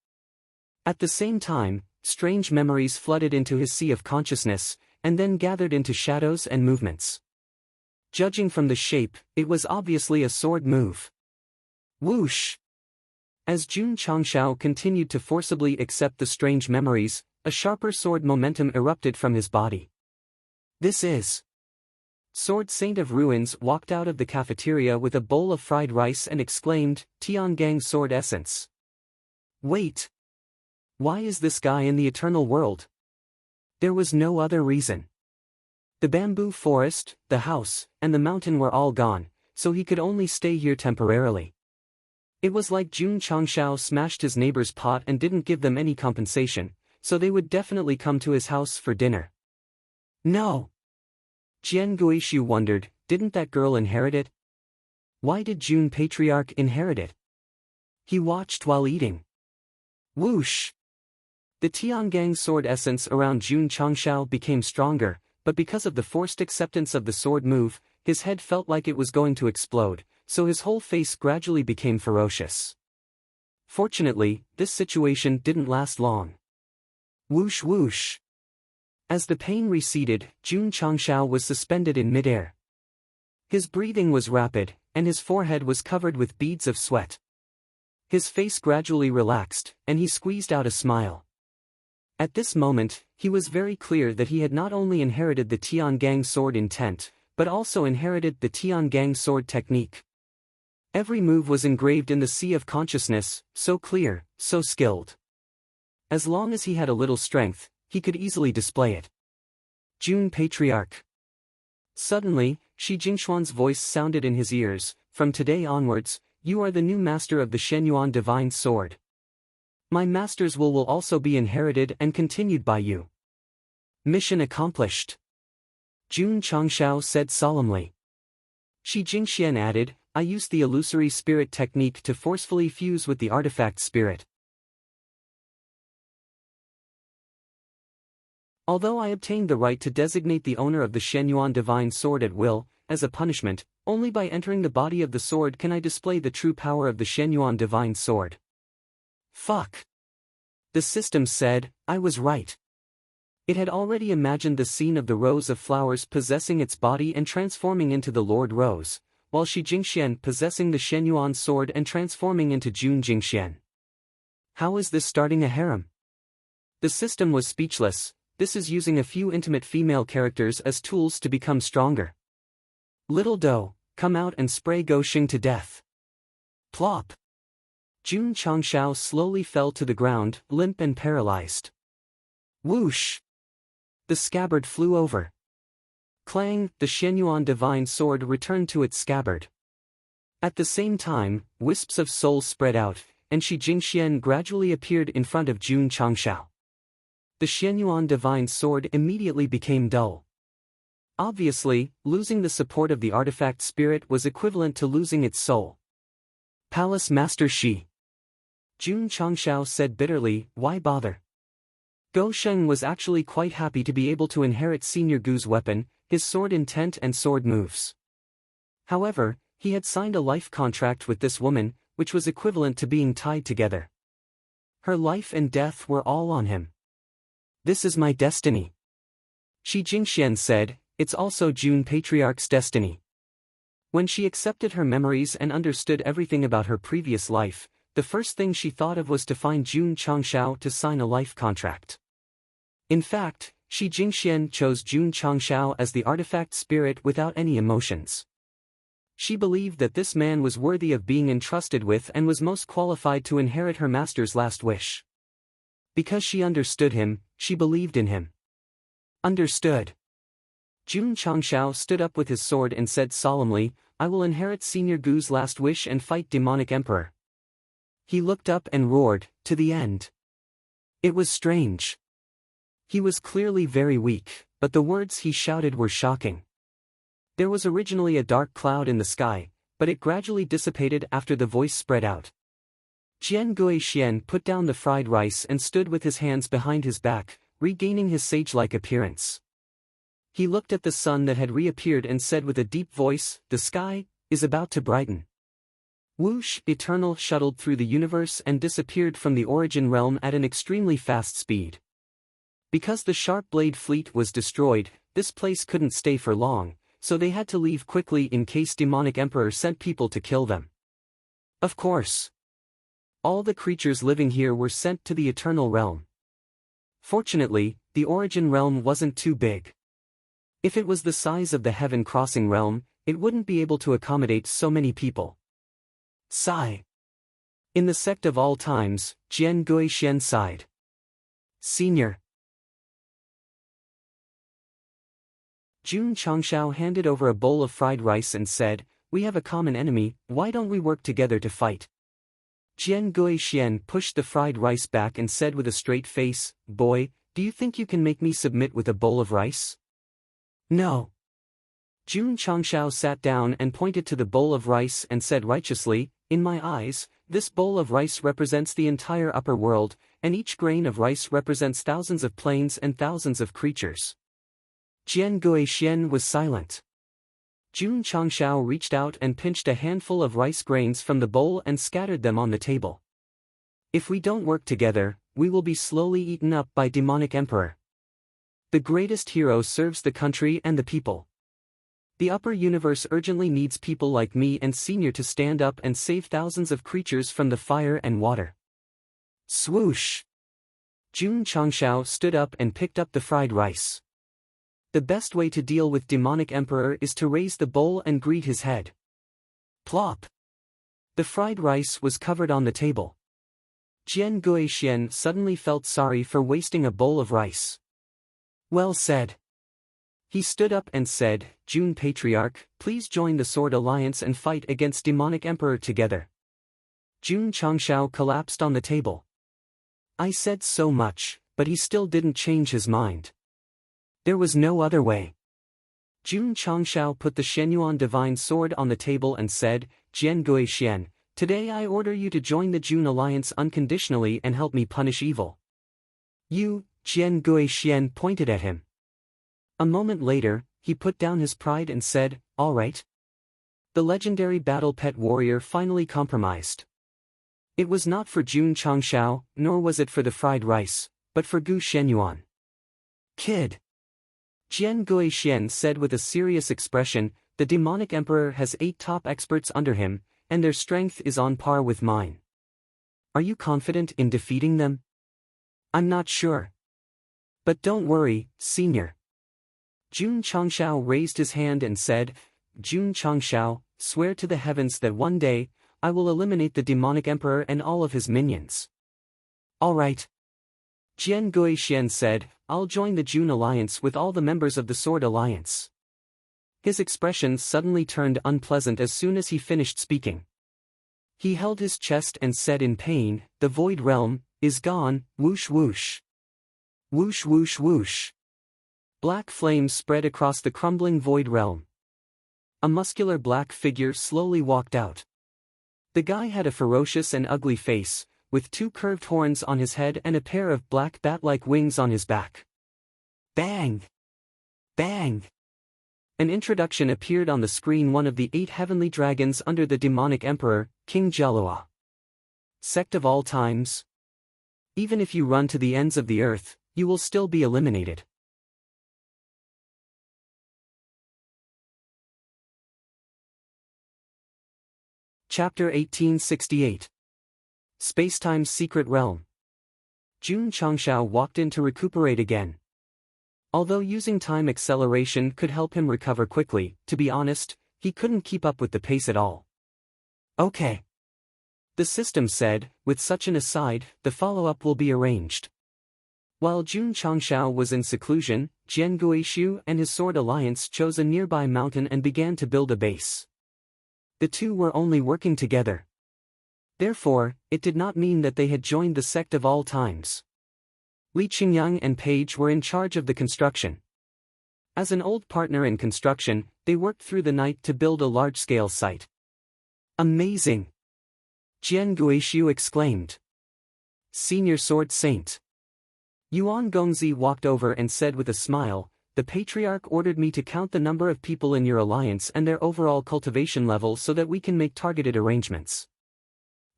At the same time, strange memories flooded into his sea of consciousness, and then gathered into shadows and movements. Judging from the shape, it was obviously a sword move. Whoosh! As Jun Changshao continued to forcibly accept the strange memories, a sharper sword momentum erupted from his body. This is... Sword Saint of Ruins walked out of the cafeteria with a bowl of fried rice and exclaimed, Tiangang sword essence. Wait! Why is this guy in the eternal world? There was no other reason. The bamboo forest, the house, and the mountain were all gone, so he could only stay here temporarily. It was like Jun Changshao smashed his neighbor's pot and didn't give them any compensation, so they would definitely come to his house for dinner. No! Jian Guishu wondered, didn't that girl inherit it? Why did Jun Patriarch inherit it? He watched while eating. Whoosh! The Tiangang sword essence around Jun Changshao became stronger, but because of the forced acceptance of the sword move, his head felt like it was going to explode, so his whole face gradually became ferocious. Fortunately, this situation didn't last long. Whoosh whoosh! As the pain receded, Jun Changshao was suspended in midair. His breathing was rapid, and his forehead was covered with beads of sweat. His face gradually relaxed, and he squeezed out a smile. At this moment, he was very clear that he had not only inherited the Tiangang sword intent, but also inherited the Tiangang sword technique. Every move was engraved in the sea of consciousness, so clear, so skilled. As long as he had a little strength, he could easily display it. Jun Patriarch. Suddenly, Shi Jingxuan's voice sounded in his ears, from today onwards, you are the new master of the Shenyuan divine sword. My master's will also be inherited and continued by you. Mission accomplished. Jun Changshao said solemnly. Shi Jingxian added, I used the illusory spirit technique to forcefully fuse with the artifact spirit. Although I obtained the right to designate the owner of the Shenyuan divine sword at will, as a punishment, only by entering the body of the sword can I display the true power of the Shenyuan divine sword. Fuck. The system said, I was right. It had already imagined the scene of the rose of flowers possessing its body and transforming into the Lord Rose, while Shi Jingxian possessing the Shenyuan sword and transforming into Jun Jingxian. How is this starting a harem? The system was speechless. This is using a few intimate female characters as tools to become stronger. Little doe, come out and spray Go Xing to death. Plop. Jun Changshao slowly fell to the ground, limp and paralyzed. Whoosh! The scabbard flew over. Clang, the Shenyuan divine sword returned to its scabbard. At the same time, wisps of souls spread out, and Shi Jingxian gradually appeared in front of Jun Changshao. The Shenyuan divine sword immediately became dull. Obviously, losing the support of the artifact spirit was equivalent to losing its soul. Palace Master Shi. Jun Changshao said bitterly, why bother? Go Sheng was actually quite happy to be able to inherit Senior Gu's weapon, his sword intent and sword moves. However, he had signed a life contract with this woman, which was equivalent to being tied together. Her life and death were all on him. This is my destiny. Shi Jingxian said, it's also Jun Patriarch's destiny. When she accepted her memories and understood everything about her previous life, the first thing she thought of was to find Jun Changshao to sign a life contract. In fact, Shi Jingxian chose Jun Changshao as the artifact spirit without any emotions. She believed that this man was worthy of being entrusted with and was most qualified to inherit her master's last wish. Because she understood him, she believed in him. Understood. Jun Changshao stood up with his sword and said solemnly, I will inherit Senior Gu's last wish and fight Demonic Emperor. He looked up and roared, to the end. It was strange. He was clearly very weak, but the words he shouted were shocking. There was originally a dark cloud in the sky, but it gradually dissipated after the voice spread out. Jian Guixian put down the fried rice and stood with his hands behind his back, regaining his sage-like appearance. He looked at the sun that had reappeared and said with a deep voice, the sky is about to brighten. Whoosh! Eternal shuttled through the universe and disappeared from the origin realm at an extremely fast speed. Because the Sharp Blade fleet was destroyed, this place couldn't stay for long, so they had to leave quickly in case demonic emperor sent people to kill them. Of course. All the creatures living here were sent to the eternal realm. Fortunately, the origin realm wasn't too big. If it was the size of the heaven-crossing realm, it wouldn't be able to accommodate so many people. Sigh. In the sect of all times, Jian Guixian sighed. Senior. Jun Changshao handed over a bowl of fried rice and said, "We have a common enemy, why don't we work together to fight?" Jian Guixian pushed the fried rice back and said with a straight face, "Boy, do you think you can make me submit with a bowl of rice?" "No." Jun Changshao sat down and pointed to the bowl of rice and said righteously, "In my eyes, this bowl of rice represents the entire upper world, and each grain of rice represents thousands of planes and thousands of creatures." Jian Guixian was silent. Jun Changshao reached out and pinched a handful of rice grains from the bowl and scattered them on the table. "If we don't work together, we will be slowly eaten up by demonic emperor. The greatest hero serves the country and the people. The upper universe urgently needs people like me and Senior to stand up and save thousands of creatures from the fire and water." Swoosh! Jun Changshao stood up and picked up the fried rice. The best way to deal with demonic emperor is to raise the bowl and greet his head. Plop! The fried rice was covered on the table. Jian Guixian suddenly felt sorry for wasting a bowl of rice. Well said. He stood up and said, "Jun Patriarch, please join the Sword Alliance and fight against demonic emperor together." Jun Changshao collapsed on the table. I said so much, but he still didn't change his mind. There was no other way. Jun Changshao put the Shenyuan divine sword on the table and said, "Jian Guixian, today I order you to join the Jun Alliance unconditionally and help me punish evil." "You," Jian Guixian pointed at him. A moment later, he put down his pride and said, "All right." The legendary battle pet warrior finally compromised. It was not for Jun Changshao, nor was it for the fried rice, but for Gu Shenyuan. "Kid," Jian Guixian said with a serious expression, "the demonic emperor has 8 top experts under him, and their strength is on par with mine. Are you confident in defeating them?" "I'm not sure. But don't worry, Senior." Jun Changshao raised his hand and said, "Jun Changshao, swear to the heavens that one day, I will eliminate the demonic emperor and all of his minions." "All right." Jian Guixian said, "I'll join the Jun Alliance with all the members of the Sword Alliance." His expression suddenly turned unpleasant as soon as he finished speaking. He held his chest and said in pain, "The Void Realm is gone, whoosh whoosh. Whoosh whoosh whoosh." Black flames spread across the crumbling Void Realm. A muscular black figure slowly walked out. The guy had a ferocious and ugly face, with 2 curved horns on his head and a pair of black bat-like wings on his back. Bang! Bang! An introduction appeared on the screen, one of the 8 heavenly dragons under the demonic emperor, King Jalua. Sect of all times. Even if you run to the ends of the earth, you will still be eliminated. Chapter 1868. Spacetime's Secret Realm. Jun Changshao walked in to recuperate again. Although using time acceleration could help him recover quickly, to be honest, he couldn't keep up with the pace at all. "Okay." The system said, "With such an aside, the follow-up will be arranged." While Jun Changshao was in seclusion, Jian Guixiu and his Sword Alliance chose a nearby mountain and began to build a base. The two were only working together. Therefore, it did not mean that they had joined the Sect of all times. Li Qingyang and Page were in charge of the construction. As an old partner in construction, they worked through the night to build a large-scale site. "Amazing!" Jian Guixiu exclaimed. "Senior Sword Saint." Yuan Gongzi walked over and said with a smile, "The Patriarch ordered me to count the number of people in your alliance and their overall cultivation level so that we can make targeted arrangements."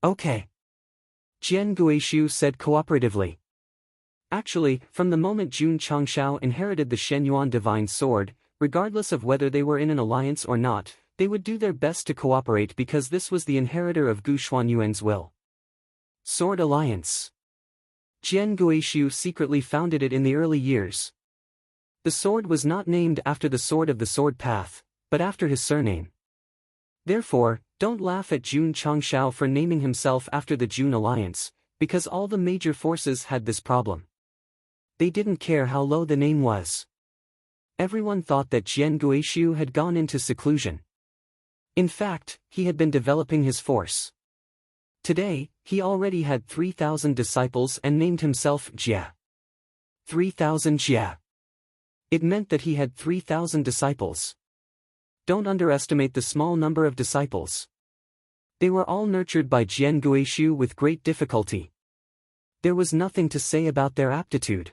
"Okay." Jian Guixiu said cooperatively. Actually, from the moment Jun Changshao inherited the Shenyuan divine sword, Regardless of whether they were in an alliance or not, they would do their best to cooperate because this was the inheritor of Gu Xuanyuan's will. Sword Alliance. Jian Guishu secretly founded it in the early years. The sword was not named after the sword of the sword path, but after his surname. Therefore, don't laugh at Jun Changshao for naming himself after the Jun Alliance, because all the major forces had this problem. They didn't care how low the name was. Everyone thought that Jian Guishu had gone into seclusion. In fact, he had been developing his force. Today, he already had 3,000 disciples and named himself Jia. 3,000 Jia. It meant that he had 3,000 disciples. Don't underestimate the small number of disciples. They were all nurtured by Jian Guishu with great difficulty. There was nothing to say about their aptitude.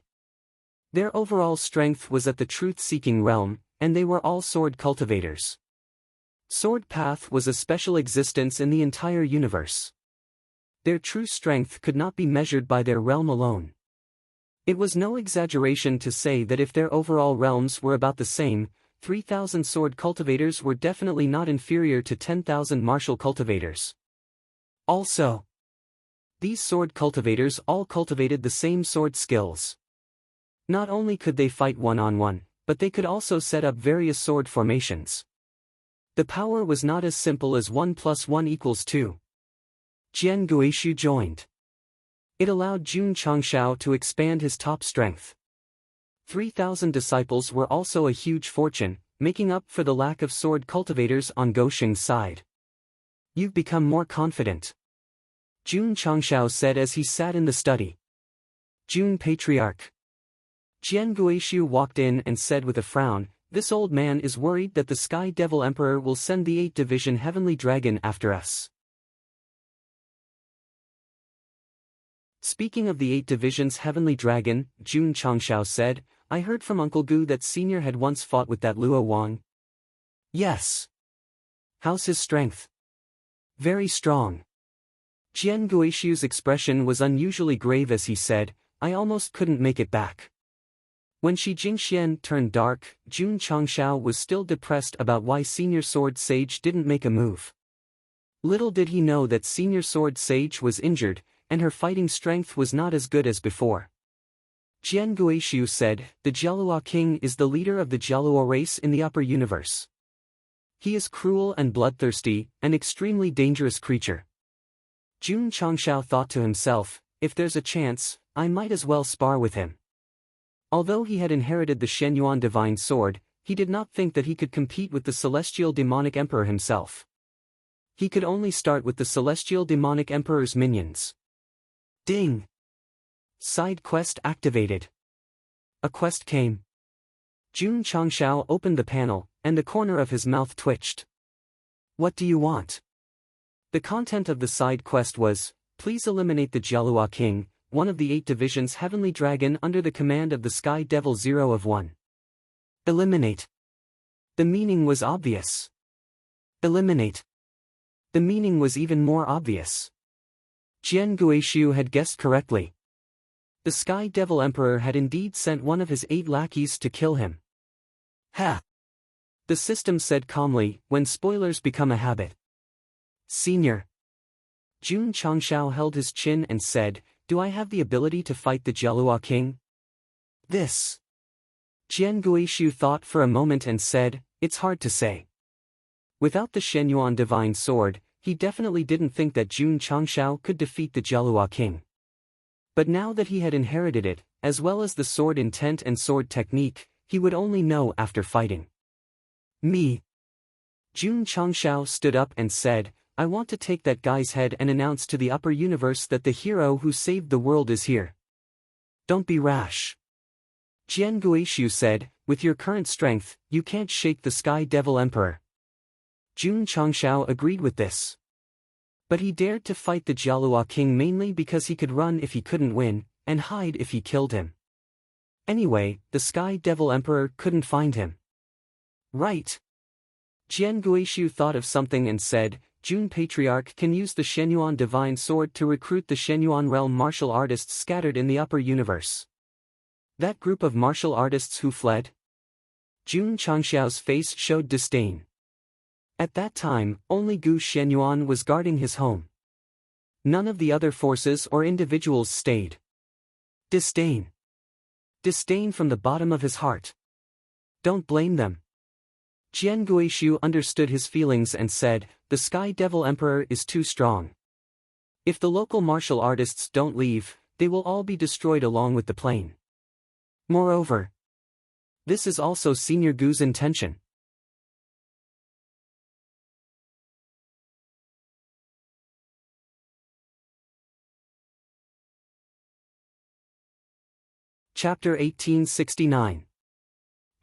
Their overall strength was at the truth-seeking realm, and they were all sword cultivators. Sword Path was a special existence in the entire universe. Their true strength could not be measured by their realm alone. It was no exaggeration to say that if their overall realms were about the same, 3,000 sword cultivators were definitely not inferior to 10,000 martial cultivators. Also, these sword cultivators all cultivated the same sword skills. Not only could they fight one-on-one, but they could also set up various sword formations. The power was not as simple as 1 + 1 = 2. Jian Guishu joined. It allowed Jun Changshao to expand his top strength. 3,000 disciples were also a huge fortune, making up for the lack of sword cultivators on Gosheng's side. You've become more confident, Jun Changshao said as he sat in the study. Jun Patriarch. Jian Guishu walked in and said with a frown, "This old man is worried that the Sky Devil Emperor will send the 8th Division Heavenly Dragon after us." Speaking of the 8 Division's Heavenly Dragon, Jun Changshao said, "I heard from Uncle Gu that Senior had once fought with that Luo Wang." "Yes." "How's his strength?" "Very strong." Jian Guishu's expression was unusually grave as he said, "I almost couldn't make it back." When Shi Jingxian turned dark, Jun Changshao was still depressed about why Senior Sword Sage didn't make a move. Little did he know that Senior Sword Sage was injured, and her fighting strength was not as good as before. Jian Guishu said, "The Jialua King is the leader of the Jialua race in the upper universe. He is cruel and bloodthirsty, an extremely dangerous creature." Jun Changshao thought to himself, "If there's a chance, I might as well spar with him." Although he had inherited the Shenyuan Divine Sword, he did not think that he could compete with the Celestial Demonic Emperor himself. He could only start with the Celestial Demonic Emperor's minions. Ding! Side quest activated. A quest came. Jun Changshao opened the panel, and the corner of his mouth twitched. "What do you want?" The content of the side quest was, "Please eliminate the Jialua King, one of the 8 Division's Heavenly Dragon under the command of the Sky Devil 0 of 1. Eliminate." The meaning was obvious. Eliminate. The meaning was even more obvious. Jian Guishu had guessed correctly. The Sky Devil Emperor had indeed sent one of his 8 lackeys to kill him. Ha! The system said calmly, when spoilers become a habit. "Senior." Jun Changshao held his chin and said, "Do I have the ability to fight the Jialua King?" "This." Jian Guishu thought for a moment and said, "It's hard to say." Without the Shenyuan Divine Sword, he definitely didn't think that Jun Changshao could defeat the Jialua King. But now that he had inherited it, as well as the sword intent and sword technique, he would only know after fighting. "Me." Jun Changshao stood up and said, "I want to take that guy's head and announce to the upper universe that the hero who saved the world is here." "Don't be rash." Jian Guishu said, "With your current strength, you can't shake the Sky Devil Emperor." Jun Changshao agreed with this. But he dared to fight the Jialua King mainly because he could run if he couldn't win, and hide if he killed him. Anyway, the Sky Devil Emperor couldn't find him. Right. Jian Guishu thought of something and said, "Jun Patriarch can use the Shenyuan Divine Sword to recruit the Shenyuan realm martial artists scattered in the upper universe." "That group of martial artists who fled?" Jun Changxiao's face showed disdain. At that time, only Gu Xianyuan was guarding his home. None of the other forces or individuals stayed. Disdain. Disdain from the bottom of his heart. Don't blame them. Jian Guishu understood his feelings and said, "The Sky Devil Emperor is too strong. If the local martial artists don't leave, they will all be destroyed along with the plane. Moreover, this is also Senior Gu's intention." Chapter 1869.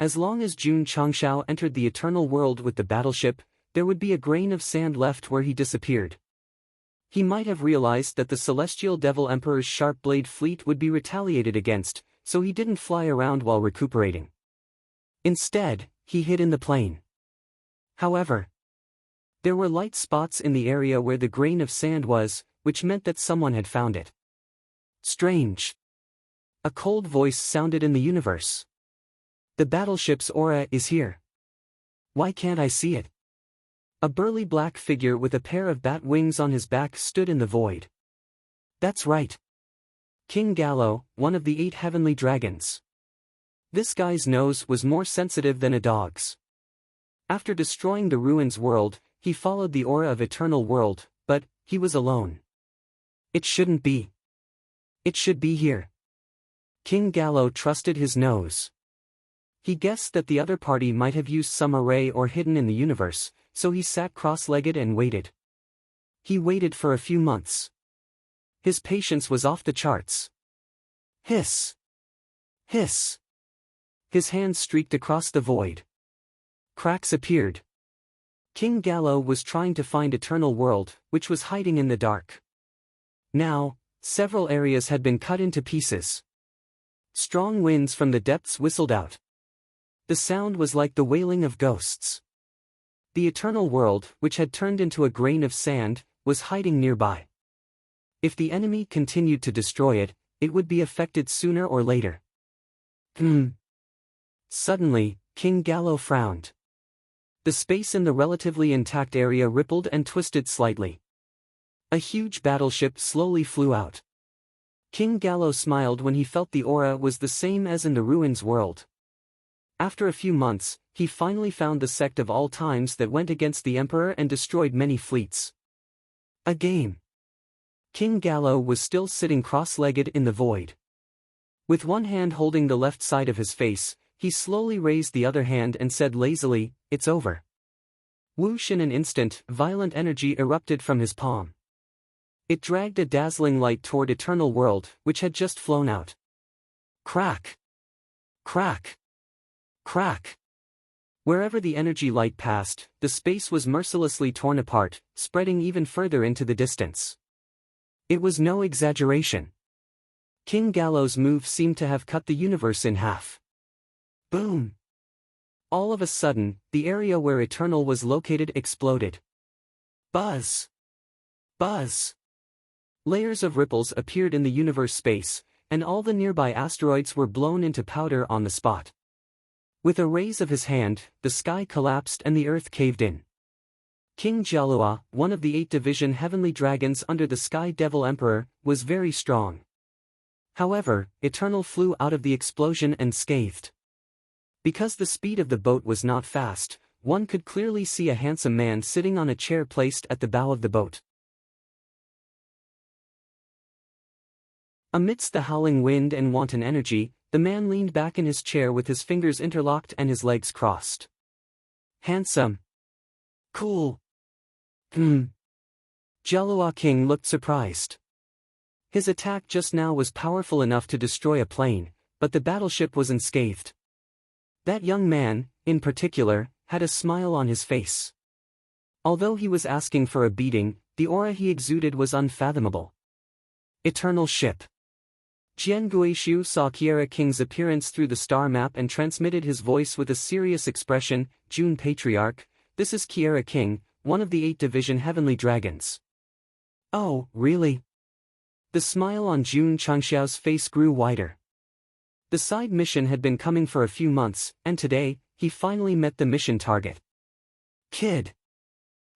As long as Jun Changxiao entered the Eternal World with the battleship, there would be a grain of sand left where he disappeared. He might have realized that the Celestial Devil Emperor's sharp blade fleet would be retaliated against, so he didn't fly around while recuperating. Instead, he hid in the plane. However, there were light spots in the area where the grain of sand was, which meant that someone had found it. Strange. A cold voice sounded in the universe. The battleship's aura is here. Why can't I see it? A burly black figure with a pair of bat wings on his back stood in the void. That's right. King Gallo, one of the 8 heavenly dragons. This guy's nose was more sensitive than a dog's. After destroying the ruins world, he followed the aura of Eternal World, but he was alone. It shouldn't be. It should be here. King Gallo trusted his nose. He guessed that the other party might have used some array or hidden in the universe, so he sat cross-legged and waited. He waited for a few months. His patience was off the charts. Hiss! Hiss! His hand streaked across the void. Cracks appeared. King Gallo was trying to find Eternal World, which was hiding in the dark. Now, several areas had been cut into pieces. Strong winds from the depths whistled out. The sound was like the wailing of ghosts. The Eternal World, which had turned into a grain of sand, was hiding nearby. If the enemy continued to destroy it, it would be affected sooner or later. Suddenly, King Gallo frowned. The space in the relatively intact area rippled and twisted slightly. A huge battleship slowly flew out. King Gallo smiled when he felt the aura was the same as in the ruins world. After a few months, he finally found the sect of all times that went against the Emperor and destroyed many fleets. A game. King Gallo was still sitting cross-legged in the void. With one hand holding the left side of his face, he slowly raised the other hand and said lazily, "It's over." Whoosh! In an instant, violent energy erupted from his palm. It dragged a dazzling light toward Eternal World, which had just flown out. Crack! Crack! Crack! Wherever the energy light passed, the space was mercilessly torn apart, spreading even further into the distance. It was no exaggeration. King Gallo's move seemed to have cut the universe in half. Boom! All of a sudden, the area where Eternal was located exploded. Buzz! Buzz! Layers of ripples appeared in the universe space, and all the nearby asteroids were blown into powder on the spot. With a raise of his hand, the sky collapsed and the earth caved in. King Jalua, one of the 8 division heavenly dragons under the Sky Devil Emperor, was very strong. However, Eternal flew out of the explosion unscathed. Because the speed of the boat was not fast, one could clearly see a handsome man sitting on a chair placed at the bow of the boat. Amidst the howling wind and wanton energy, the man leaned back in his chair with his fingers interlocked and his legs crossed. Handsome. Cool. Jalua King looked surprised. His attack just now was powerful enough to destroy a plane, but the battleship was unscathed. That young man, in particular, had a smile on his face. Although he was asking for a beating, the aura he exuded was unfathomable. Eternal ship. Jian Guishu saw Kiera King's appearance through the star map and transmitted his voice with a serious expression, "Jun Patriarch, this is Kiera King, one of the 8 division heavenly dragons." "Oh, really?" The smile on Jun Changxiao's face grew wider. The side mission had been coming for a few months, and today, he finally met the mission target. Kid.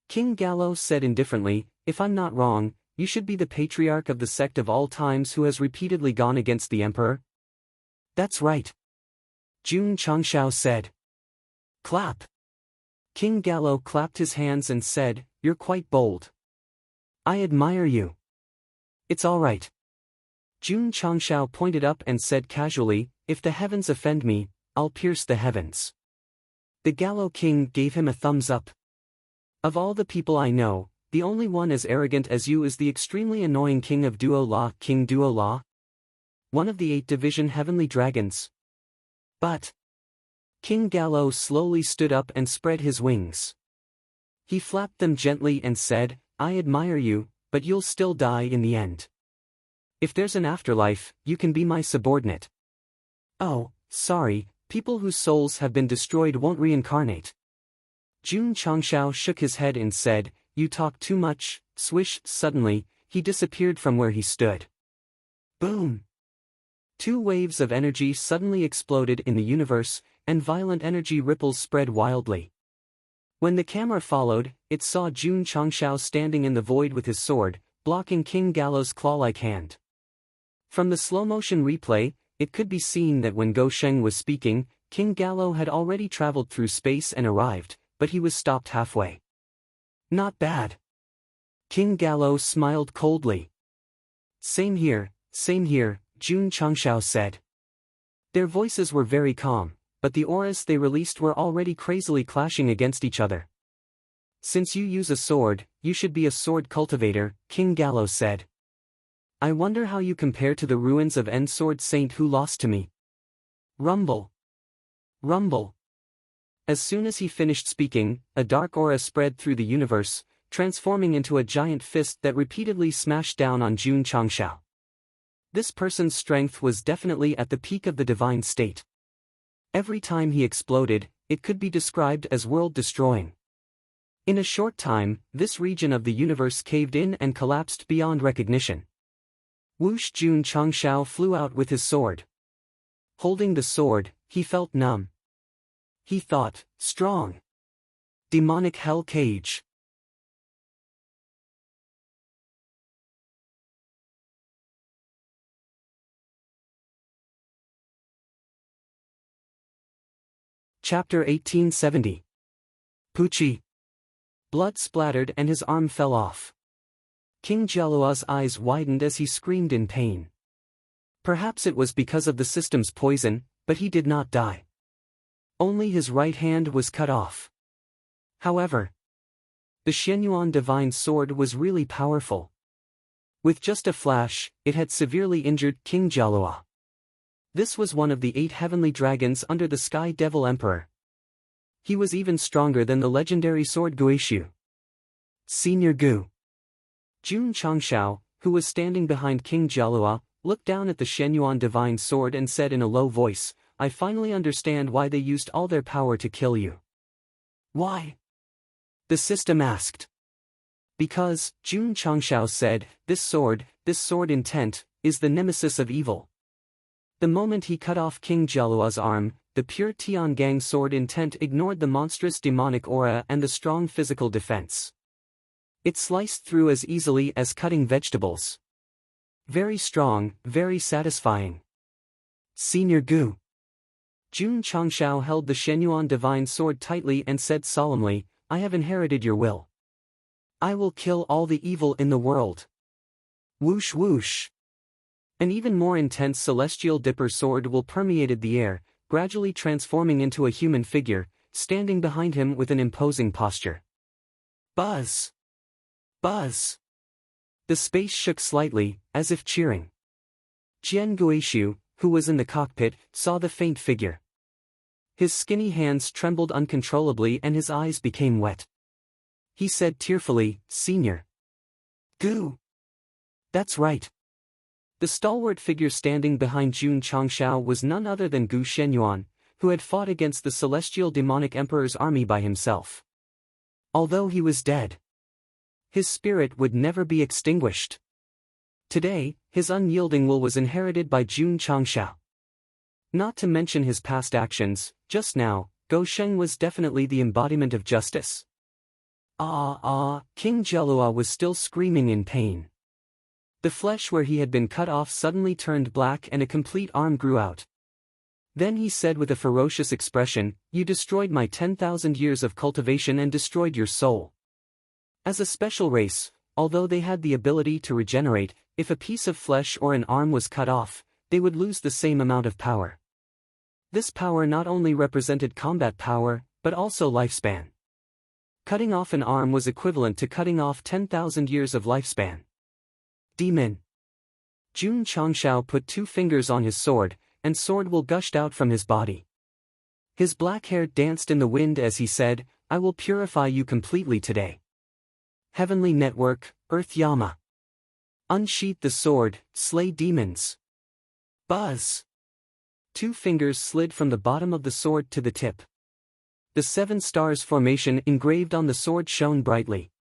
King Gallo said indifferently, if I'm not wrong, you should be the patriarch of the sect of all times who has repeatedly gone against the emperor? That's right. Jun Changshao said. Clap. King Gallo clapped his hands and said, you're quite bold. I admire you. It's all right. Jun Changshao pointed up and said casually, if the heavens offend me, I'll pierce the heavens. The Gallo king gave him a thumbs up. Of all the people I know, the only one as arrogant as you is the extremely annoying king of Duo La, King Duo La. One of the 8 division heavenly dragons. But King Gallo slowly stood up and spread his wings. He flapped them gently and said, I admire you, but you'll still die in the end. If there's an afterlife, you can be my subordinate. Oh, sorry, people whose souls have been destroyed won't reincarnate. Jun Changshao shook his head and said, you talk too much. Swish, suddenly, he disappeared from where he stood. Boom! 2 waves of energy suddenly exploded in the universe, and violent energy ripples spread wildly. When the camera followed, it saw Jun Changshao standing in the void with his sword, blocking King Gallo's claw-like hand. From the slow-motion replay, it could be seen that when Go Sheng was speaking, King Gallo had already traveled through space and arrived, but he was stopped halfway. Not bad. King Gallo smiled coldly. Same here, Jun Changshao said. Their voices were very calm, but the auras they released were already crazily clashing against each other. Since you use a sword, you should be a sword cultivator, King Gallo said. I wonder how you compare to the ruins of N Sword Saint who lost to me. Rumble. Rumble. As soon as he finished speaking, a dark aura spread through the universe, transforming into a giant fist that repeatedly smashed down on Jun Changshao. This person's strength was definitely at the peak of the divine state. Every time he exploded, it could be described as world-destroying. In a short time, this region of the universe caved in and collapsed beyond recognition. Whoosh! Jun Changshao flew out with his sword. Holding the sword, he felt numb. He thought, strong. Demonic hell cage. Chapter 1870. Pucci. Blood splattered and his arm fell off. King Jalua's eyes widened as he screamed in pain. Perhaps it was because of the system's poison, but he did not die. Only his right hand was cut off. However, the Shenyuan divine sword was really powerful. With just a flash, it had severely injured King Jalua. This was one of the 8 heavenly dragons under the Sky Devil Emperor. He was even stronger than the legendary sword Guishu. Senior Gu. Jun Changshao, who was standing behind King Jalua, looked down at the Shenyuan divine sword and said in a low voice, I finally understand why they used all their power to kill you. Why? The system asked. Because, Jun Changshao said, this sword intent, is the nemesis of evil. The moment he cut off King Jalua's arm, the pure Tiangang sword intent ignored the monstrous demonic aura and the strong physical defense. It sliced through as easily as cutting vegetables. Very strong, very satisfying. Senior Gu. Jun Changshao held the Shenyuan divine sword tightly and said solemnly, I have inherited your will. I will kill all the evil in the world. Whoosh whoosh. An even more intense celestial dipper sword will permeated the air, gradually transforming into a human figure, standing behind him with an imposing posture. Buzz! Buzz! The space shook slightly, as if cheering. Jian Guishu, who was in the cockpit, saw the faint figure. His skinny hands trembled uncontrollably and his eyes became wet. He said tearfully, Senior Gu. That's right. The stalwart figure standing behind Jun Changshao was none other than Gu Shenyuan, who had fought against the celestial demonic emperor's army by himself. Although he was dead, his spirit would never be extinguished. Today, his unyielding will was inherited by Jun Changshao. Not to mention his past actions, just now, Go Sheng was definitely the embodiment of justice. King Jelua was still screaming in pain. The flesh where he had been cut off suddenly turned black and a complete arm grew out. Then he said with a ferocious expression, "You destroyed my 10,000 years of cultivation and destroyed your soul." As a special race, although they had the ability to regenerate, if a piece of flesh or an arm was cut off, they would lose the same amount of power. This power not only represented combat power, but also lifespan. Cutting off an arm was equivalent to cutting off 10,000 years of lifespan. Demon. Jun Changshao put 2 fingers on his sword, and sword will gushed out from his body. His black hair danced in the wind as he said, "I will purify you completely today." Heavenly Network, Earth Yama. Unsheath the sword, slay demons. Buzz. 2 fingers slid from the bottom of the sword to the tip. The 7 stars formation engraved on the sword shone brightly.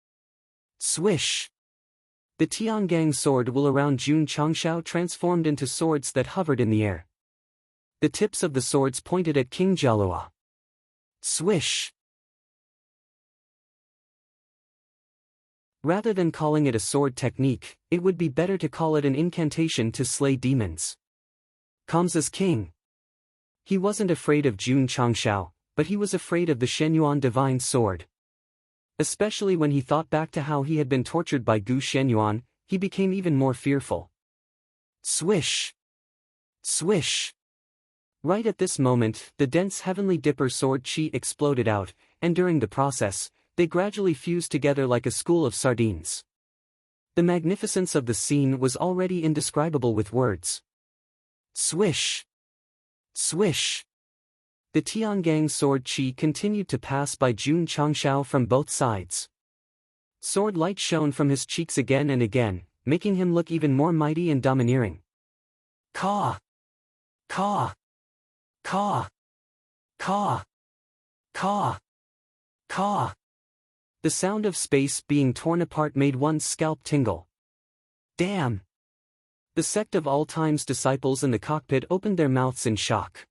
Swish. The Tiangang sword will around Jun Changshao transformed into swords that hovered in the air. The tips of the swords pointed at King Jelua. Swish. Rather than calling it a sword technique, it would be better to call it an incantation to slay demons. Kamsa's king. He wasn't afraid of Jun Changshao, but he was afraid of the Shenyuan divine sword. Especially when he thought back to how he had been tortured by Gu Shenyuan, he became even more fearful. Swish! Swish! Right at this moment, the dense heavenly dipper sword chi exploded out, and during the process, they gradually fused together like a school of sardines. The magnificence of the scene was already indescribable with words. Swish! Swish! The Tiangang sword chi continued to pass by Jun Changshao from both sides. Sword light shone from his cheeks again and again, making him look even more mighty and domineering. Caw! Caw! Caw! Caw! Caw! Caw! The sound of space being torn apart made one's scalp tingle. Damn! The Sect of All Time's disciples in the cockpit opened their mouths in shock.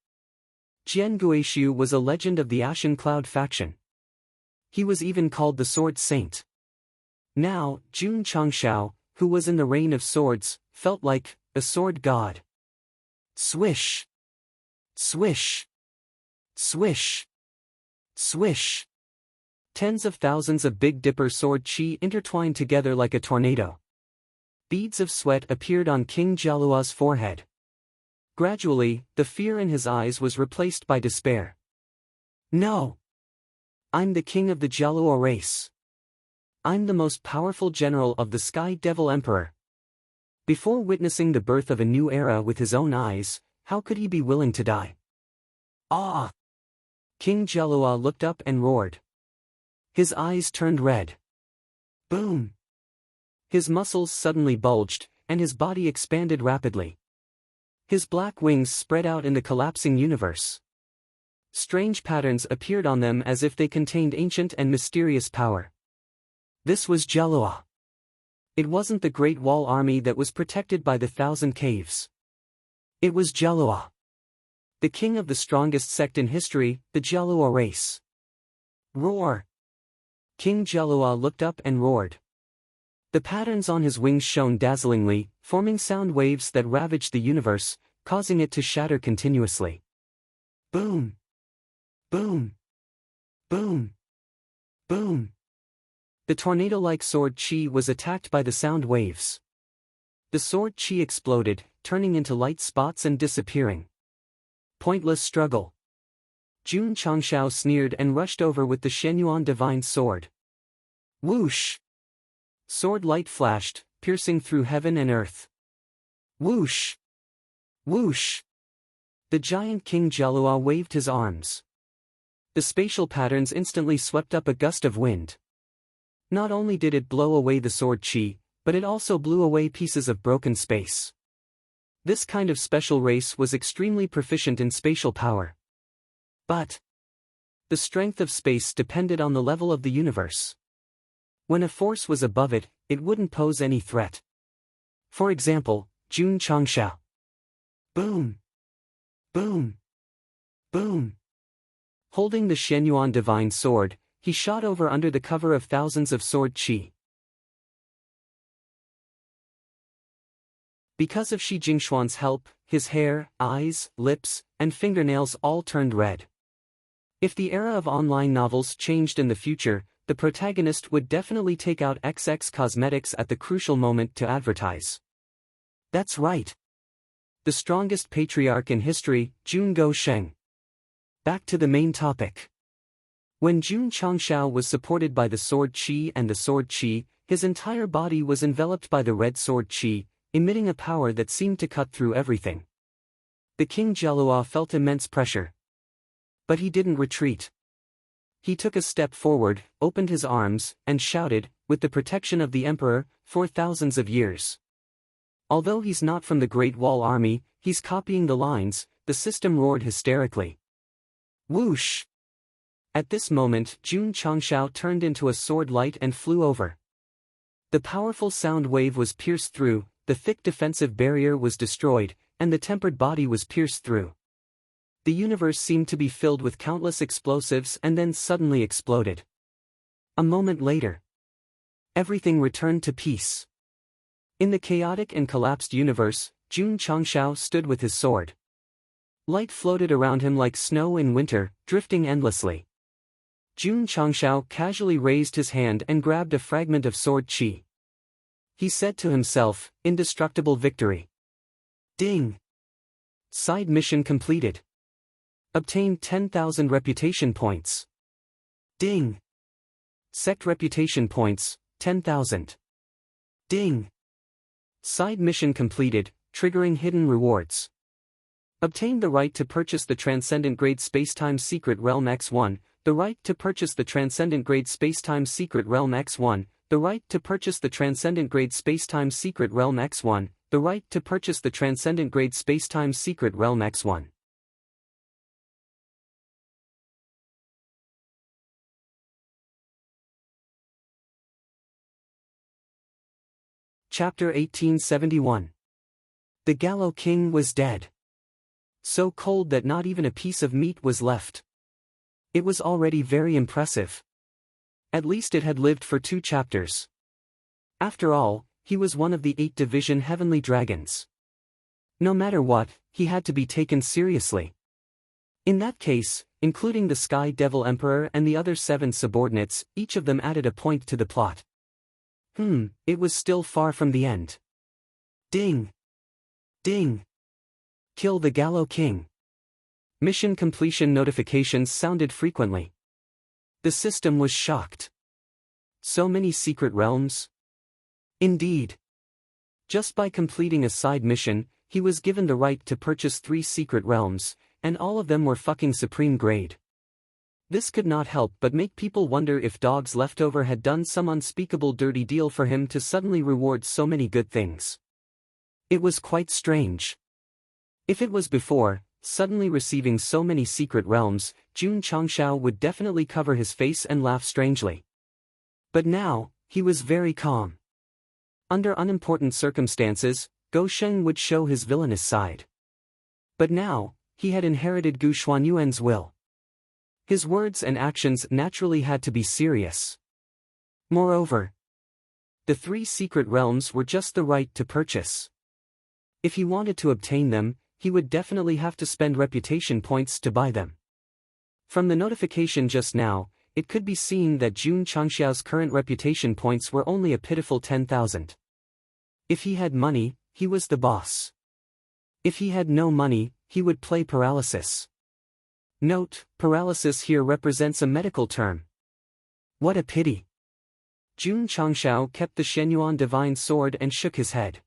Jian Guishu was a legend of the Ashen Cloud faction. He was even called the Sword Saint. Now, Jun Changshao, who was in the Reign of Swords, felt like a sword god. Swish! Swish! Swish! Swish! Tens of thousands of Big Dipper sword chi intertwined together like a tornado. Beads of sweat appeared on King Jalua's forehead. Gradually, the fear in his eyes was replaced by despair. No! I'm the king of the Jalua race. I'm the most powerful general of the Sky Devil Emperor. Before witnessing the birth of a new era with his own eyes, how could he be willing to die? Ah! King Jalua looked up and roared. His eyes turned red. Boom! His muscles suddenly bulged, and his body expanded rapidly. His black wings spread out in the collapsing universe. Strange patterns appeared on them as if they contained ancient and mysterious power. This was Jalua. It wasn't the Great Wall Army that was protected by the 1,000 caves. It was Jalua. The king of the strongest sect in history, the Jalua race. Roar! King Jalua looked up and roared. The patterns on his wings shone dazzlingly, forming sound waves that ravaged the universe, causing it to shatter continuously. Boom! Boom! Boom! Boom! The tornado-like sword chi was attacked by the sound waves. The sword chi exploded, turning into light spots and disappearing. Pointless struggle. Jun Changshao sneered and rushed over with the Shenyuan divine sword. Whoosh! Sword light flashed, piercing through heaven and earth. Whoosh! Whoosh! The giant King Jalua waved his arms. The spatial patterns instantly swept up a gust of wind. Not only did it blow away the sword chi, but it also blew away pieces of broken space. This kind of special race was extremely proficient in spatial power. But the strength of space depended on the level of the universe. When a force was above it, it wouldn't pose any threat. For example, Jun Changshao. Boom! Boom! Boom! Holding the Shenyuan divine sword, he shot over under the cover of thousands of sword qi. Because of Shi Jingxuan's help, his hair, eyes, lips, and fingernails all turned red. If the era of online novels changed in the future, the protagonist would definitely take out XX cosmetics at the crucial moment to advertise. That's right. The strongest patriarch in history, Jun Go-sheng. Back to the main topic. When Jun Changshao was supported by the sword qi and the sword qi, his entire body was enveloped by the red sword qi, emitting a power that seemed to cut through everything. The King Jialua felt immense pressure. But he didn't retreat. He took a step forward, opened his arms, and shouted, with the protection of the emperor, for thousands of years. Although he's not from the Great Wall Army, he's copying the lines, the system roared hysterically. Whoosh! At this moment, Jun Changshao turned into a sword light and flew over. The powerful sound wave was pierced through, the thick defensive barrier was destroyed, and the tempered body was pierced through. The universe seemed to be filled with countless explosives and then suddenly exploded. A moment later, everything returned to peace. In the chaotic and collapsed universe, Jun Changshao stood with his sword. Light floated around him like snow in winter, drifting endlessly. Jun Changshao casually raised his hand and grabbed a fragment of sword qi. He said to himself, indestructible victory. Ding! Side mission completed. Obtained 10,000 reputation points. Ding! Sect reputation points, 10,000. Ding! Side mission completed, triggering hidden rewards. Obtained the right to purchase the Transcendent Grade Spacetime Secret Realm X1, the right to purchase the Transcendent Grade Spacetime Secret Realm X1, the right to purchase the Transcendent Grade Spacetime Secret Realm X1, the right to purchase the Transcendent Grade Spacetime Secret Realm X1. Chapter 1871. The Gallo King was dead. So cold that not even a piece of meat was left. It was already very impressive. At least it had lived for 2 chapters. After all, he was one of the 8 division heavenly dragons. No matter what, he had to be taken seriously. In that case, including the Sky Devil Emperor and the other 7 subordinates, each of them added a point to the plot. It was still far from the end. Ding! Ding! Kill the Gallo King. Mission completion notifications sounded frequently. The system was shocked. So many secret realms? Indeed. Just by completing a side mission, he was given the right to purchase 3 secret realms, and all of them were fucking supreme grade. This could not help but make people wonder if Dog's Leftover had done some unspeakable dirty deal for him to suddenly reward so many good things. It was quite strange. If it was before, suddenly receiving so many secret realms, Jun Changshao would definitely cover his face and laugh strangely. But now, he was very calm. Under unimportant circumstances, Go Sheng would show his villainous side. But now, he had inherited Gu Xuanyuan's will. His words and actions naturally had to be serious. Moreover, the 3 secret realms were just the right to purchase. If he wanted to obtain them, he would definitely have to spend reputation points to buy them. From the notification just now, it could be seen that Jun Changshao's current reputation points were only a pitiful 10,000. If he had money, he was the boss. If he had no money, he would play paralysis. Note, paralysis here represents a medical term. What a pity. Jun Changshao kept the Shenyuan divine sword and shook his head.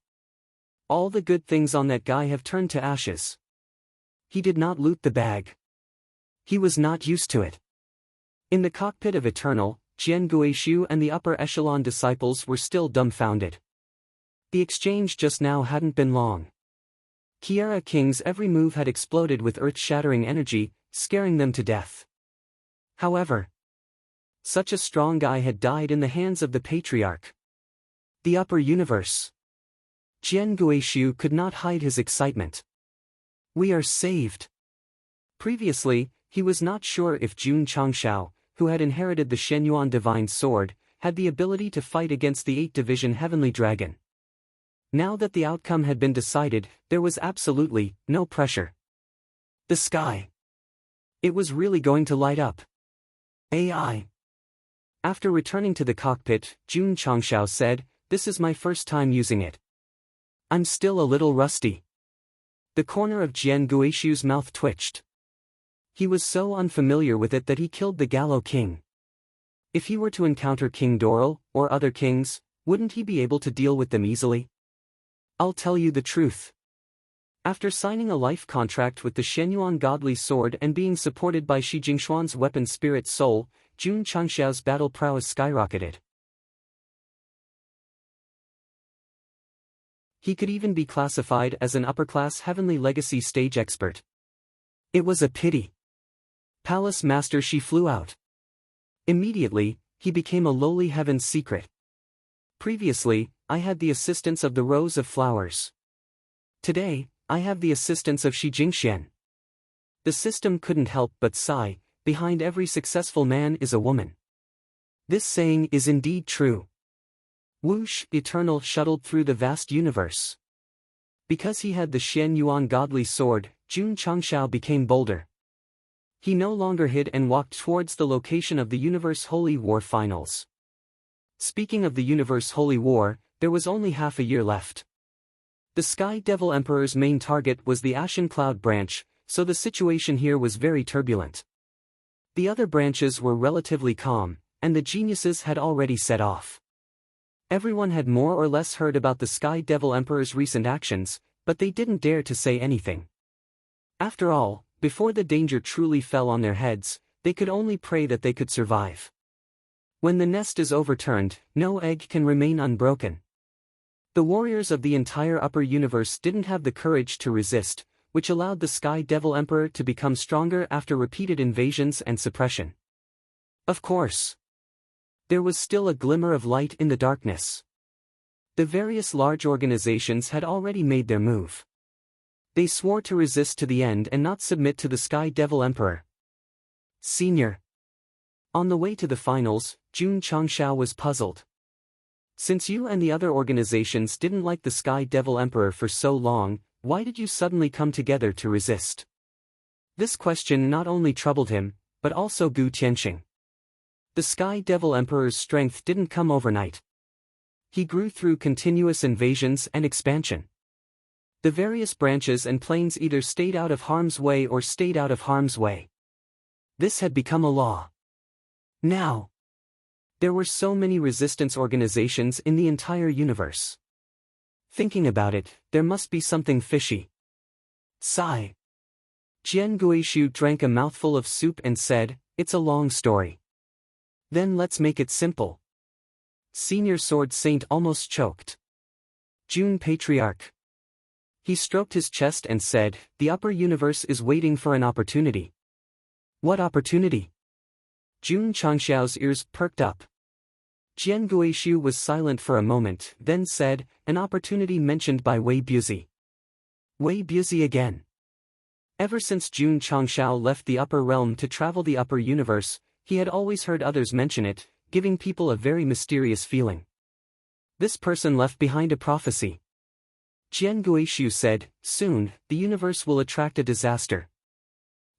All the good things on that guy have turned to ashes. He did not loot the bag. He was not used to it. In the cockpit of Eternal, Jian Guishu and the upper echelon disciples were still dumbfounded. The exchange just now hadn't been long. Kiara King's every move had exploded with earth-shattering energy, scaring them to death. However, such a strong guy had died in the hands of the Patriarch. The upper universe. Jian Guishu could not hide his excitement. We are saved. Previously, He was not sure if Jun Changshao, who had inherited the Shenyuan divine sword, had the ability to fight against the 8th-division heavenly dragon. Now that the outcome had been decided, there was absolutely no pressure. The sky. It was really going to light up. AI. After returning to the cockpit, Jun Changshao said, "This is my first time using it. I'm still a little rusty." The corner of Jian Guishu's mouth twitched. He was so unfamiliar with it that he killed the Gallo King. If he were to encounter King Doral, or other kings, wouldn't he be able to deal with them easily? I'll tell you the truth. After signing a life contract with the Shenyuan godly sword and being supported by Shi Jingshuan's weapon spirit soul, Jun Changshao's battle prowess skyrocketed. He could even be classified as an upper-class heavenly legacy stage expert. It was a pity. Palace Master Shi flew out. Immediately, he became a lowly heaven's secret. Previously, I had the assistance of the Rose of Flowers. Today, I have the assistance of Shi Jingxian. The system couldn't help but sigh, behind every successful man is a woman. This saying is indeed true. Whoosh, Eternal shuttled through the vast universe. Because he had the Shen Yuan godly sword, Jun Changshao became bolder. He no longer hid and walked towards the location of the Universe Holy War finals. Speaking of the Universe Holy War, there was only half a year left. The Sky Devil Emperor's main target was the Ashen Cloud branch, so the situation here was very turbulent. The other branches were relatively calm, and the geniuses had already set off. Everyone had more or less heard about the Sky Devil Emperor's recent actions, but they didn't dare to say anything. After all, before the danger truly fell on their heads, they could only pray that they could survive. When the nest is overturned, no egg can remain unbroken. The warriors of the entire upper universe didn't have the courage to resist, which allowed the Sky Devil Emperor to become stronger after repeated invasions and suppression. Of course, there was still a glimmer of light in the darkness. The various large organizations had already made their move. They swore to resist to the end and not submit to the Sky Devil Emperor. Senior. On the way to the finals, Jun Changshao was puzzled. Since you and the other organizations didn't like the Sky Devil Emperor for so long, why did you suddenly come together to resist? This question not only troubled him, but also Gu Tianxing. The Sky Devil Emperor's strength didn't come overnight. He grew through continuous invasions and expansion. The various branches and planes either stayed out of harm's way or stayed out of harm's way. This had become a law. Now, there were so many resistance organizations in the entire universe. Thinking about it, there must be something fishy. Sigh. Jian Guishu drank a mouthful of soup and said, "It's a long story." Then let's make it simple. Senior Sword Saint almost choked. Jun Patriarch. He stroked his chest and said, "The upper universe is waiting for an opportunity." What opportunity? Jun Changshao's ears perked up. Jian Guishu was silent for a moment, then said, "An opportunity mentioned by Wei Buzi." Wei Buzi again. Ever since Jun Changshao left the upper realm to travel the upper universe, he had always heard others mention it, giving people a very mysterious feeling. This person left behind a prophecy. Jian Guishu said, "Soon, the universe will attract a disaster.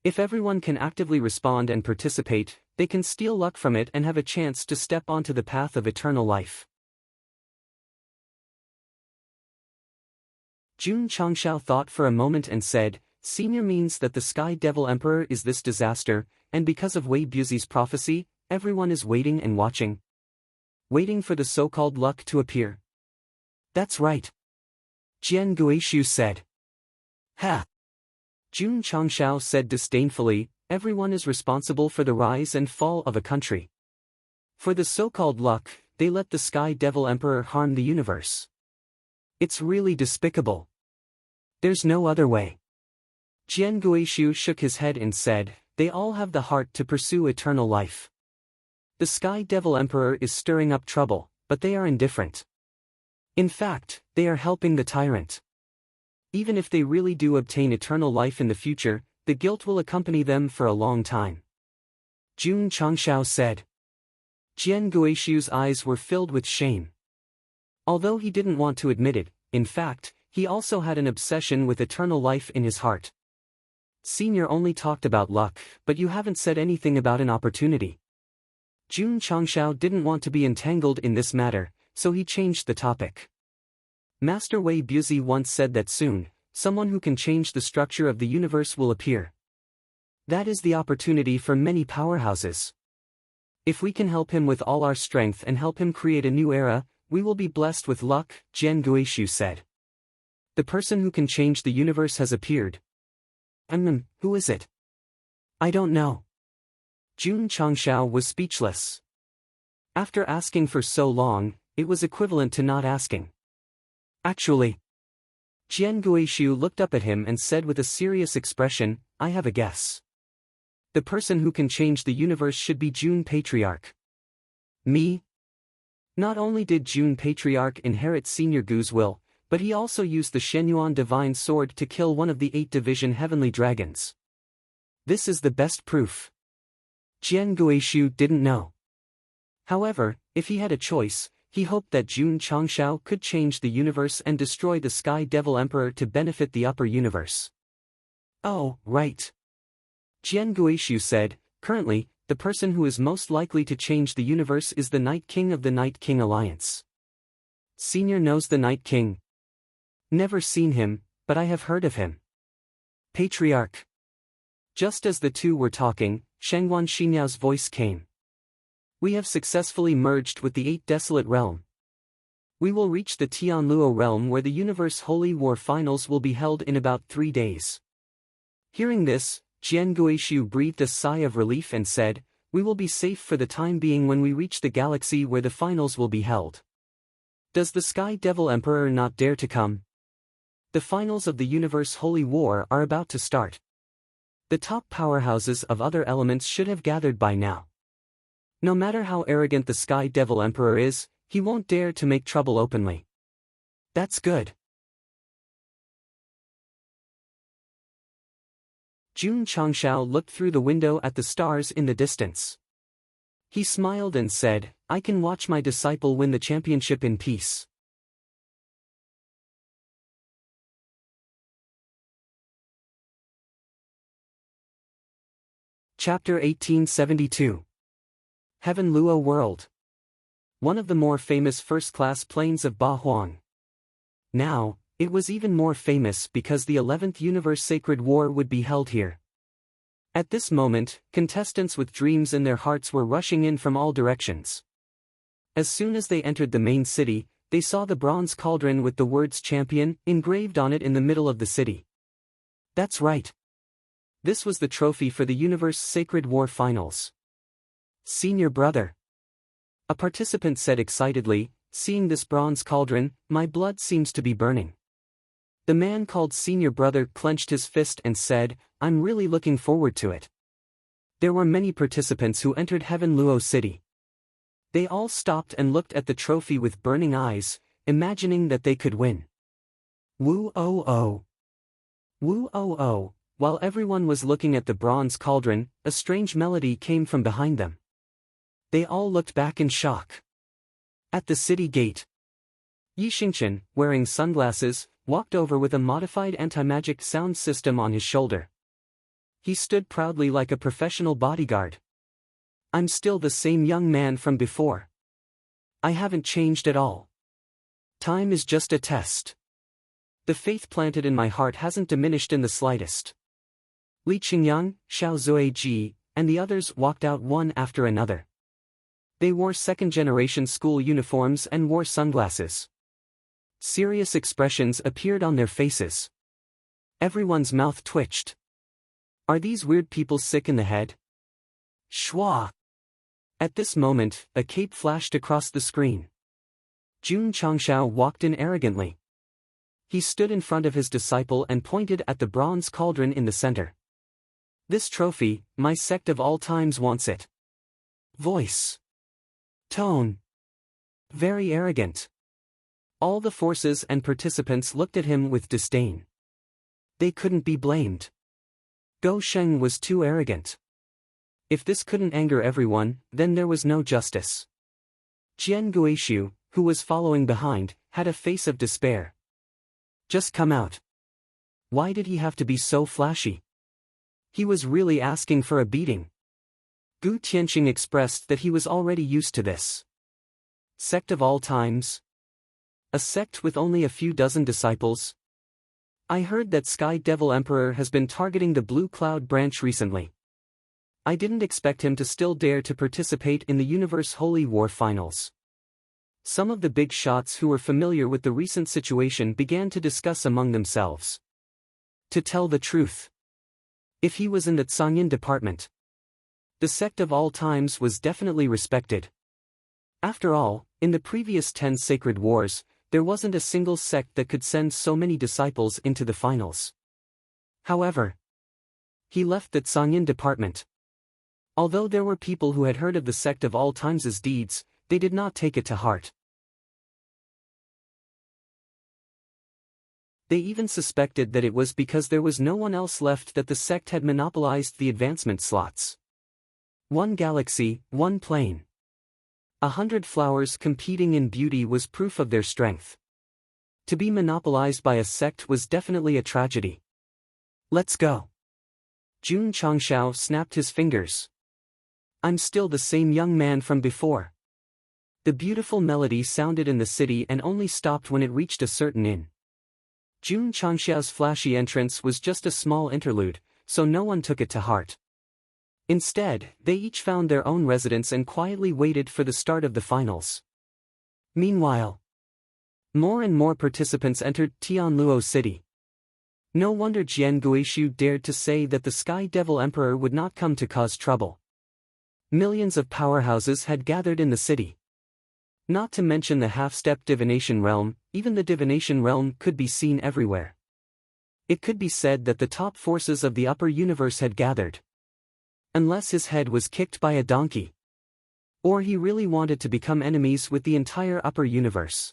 If everyone can actively respond and participate, they can steal luck from it and have a chance to step onto the path of eternal life." Jun Changshao thought for a moment and said, "Senior means that the Sky Devil Emperor is this disaster, and because of Wei Buzi's prophecy, everyone is waiting and watching. Waiting for the so-called luck to appear." "That's right," Jian Guishu said. "Ha!" Jun Changshao said disdainfully, "Everyone is responsible for the rise and fall of a country. For the so-called luck, they let the Sky Devil Emperor harm the universe. It's really despicable. There's no other way." Jian Guishu shook his head and said, "They all have the heart to pursue eternal life. The Sky Devil Emperor is stirring up trouble, but they are indifferent. In fact, they are helping the tyrant. Even if they really do obtain eternal life in the future, the guilt will accompany them for a long time. Jun Changshao said. Jian Guishu's eyes were filled with shame. Although he didn't want to admit it, in fact, he also had an obsession with eternal life in his heart. Senior only talked about luck, but you haven't said anything about an opportunity. Jun Changshao didn't want to be entangled in this matter, so he changed the topic. Master Wei Buzi once said that soon, someone who can change the structure of the universe will appear. That is the opportunity for many powerhouses. If we can help him with all our strength and help him create a new era, we will be blessed with luck, Jian Guishu said. The person who can change the universe has appeared. Who is it? I don't know. Jun Changshao was speechless. After asking for so long, it was equivalent to not asking. Actually. Jian Guishu looked up at him and said with a serious expression, I have a guess. The person who can change the universe should be Jun Patriarch. Me? Not only did Jun Patriarch inherit Senior Gu's will, but he also used the Shenyuan Divine Sword to kill one of the 8 Division Heavenly Dragons. This is the best proof. Jian Guishu didn't know. However, if he had a choice, he hoped that Jun Changshao could change the universe and destroy the Sky Devil Emperor to benefit the upper universe. Oh, right. Jian Guishu said, currently, the person who is most likely to change the universe is the Night King of the Night King Alliance. Senior knows the Night King. Never seen him, but I have heard of him. Patriarch. Just as the two were talking, Shangwan Xinyao's voice came. We have successfully merged with the 8 Desolate Realm. We will reach the Tianluo realm where the Universe Holy War Finals will be held in about 3 days. Hearing this, Jian Guishu breathed a sigh of relief and said, we will be safe for the time being when we reach the galaxy where the finals will be held. Does the Sky Devil Emperor not dare to come? The finals of the Universe Holy War are about to start. The top powerhouses of other elements should have gathered by now. No matter how arrogant the Sky Devil Emperor is, he won't dare to make trouble openly. That's good. Jun Changshao looked through the window at the stars in the distance. He smiled and said, I can watch my disciple win the championship in peace. Chapter 1872. Heaven Luo World. One of the more famous first-class planes of Ba Huang. Now, it was even more famous because the 11th Universe Sacred War would be held here. At this moment, contestants with dreams in their hearts were rushing in from all directions. As soon as they entered the main city, they saw the bronze cauldron with the words champion engraved on it in the middle of the city. That's right. This was the trophy for the Universe Sacred War Finals. Senior brother. A participant said excitedly, seeing this bronze cauldron, my blood seems to be burning. The man called Senior brother clenched his fist and said, I'm really looking forward to it. There were many participants who entered Heaven Luo City. They all stopped and looked at the trophy with burning eyes, imagining that they could win. Woo-oh-oh. Woo-oh-oh. While everyone was looking at the bronze cauldron, a strange melody came from behind them. They all looked back in shock. At the city gate, Yi Xingchen, wearing sunglasses, walked over with a modified anti-magic sound system on his shoulder. He stood proudly like a professional bodyguard. I'm still the same young man from before. I haven't changed at all. Time is just a test. The faith planted in my heart hasn't diminished in the slightest. Li Qingyang, Xiao Zuiji, and the others walked out one after another. They wore second-generation school uniforms and wore sunglasses. Serious expressions appeared on their faces. Everyone's mouth twitched. Are these weird people sick in the head? Shwa! At this moment, a cape flashed across the screen. Jun Changshao walked in arrogantly. He stood in front of his disciple and pointed at the bronze cauldron in the center. This trophy, my sect of all times wants it. Voice. Tone. Very arrogant. All the forces and participants looked at him with disdain. They couldn't be blamed. Gou Sheng was too arrogant. If this couldn't anger everyone, then there was no justice. Jian Guishu, who was following behind, had a face of despair. Just come out. Why did he have to be so flashy? He was really asking for a beating. Gu Tianxing expressed that he was already used to this. Sect of all times? A sect with only a few dozen disciples? I heard that Sky Devil Emperor has been targeting the Blue Cloud branch recently. I didn't expect him to still dare to participate in the Universe Holy War finals. Some of the big shots who were familiar with the recent situation began to discuss among themselves. To tell the truth, if he was in the Zhangyan department, the Sect of all times was definitely respected. After all, in the previous 10 sacred wars, there wasn't a single sect that could send so many disciples into the finals. However, he left the Zhangyan department. Although there were people who had heard of the Sect of all times' deeds, they did not take it to heart. They even suspected that it was because there was no one else left that the sect had monopolized the advancement slots. One galaxy, one plane. 100 flowers competing in beauty was proof of their strength. To be monopolized by a sect was definitely a tragedy. Let's go. Jun Changshao snapped his fingers. I'm still the same young man from before. The beautiful melody sounded in the city and only stopped when it reached a certain inn. Jun Changshao's flashy entrance was just a small interlude, so no one took it to heart. Instead, they each found their own residence and quietly waited for the start of the finals. Meanwhile, more and more participants entered Tianluo City. No wonder Jian Guishu dared to say that the Sky Devil Emperor would not come to cause trouble. Millions of powerhouses had gathered in the city. Not to mention the half-step divination realm, even the divination realm could be seen everywhere. It could be said that the top forces of the upper universe had gathered. Unless his head was kicked by a donkey. Or he really wanted to become enemies with the entire upper universe.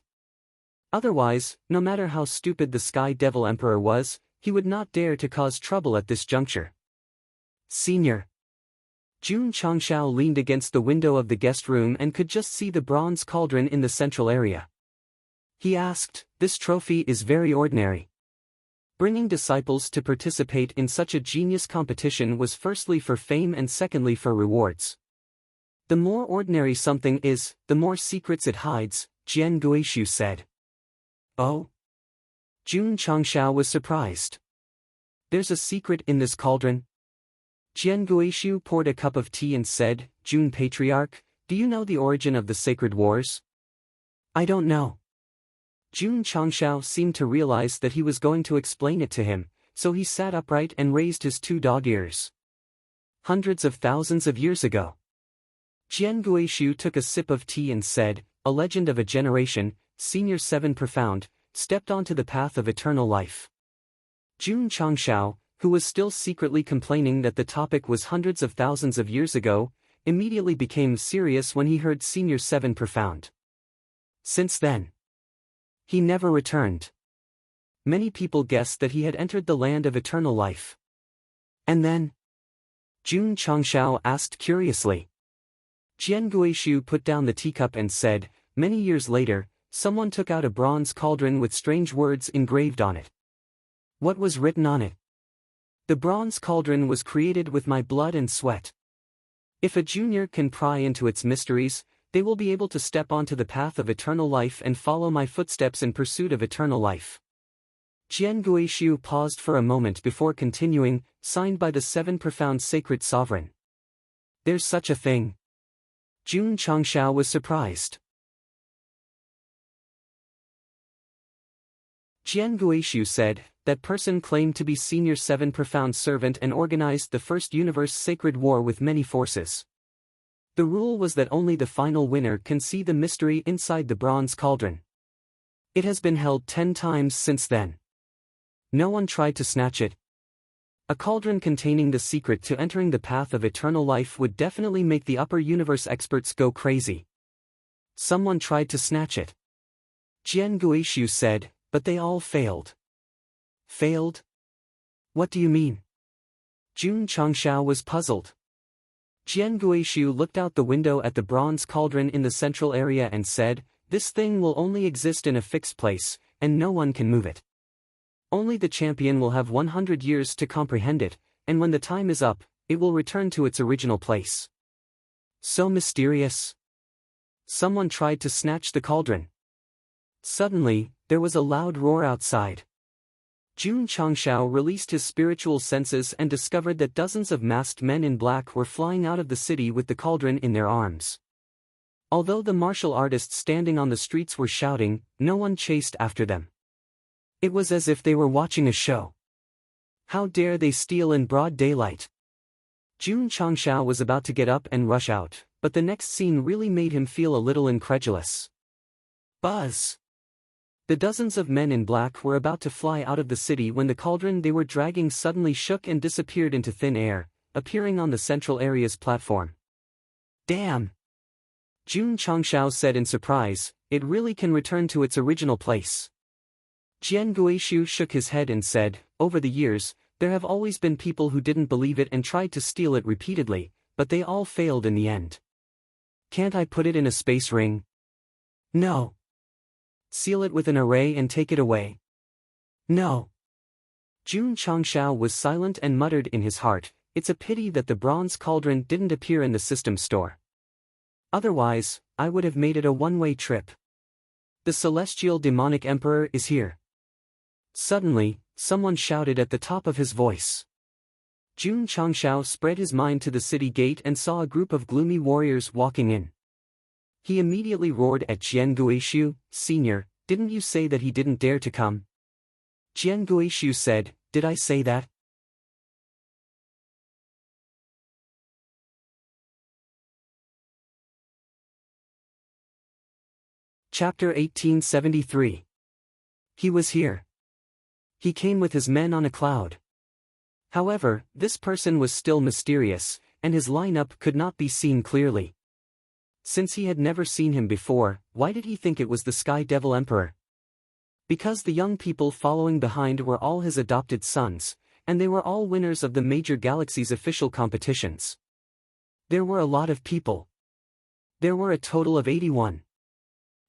Otherwise, no matter how stupid the Sky Devil Emperor was, he would not dare to cause trouble at this juncture. Senior. Jun Changshao leaned against the window of the guest room and could just see the bronze cauldron in the central area. He asked, "This trophy is very ordinary." Bringing disciples to participate in such a genius competition was firstly for fame and secondly for rewards. The more ordinary something is, the more secrets it hides, Jian Guishu said. Oh? Jun Changshao was surprised. There's a secret in this cauldron? Jian Guishu poured a cup of tea and said, Jun Patriarch, do you know the origin of the sacred wars? I don't know. Jun Changshao seemed to realize that he was going to explain it to him, so he sat upright and raised his two dog ears. Hundreds of thousands of years ago. Jian Guishu took a sip of tea and said, a legend of a generation, Senior 7 Profound, stepped onto the path of eternal life. Jun Changshao, who was still secretly complaining that the topic was hundreds of thousands of years ago, immediately became serious when he heard Senior 7 Profound. Since then, he never returned. Many people guessed that he had entered the land of eternal life. And then? Jun Changshao asked curiously. Jian Guishu put down the teacup and said, many years later, someone took out a bronze cauldron with strange words engraved on it. What was written on it? The bronze cauldron was created with my blood and sweat. If a junior can pry into its mysteries, they will be able to step onto the path of eternal life and follow my footsteps in pursuit of eternal life. Jian Guishu paused for a moment before continuing, signed by the 7 Profound Sacred Sovereign. There's such a thing. Jun Changshao was surprised. Jian Guishu said, that person claimed to be Senior 7 Profound Servant and organized the first universe sacred war with many forces. The rule was that only the final winner can see the mystery inside the bronze cauldron. It has been held 10 times since then. No one tried to snatch it. A cauldron containing the secret to entering the path of eternal life would definitely make the upper universe experts go crazy. Someone tried to snatch it. Jian Guishu said, but they all failed. Failed? What do you mean? Jun Changshao was puzzled. Jian Guishu looked out the window at the bronze cauldron in the central area and said, "This thing will only exist in a fixed place, and no one can move it. Only the champion will have 100 years to comprehend it, and when the time is up, it will return to its original place." So mysterious. Someone tried to snatch the cauldron. Suddenly, there was a loud roar outside. Jun Changshao released his spiritual senses and discovered that dozens of masked men in black were flying out of the city with the cauldron in their arms. Although the martial artists standing on the streets were shouting, no one chased after them. It was as if they were watching a show. How dare they steal in broad daylight? Jun Changshao was about to get up and rush out, but the next scene really made him feel a little incredulous. Buzz! The dozens of men in black were about to fly out of the city when the cauldron they were dragging suddenly shook and disappeared into thin air, appearing on the central area's platform. Damn! Jun Changshao said in surprise, "It really can return to its original place." Jian Guishu shook his head and said, "Over the years, there have always been people who didn't believe it and tried to steal it repeatedly, but they all failed in the end. Can't I put it in a space ring?" "No." "Seal it with an array and take it away?" "No." Jun Changshao was silent and muttered in his heart, "It's a pity that the bronze cauldron didn't appear in the system store. Otherwise, I would have made it a one-way trip. The celestial demonic emperor is here." Suddenly, someone shouted at the top of his voice. Jun Changshao spread his mind to the city gate and saw a group of gloomy warriors walking in. He immediately roared at Jian Guishu, "Senior, didn't you say that he didn't dare to come?" Jian Guishu said, "Did I say that?" Chapter 1873. He was here. He came with his men on a cloud. However, this person was still mysterious, and his lineup could not be seen clearly. Since he had never seen him before, why did he think it was the Sky Devil Emperor? Because the young people following behind were all his adopted sons, and they were all winners of the major galaxy's official competitions. There were a lot of people. There were a total of 81.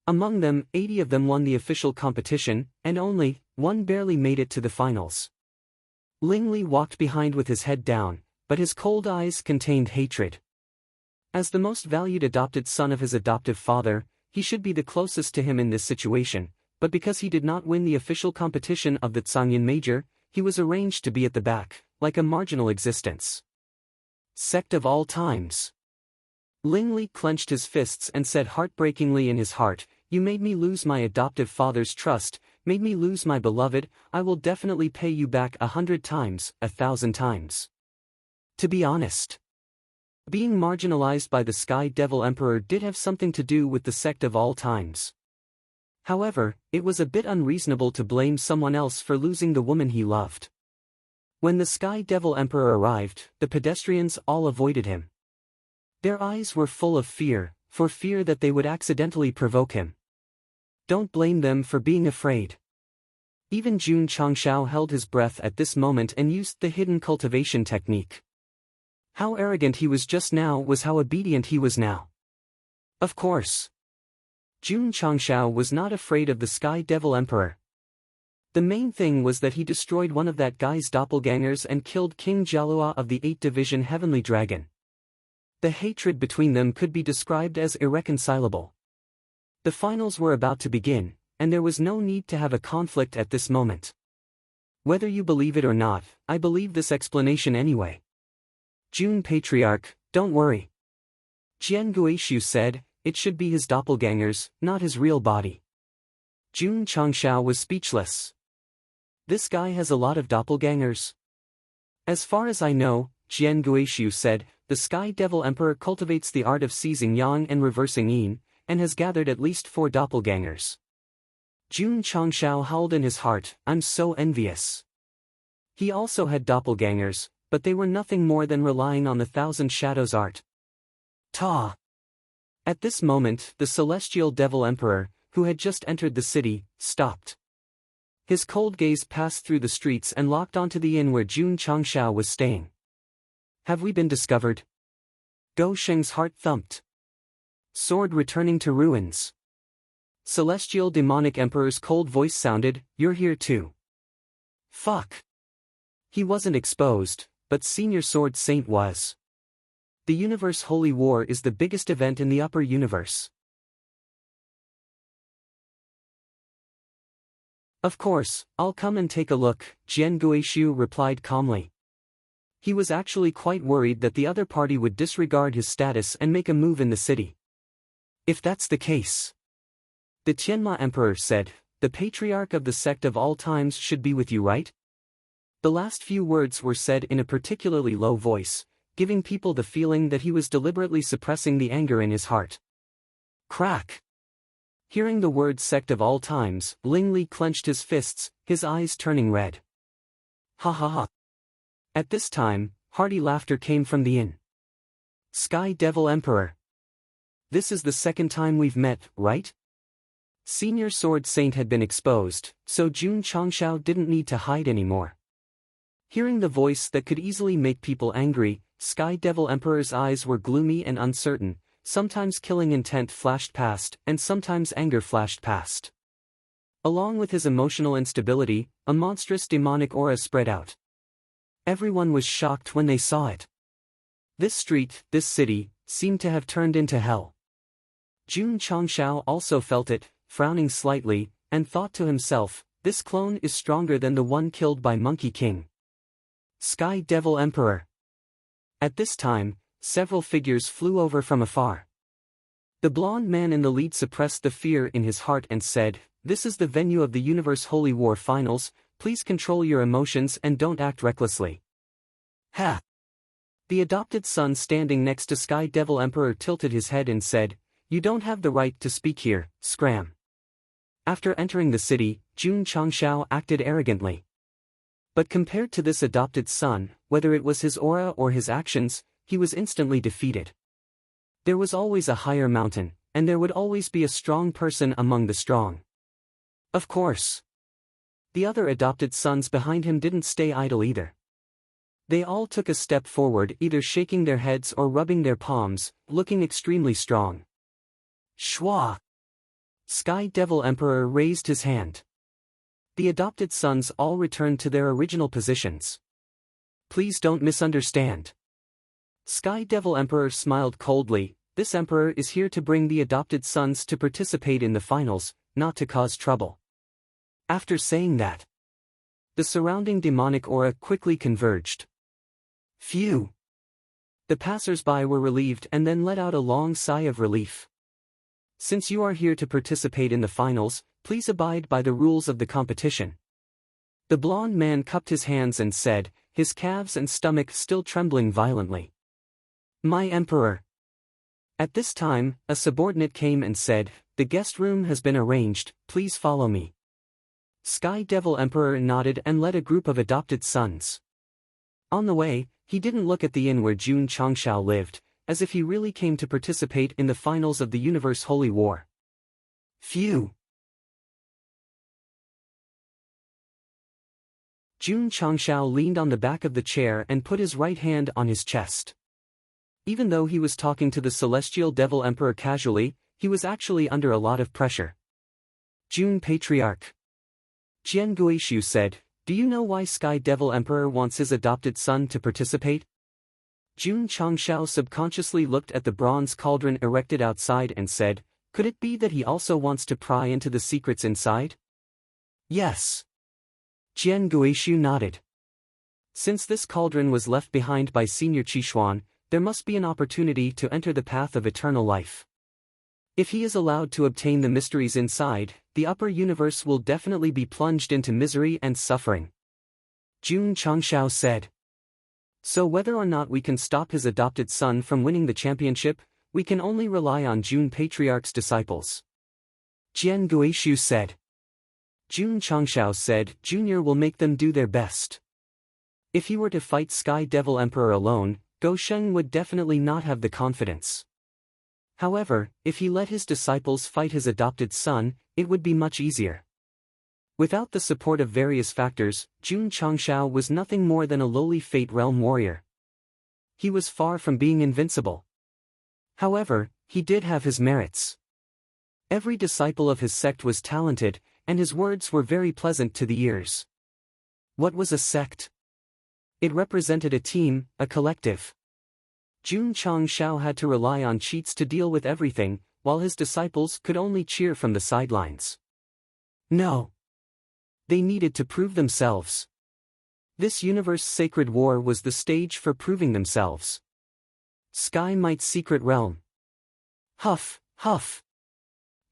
Among them, 80 of them won the official competition, and only one barely made it to the finals. Ling Li walked behind with his head down, but his cold eyes contained hatred. As the most valued adopted son of his adoptive father, he should be the closest to him in this situation, but because he did not win the official competition of the Zhangyan Major, he was arranged to be at the back, like a marginal existence. Sect of all times. Ling Li clenched his fists and said heartbreakingly in his heart, "You made me lose my adoptive father's trust, made me lose my beloved. I will definitely pay you back 100 times, 1,000 times." To be honest, being marginalized by the Sky Devil Emperor did have something to do with the Sect of all times. However, it was a bit unreasonable to blame someone else for losing the woman he loved. When the Sky Devil Emperor arrived, the pedestrians all avoided him. Their eyes were full of fear, for fear that they would accidentally provoke him. Don't blame them for being afraid. Even Jun Changshao held his breath at this moment and used the hidden cultivation technique. How arrogant he was just now was how obedient he was now. Of course, Jun Changshao was not afraid of the Sky Devil Emperor. The main thing was that he destroyed one of that guy's doppelgangers and killed King Jialua of the 8th Division Heavenly Dragon. The hatred between them could be described as irreconcilable. The finals were about to begin, and there was no need to have a conflict at this moment. Whether you believe it or not, I believe this explanation anyway. Jun Patriarch, don't worry. Jian Guishu said, it should be his doppelgangers, not his real body. Jun Changshao was speechless. This guy has a lot of doppelgangers. As far as I know, Jian Guishu said, the Sky Devil Emperor cultivates the art of seizing yang and reversing yin, and has gathered at least 4 doppelgangers. Jun Changshao howled in his heart, I'm so envious. He also had doppelgangers, but they were nothing more than relying on the Thousand Shadows art. Ta! At this moment, the Celestial Devil Emperor, who had just entered the city, stopped. His cold gaze passed through the streets and locked onto the inn where Jun Changshao was staying. Have we been discovered? Go Sheng's heart thumped. Sword returning to ruins. Celestial demonic emperor's cold voice sounded, "You're here too." Fuck. He wasn't exposed, but Senior Sword Saint was. The Universe Holy War is the biggest event in the upper universe. Of course, I'll come and take a look, Jian Guishu replied calmly. He was actually quite worried that the other party would disregard his status and make a move in the city. If that's the case, the Tianma Emperor said, the patriarch of the sect of all times should be with you, right? The last few words were said in a particularly low voice, giving people the feeling that he was deliberately suppressing the anger in his heart. Crack! Hearing the word sect of all times, Ling Li clenched his fists, his eyes turning red. Ha ha ha. At this time, hearty laughter came from the inn. Sky Devil Emperor. This is the second time we've met, right? Senior Sword Saint had been exposed, so Jun Changshao didn't need to hide anymore. Hearing the voice that could easily make people angry, Sky Devil Emperor's eyes were gloomy and uncertain, sometimes killing intent flashed past and sometimes anger flashed past. Along with his emotional instability, a monstrous demonic aura spread out. Everyone was shocked when they saw it. This street, this city, seemed to have turned into hell. Jun Changshao also felt it, frowning slightly, and thought to himself, this clone is stronger than the one killed by Monkey King. Sky Devil Emperor. At this time, several figures flew over from afar. The blonde man in the lead suppressed the fear in his heart and said, "This is the venue of the Universe Holy War Finals, please control your emotions and don't act recklessly." Ha! The adopted son standing next to Sky Devil Emperor tilted his head and said, "You don't have the right to speak here, scram." After entering the city, Jun Changshao acted arrogantly. But compared to this adopted son, whether it was his aura or his actions, he was instantly defeated. There was always a higher mountain, and there would always be a strong person among the strong. Of course. The other adopted sons behind him didn't stay idle either. They all took a step forward, either shaking their heads or rubbing their palms, looking extremely strong. Shwa! Sky Devil Emperor raised his hand. The adopted sons all returned to their original positions. Please don't misunderstand. Sky Devil Emperor smiled coldly, this emperor is here to bring the adopted sons to participate in the finals, not to cause trouble. After saying that, the surrounding demonic aura quickly converged. Phew! The passers-by were relieved and then let out a long sigh of relief. Since you are here to participate in the finals, please abide by the rules of the competition. The blonde man cupped his hands and said, his calves and stomach still trembling violently. My emperor. At this time, a subordinate came and said, the guest room has been arranged, please follow me. Sky Devil Emperor nodded and led a group of adopted sons. On the way, he didn't look at the inn where Jun Changshao lived, as if he really came to participate in the finals of the Universe Holy War. Phew! Jun Changshao leaned on the back of the chair and put his right hand on his chest. Even though he was talking to the Celestial Devil Emperor casually, he was actually under a lot of pressure. Jun Patriarch. Jian Guishu said, do you know why Sky Devil Emperor wants his adopted son to participate? Jun Changshao subconsciously looked at the bronze cauldron erected outside and said, could it be that he also wants to pry into the secrets inside? Yes. Jian Guishu nodded. Since this cauldron was left behind by Senior Qishuan, there must be an opportunity to enter the path of eternal life. If he is allowed to obtain the mysteries inside, the upper universe will definitely be plunged into misery and suffering. Jun Changshao said. So whether or not we can stop his adopted son from winning the championship, we can only rely on Jun Patriarch's disciples. Jian Guishu said. Jun Changshao said, Junior will make them do their best. If he were to fight Sky Devil Emperor alone, Go Sheng would definitely not have the confidence. However, if he let his disciples fight his adopted son, it would be much easier. Without the support of various factors, Jun Changshao was nothing more than a lowly Fate Realm warrior. He was far from being invincible. However, he did have his merits. Every disciple of his sect was talented, and his words were very pleasant to the ears. What was a sect? It represented a team, a collective. Jun Changshao had to rely on cheats to deal with everything, while his disciples could only cheer from the sidelines. No. They needed to prove themselves. This universe's sacred war was the stage for proving themselves. Sky Might's secret realm. Huff, huff.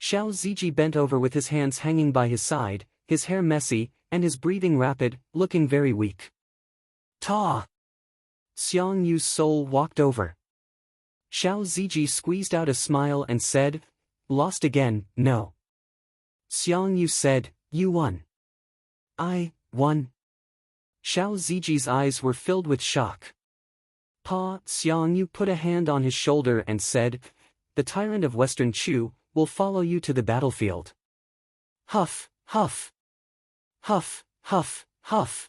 Xiao Ziji bent over with his hands hanging by his side, his hair messy, and his breathing rapid, looking very weak. Ta! Xiang Yu's soul walked over. Xiao Ziji squeezed out a smile and said, "Lost again, no." Xiang Yu said, "You won." "I won?" Xiao Ziji's eyes were filled with shock. Pa Xiang Yu put a hand on his shoulder and said, "The tyrant of Western Chu will follow you to the battlefield." Huff, huff. Huff, huff, huff.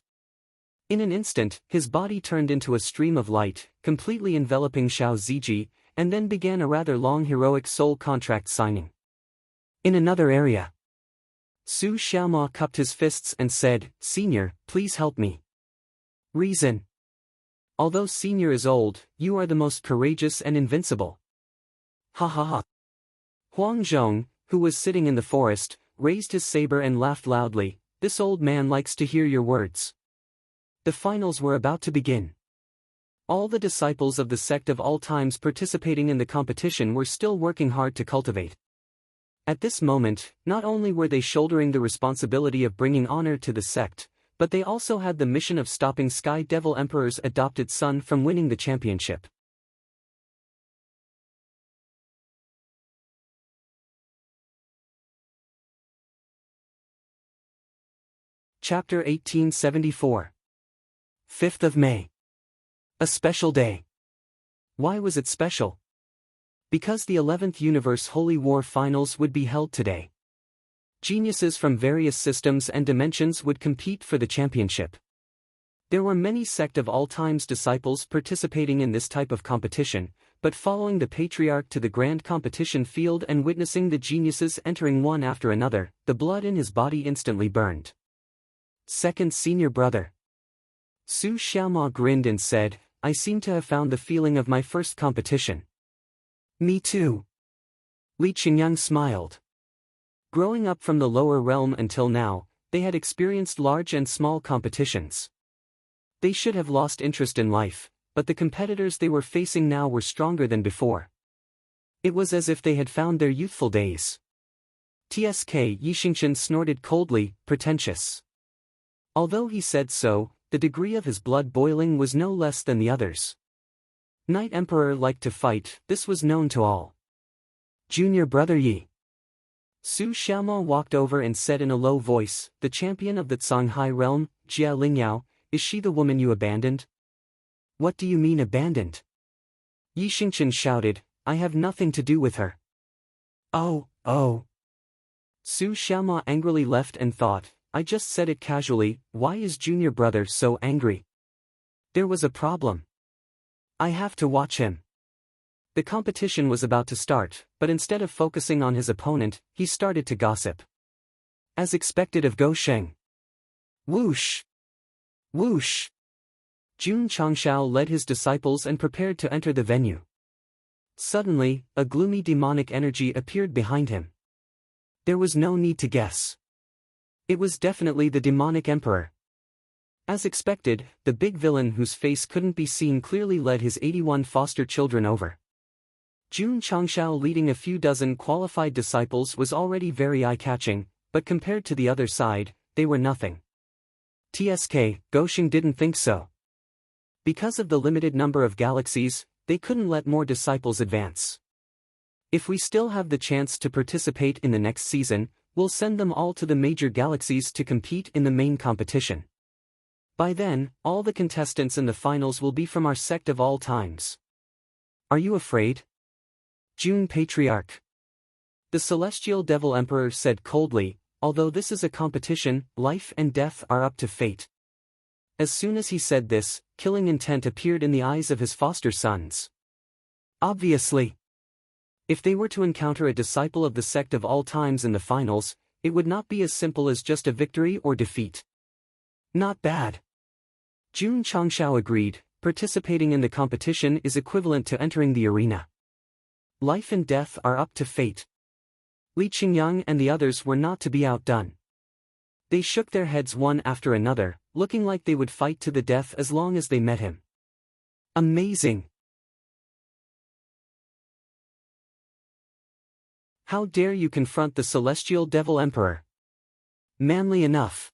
In an instant, his body turned into a stream of light, completely enveloping Xiao Ziji, and then began a rather long heroic soul contract signing. In another area, Su Xiaoma cupped his fists and said, "Senior, please help me." Reason. Although Senior is old, you are the most courageous and invincible. Ha ha ha. Huang Zhong, who was sitting in the forest, raised his saber and laughed loudly. This old man likes to hear your words. The finals were about to begin. All the disciples of the sect of all times participating in the competition were still working hard to cultivate. At this moment, not only were they shouldering the responsibility of bringing honor to the sect, but they also had the mission of stopping Sky Devil Emperor's adopted son from winning the championship. Chapter 1874. 5th of May. A special day. Why was it special? Because the 11th Universe Holy War Finals would be held today. Geniuses from various systems and dimensions would compete for the championship. There were many Sect of all times disciples participating in this type of competition, but following the patriarch to the grand competition field and witnessing the geniuses entering one after another, the blood in his body instantly burned. Second senior brother. Su Xiaoma grinned and said, "I seem to have found the feeling of my first competition." Me too. Li Qingyang smiled. Growing up from the lower realm until now, they had experienced large and small competitions. They should have lost interest in life, but the competitors they were facing now were stronger than before. It was as if they had found their youthful days. TSK Yixingchen snorted coldly, pretentious. Although he said so, the degree of his blood boiling was no less than the others. Night Emperor liked to fight, this was known to all. Junior brother Yi. Su Xiaoma walked over and said in a low voice, "The champion of the Songhai realm, Jia Lingyao, is she the woman you abandoned?" "What do you mean abandoned?" Yixingchen shouted, "I have nothing to do with her." Oh. Su Xiaoma angrily left and thought, "I just said it casually, why is junior brother so angry? There was a problem. I have to watch him." The competition was about to start, but instead of focusing on his opponent, he started to gossip. As expected of Go Sheng. Whoosh! Whoosh! Jun Changshao led his disciples and prepared to enter the venue. Suddenly, a gloomy demonic energy appeared behind him. There was no need to guess. It was definitely the demonic emperor. As expected, the big villain whose face couldn't be seen clearly led his 81 foster children over. Jun Changshao leading a few dozen qualified disciples was already very eye-catching, but compared to the other side, they were nothing. TSK, Gosheng didn't think so. Because of the limited number of galaxies, they couldn't let more disciples advance. If we still have the chance to participate in the next season, we'll send them all to the major galaxies to compete in the main competition. By then, all the contestants in the finals will be from our sect of all times. Are you afraid? Jun Patriarch. The Celestial Devil Emperor said coldly, although this is a competition, life and death are up to fate. As soon as he said this, killing intent appeared in the eyes of his foster sons. Obviously, if they were to encounter a disciple of the sect of all times in the finals, it would not be as simple as just a victory or defeat. Not bad. Jun Changshao agreed. Participating in the competition is equivalent to entering the arena. Life and death are up to fate. Li Qingyang and the others were not to be outdone. They shook their heads one after another, looking like they would fight to the death as long as they met him. Amazing! How dare you confront the celestial devil emperor? Manly enough.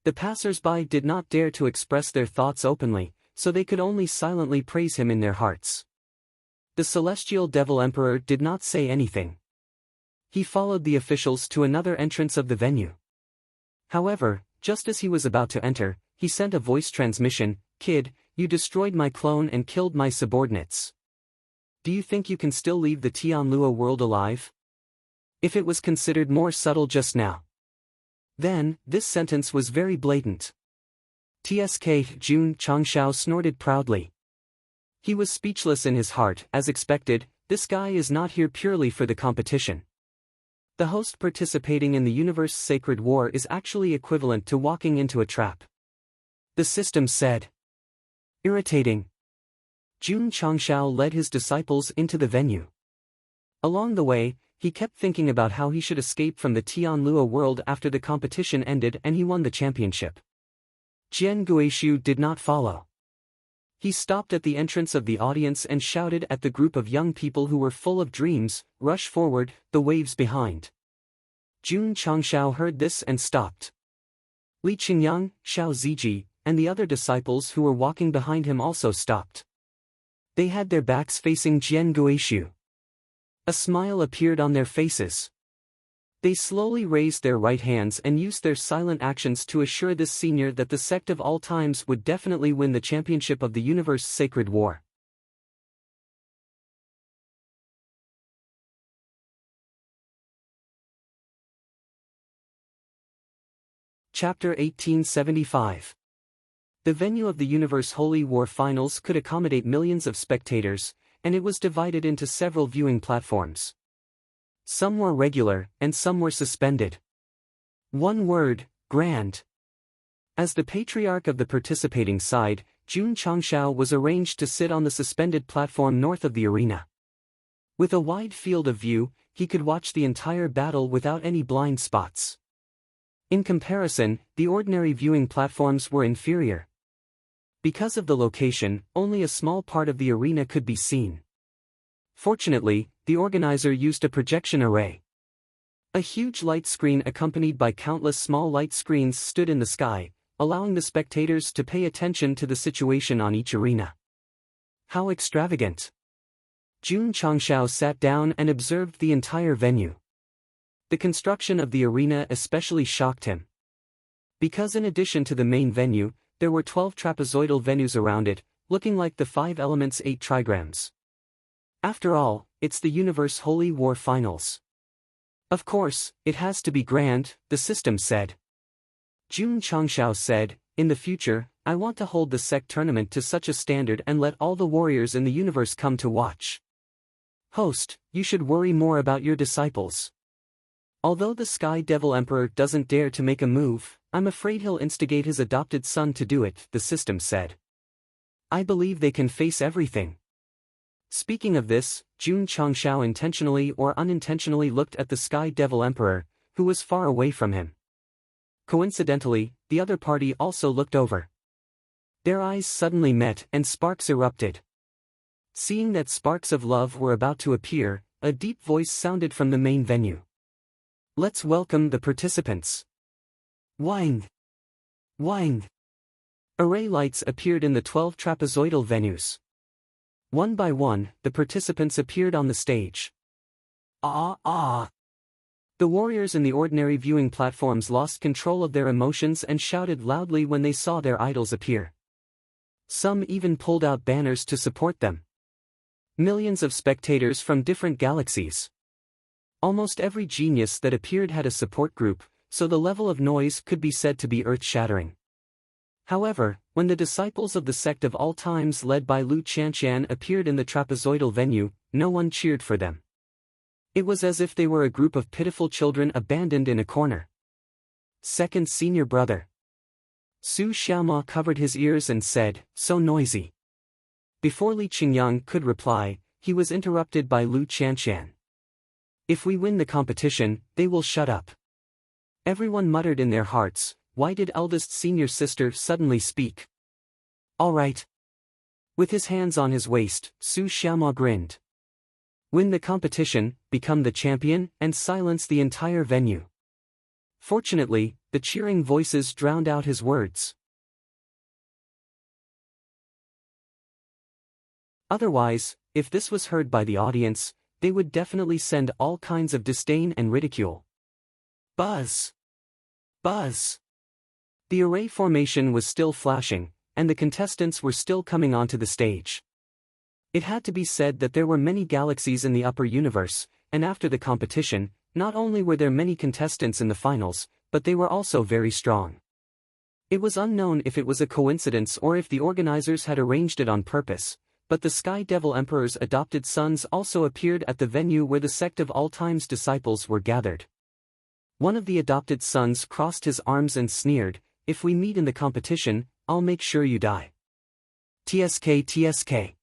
The passers-by did not dare to express their thoughts openly, so they could only silently praise him in their hearts. The celestial devil emperor did not say anything. He followed the officials to another entrance of the venue. However, just as he was about to enter, he sent a voice transmission, "Kid, you destroyed my clone and killed my subordinates. Do you think you can still leave the Tianlua world alive?" If it was considered more subtle just now, then, this sentence was very blatant. Tsk Jun Changshao snorted proudly. He was speechless in his heart. As expected, this guy is not here purely for the competition. The host participating in the universe's sacred war is actually equivalent to walking into a trap. The system said. Irritating. Jun Changshao led his disciples into the venue. Along the way, he kept thinking about how he should escape from the Tianlua world after the competition ended and he won the championship. Jian Guishu did not follow. He stopped at the entrance of the audience and shouted at the group of young people who were full of dreams, "Rush forward, the waves behind." Jun Changshao heard this and stopped. Li Qingyang, Xiao Ziji, and the other disciples who were walking behind him also stopped. They had their backs facing Jian Guishu. A smile appeared on their faces. They slowly raised their right hands and used their silent actions to assure this senior that the sect of all times would definitely win the championship of the universe's sacred war. Chapter 1875. The venue of the Universe Holy War Finals could accommodate millions of spectators, and it was divided into several viewing platforms. Some were regular, and some were suspended. One word, grand. As the patriarch of the participating side, Jun Changshao was arranged to sit on the suspended platform north of the arena. With a wide field of view, he could watch the entire battle without any blind spots. In comparison, the ordinary viewing platforms were inferior. Because of the location, only a small part of the arena could be seen. Fortunately, the organizer used a projection array. A huge light screen accompanied by countless small light screens stood in the sky, allowing the spectators to pay attention to the situation on each arena. How extravagant! Jun Changshao sat down and observed the entire venue. The construction of the arena especially shocked him. Because in addition to the main venue, there were 12 trapezoidal venues around it, looking like the 5 elements' 8 trigrams. After all, it's the Universe Holy War Finals. Of course, it has to be grand, the system said. Jun Changshao said, "In the future, I want to hold the Sect tournament to such a standard and let all the warriors in the universe come to watch." Host, you should worry more about your disciples. Although the Sky Devil Emperor doesn't dare to make a move, I'm afraid he'll instigate his adopted son to do it, the system said. I believe they can face everything. Speaking of this, Jun Changshao intentionally or unintentionally looked at the Sky Devil Emperor, who was far away from him. Coincidentally, the other party also looked over. Their eyes suddenly met and sparks erupted. Seeing that sparks of love were about to appear, a deep voice sounded from the main venue. Let's welcome the participants. Wang! Wang! Array lights appeared in the 12 trapezoidal venues. One by one, the participants appeared on the stage. Ah ah! The warriors in the ordinary viewing platforms lost control of their emotions and shouted loudly when they saw their idols appear. Some even pulled out banners to support them. Millions of spectators from different galaxies. Almost every genius that appeared had a support group, so the level of noise could be said to be earth-shattering. However, when the disciples of the sect of all times led by Lu Qianqian appeared in the trapezoidal venue, no one cheered for them. It was as if they were a group of pitiful children abandoned in a corner. Second senior brother. Su Xiaoma covered his ears and said, "So noisy." Before Li Qingyang could reply, he was interrupted by Lu Qianqian. "If we win the competition, they will shut up." Everyone muttered in their hearts, why did eldest senior sister suddenly speak? "All right." With his hands on his waist, Su Xiaoma grinned. Win the competition, become the champion, and silence the entire venue. Fortunately, the cheering voices drowned out his words. Otherwise, if this was heard by the audience, they would definitely send all kinds of disdain and ridicule. Buzz! Buzz! The array formation was still flashing, and the contestants were still coming onto the stage. It had to be said that there were many galaxies in the upper universe, and after the competition, not only were there many contestants in the finals, but they were also very strong. It was unknown if it was a coincidence or if the organizers had arranged it on purpose, but the Sky Devil Emperor's adopted sons also appeared at the venue where the Sect of All Time's disciples were gathered. One of the adopted sons crossed his arms and sneered, "If we meet in the competition, I'll make sure you die." "TSK TSK.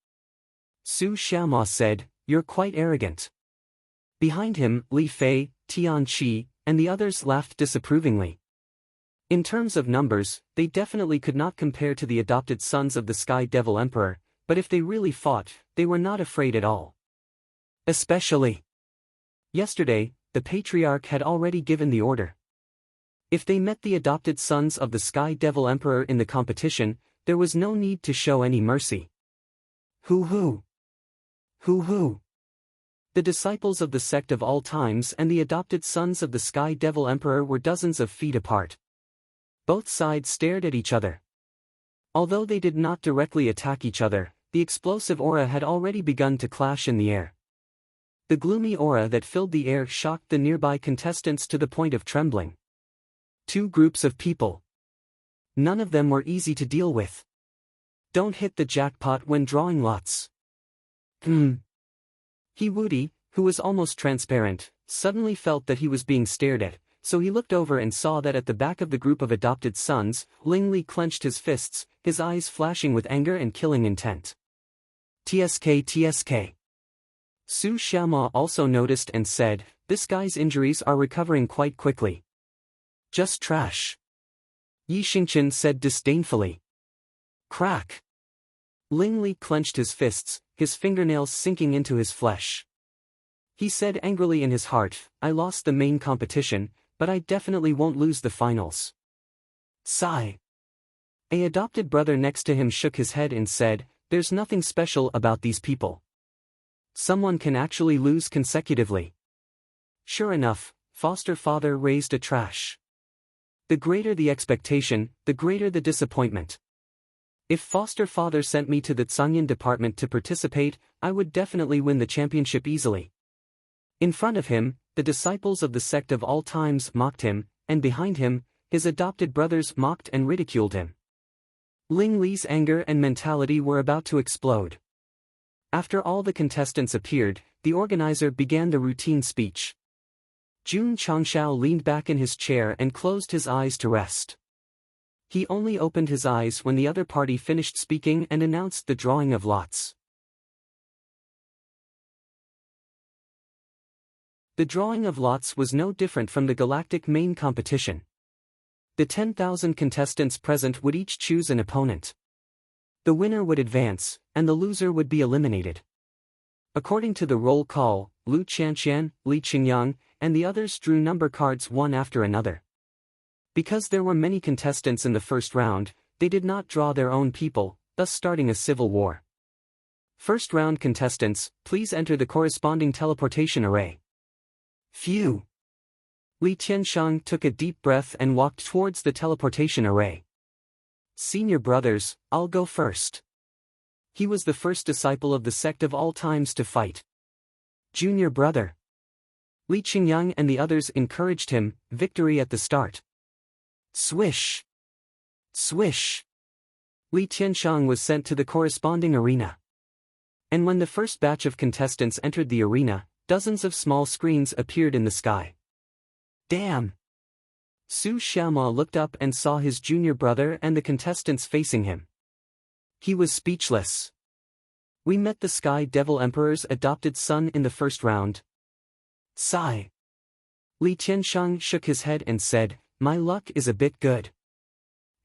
Su Xiaoma said, "You're quite arrogant." Behind him, Li Fei, Tian Qi, and the others laughed disapprovingly. In terms of numbers, they definitely could not compare to the adopted sons of the Sky Devil Emperor, but if they really fought, they were not afraid at all. Especially yesterday, the Patriarch had already given the order. If they met the adopted sons of the Sky Devil Emperor in the competition, there was no need to show any mercy. Hoo-hoo! Hoo-hoo! The disciples of the Sect of All Times and the adopted sons of the Sky Devil Emperor were dozens of feet apart. Both sides stared at each other. Although they did not directly attack each other, the explosive aura had already begun to clash in the air. The gloomy aura that filled the air shocked the nearby contestants to the point of trembling. Two groups of people. None of them were easy to deal with. Don't hit the jackpot when drawing lots. He Wudi, who was almost transparent, suddenly felt that he was being stared at, so he looked over and saw that at the back of the group of adopted sons, Ling Li clenched his fists, his eyes flashing with anger and killing intent. TSK TSK. Su Xiaoma also noticed and said, "This guy's injuries are recovering quite quickly." "Just trash." Yi Xingqian said disdainfully. Crack. Ling Li clenched his fists, his fingernails sinking into his flesh. He said angrily in his heart, "I lost the main competition, but I definitely won't lose the finals." Sigh. A adopted brother next to him shook his head and said, "There's nothing special about these people. Someone can actually lose consecutively." Sure enough, foster father raised a trash. The greater the expectation, the greater the disappointment. If foster father sent me to the Tsangyan department to participate, I would definitely win the championship easily. In front of him, the disciples of the Sect of All Times mocked him, and behind him, his adopted brothers mocked and ridiculed him. Ling Li's anger and mentality were about to explode. After all the contestants appeared, the organizer began the routine speech. Jun Changshao leaned back in his chair and closed his eyes to rest. He only opened his eyes when the other party finished speaking and announced the drawing of lots. The drawing of lots was no different from the galactic main competition. The 10,000 contestants present would each choose an opponent. The winner would advance, and the loser would be eliminated. According to the roll call, Lu Qianqian, Li Qingyang, and the others drew number cards one after another. Because there were many contestants in the first round, they did not draw their own people, thus starting a civil war. First round contestants, please enter the corresponding teleportation array. Phew! Li Tianshang took a deep breath and walked towards the teleportation array. Senior brothers, I'll go first. He was the first disciple of the Sect of All Times to fight. Junior brother. Li Qingyang and the others encouraged him, victory at the start. Swish! Swish! Li Tianxiang was sent to the corresponding arena. And when the first batch of contestants entered the arena, dozens of small screens appeared in the sky. Damn! Su Xiaoma looked up and saw his junior brother and the contestants facing him. He was speechless. We met the Sky Devil Emperor's adopted son in the first round. Sigh. Li Tianxiang shook his head and said, my luck is a bit good.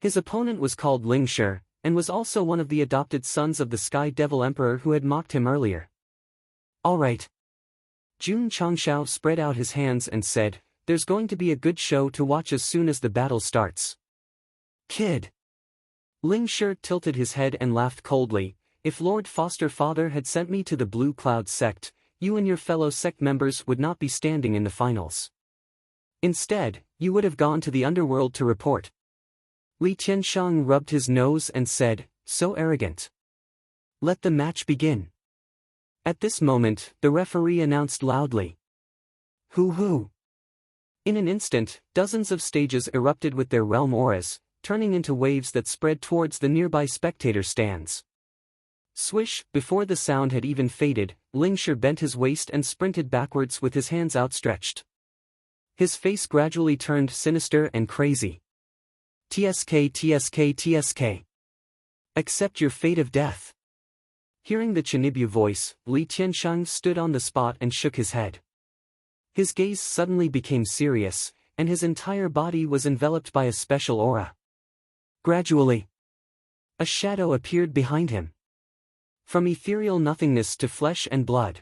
His opponent was called Ling Shi, and was also one of the adopted sons of the Sky Devil Emperor who had mocked him earlier. Alright. Jun Changshao spread out his hands and said, there's going to be a good show to watch as soon as the battle starts. Kid. Ling Shi tilted his head and laughed coldly. If Lord Foster Father had sent me to the Blue Cloud Sect, you and your fellow sect members would not be standing in the finals. Instead, you would have gone to the underworld to report. Li Tianxiang rubbed his nose and said, so arrogant. Let the match begin. At this moment, the referee announced loudly. Hoo-hoo. In an instant, dozens of stages erupted with their realm auras, turning into waves that spread towards the nearby spectator stands. Swish, before the sound had even faded, Ling Shi bent his waist and sprinted backwards with his hands outstretched. His face gradually turned sinister and crazy. TSK, TSK, TSK. Accept your fate of death. Hearing the Chinibyu voice, Li Tianxiang stood on the spot and shook his head. His gaze suddenly became serious, and his entire body was enveloped by a special aura. Gradually, a shadow appeared behind him. From ethereal nothingness to flesh and blood.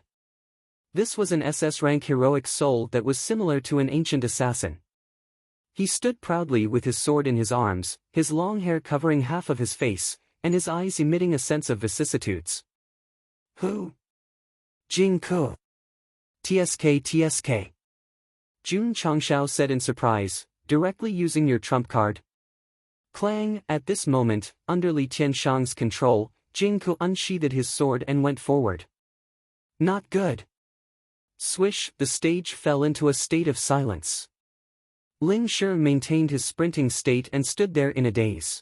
This was an SS-rank heroic soul that was similar to an ancient assassin. He stood proudly with his sword in his arms, his long hair covering half of his face, and his eyes emitting a sense of vicissitudes. Who? Jing Ke. TSK, TSK. Jun Changshao said in surprise, directly using your trump card. Clang! At this moment, under Li Tianxiang's control, Jing Ke unsheathed his sword and went forward. Not good. Swish, the stage fell into a state of silence. Ling Shi maintained his sprinting state and stood there in a daze.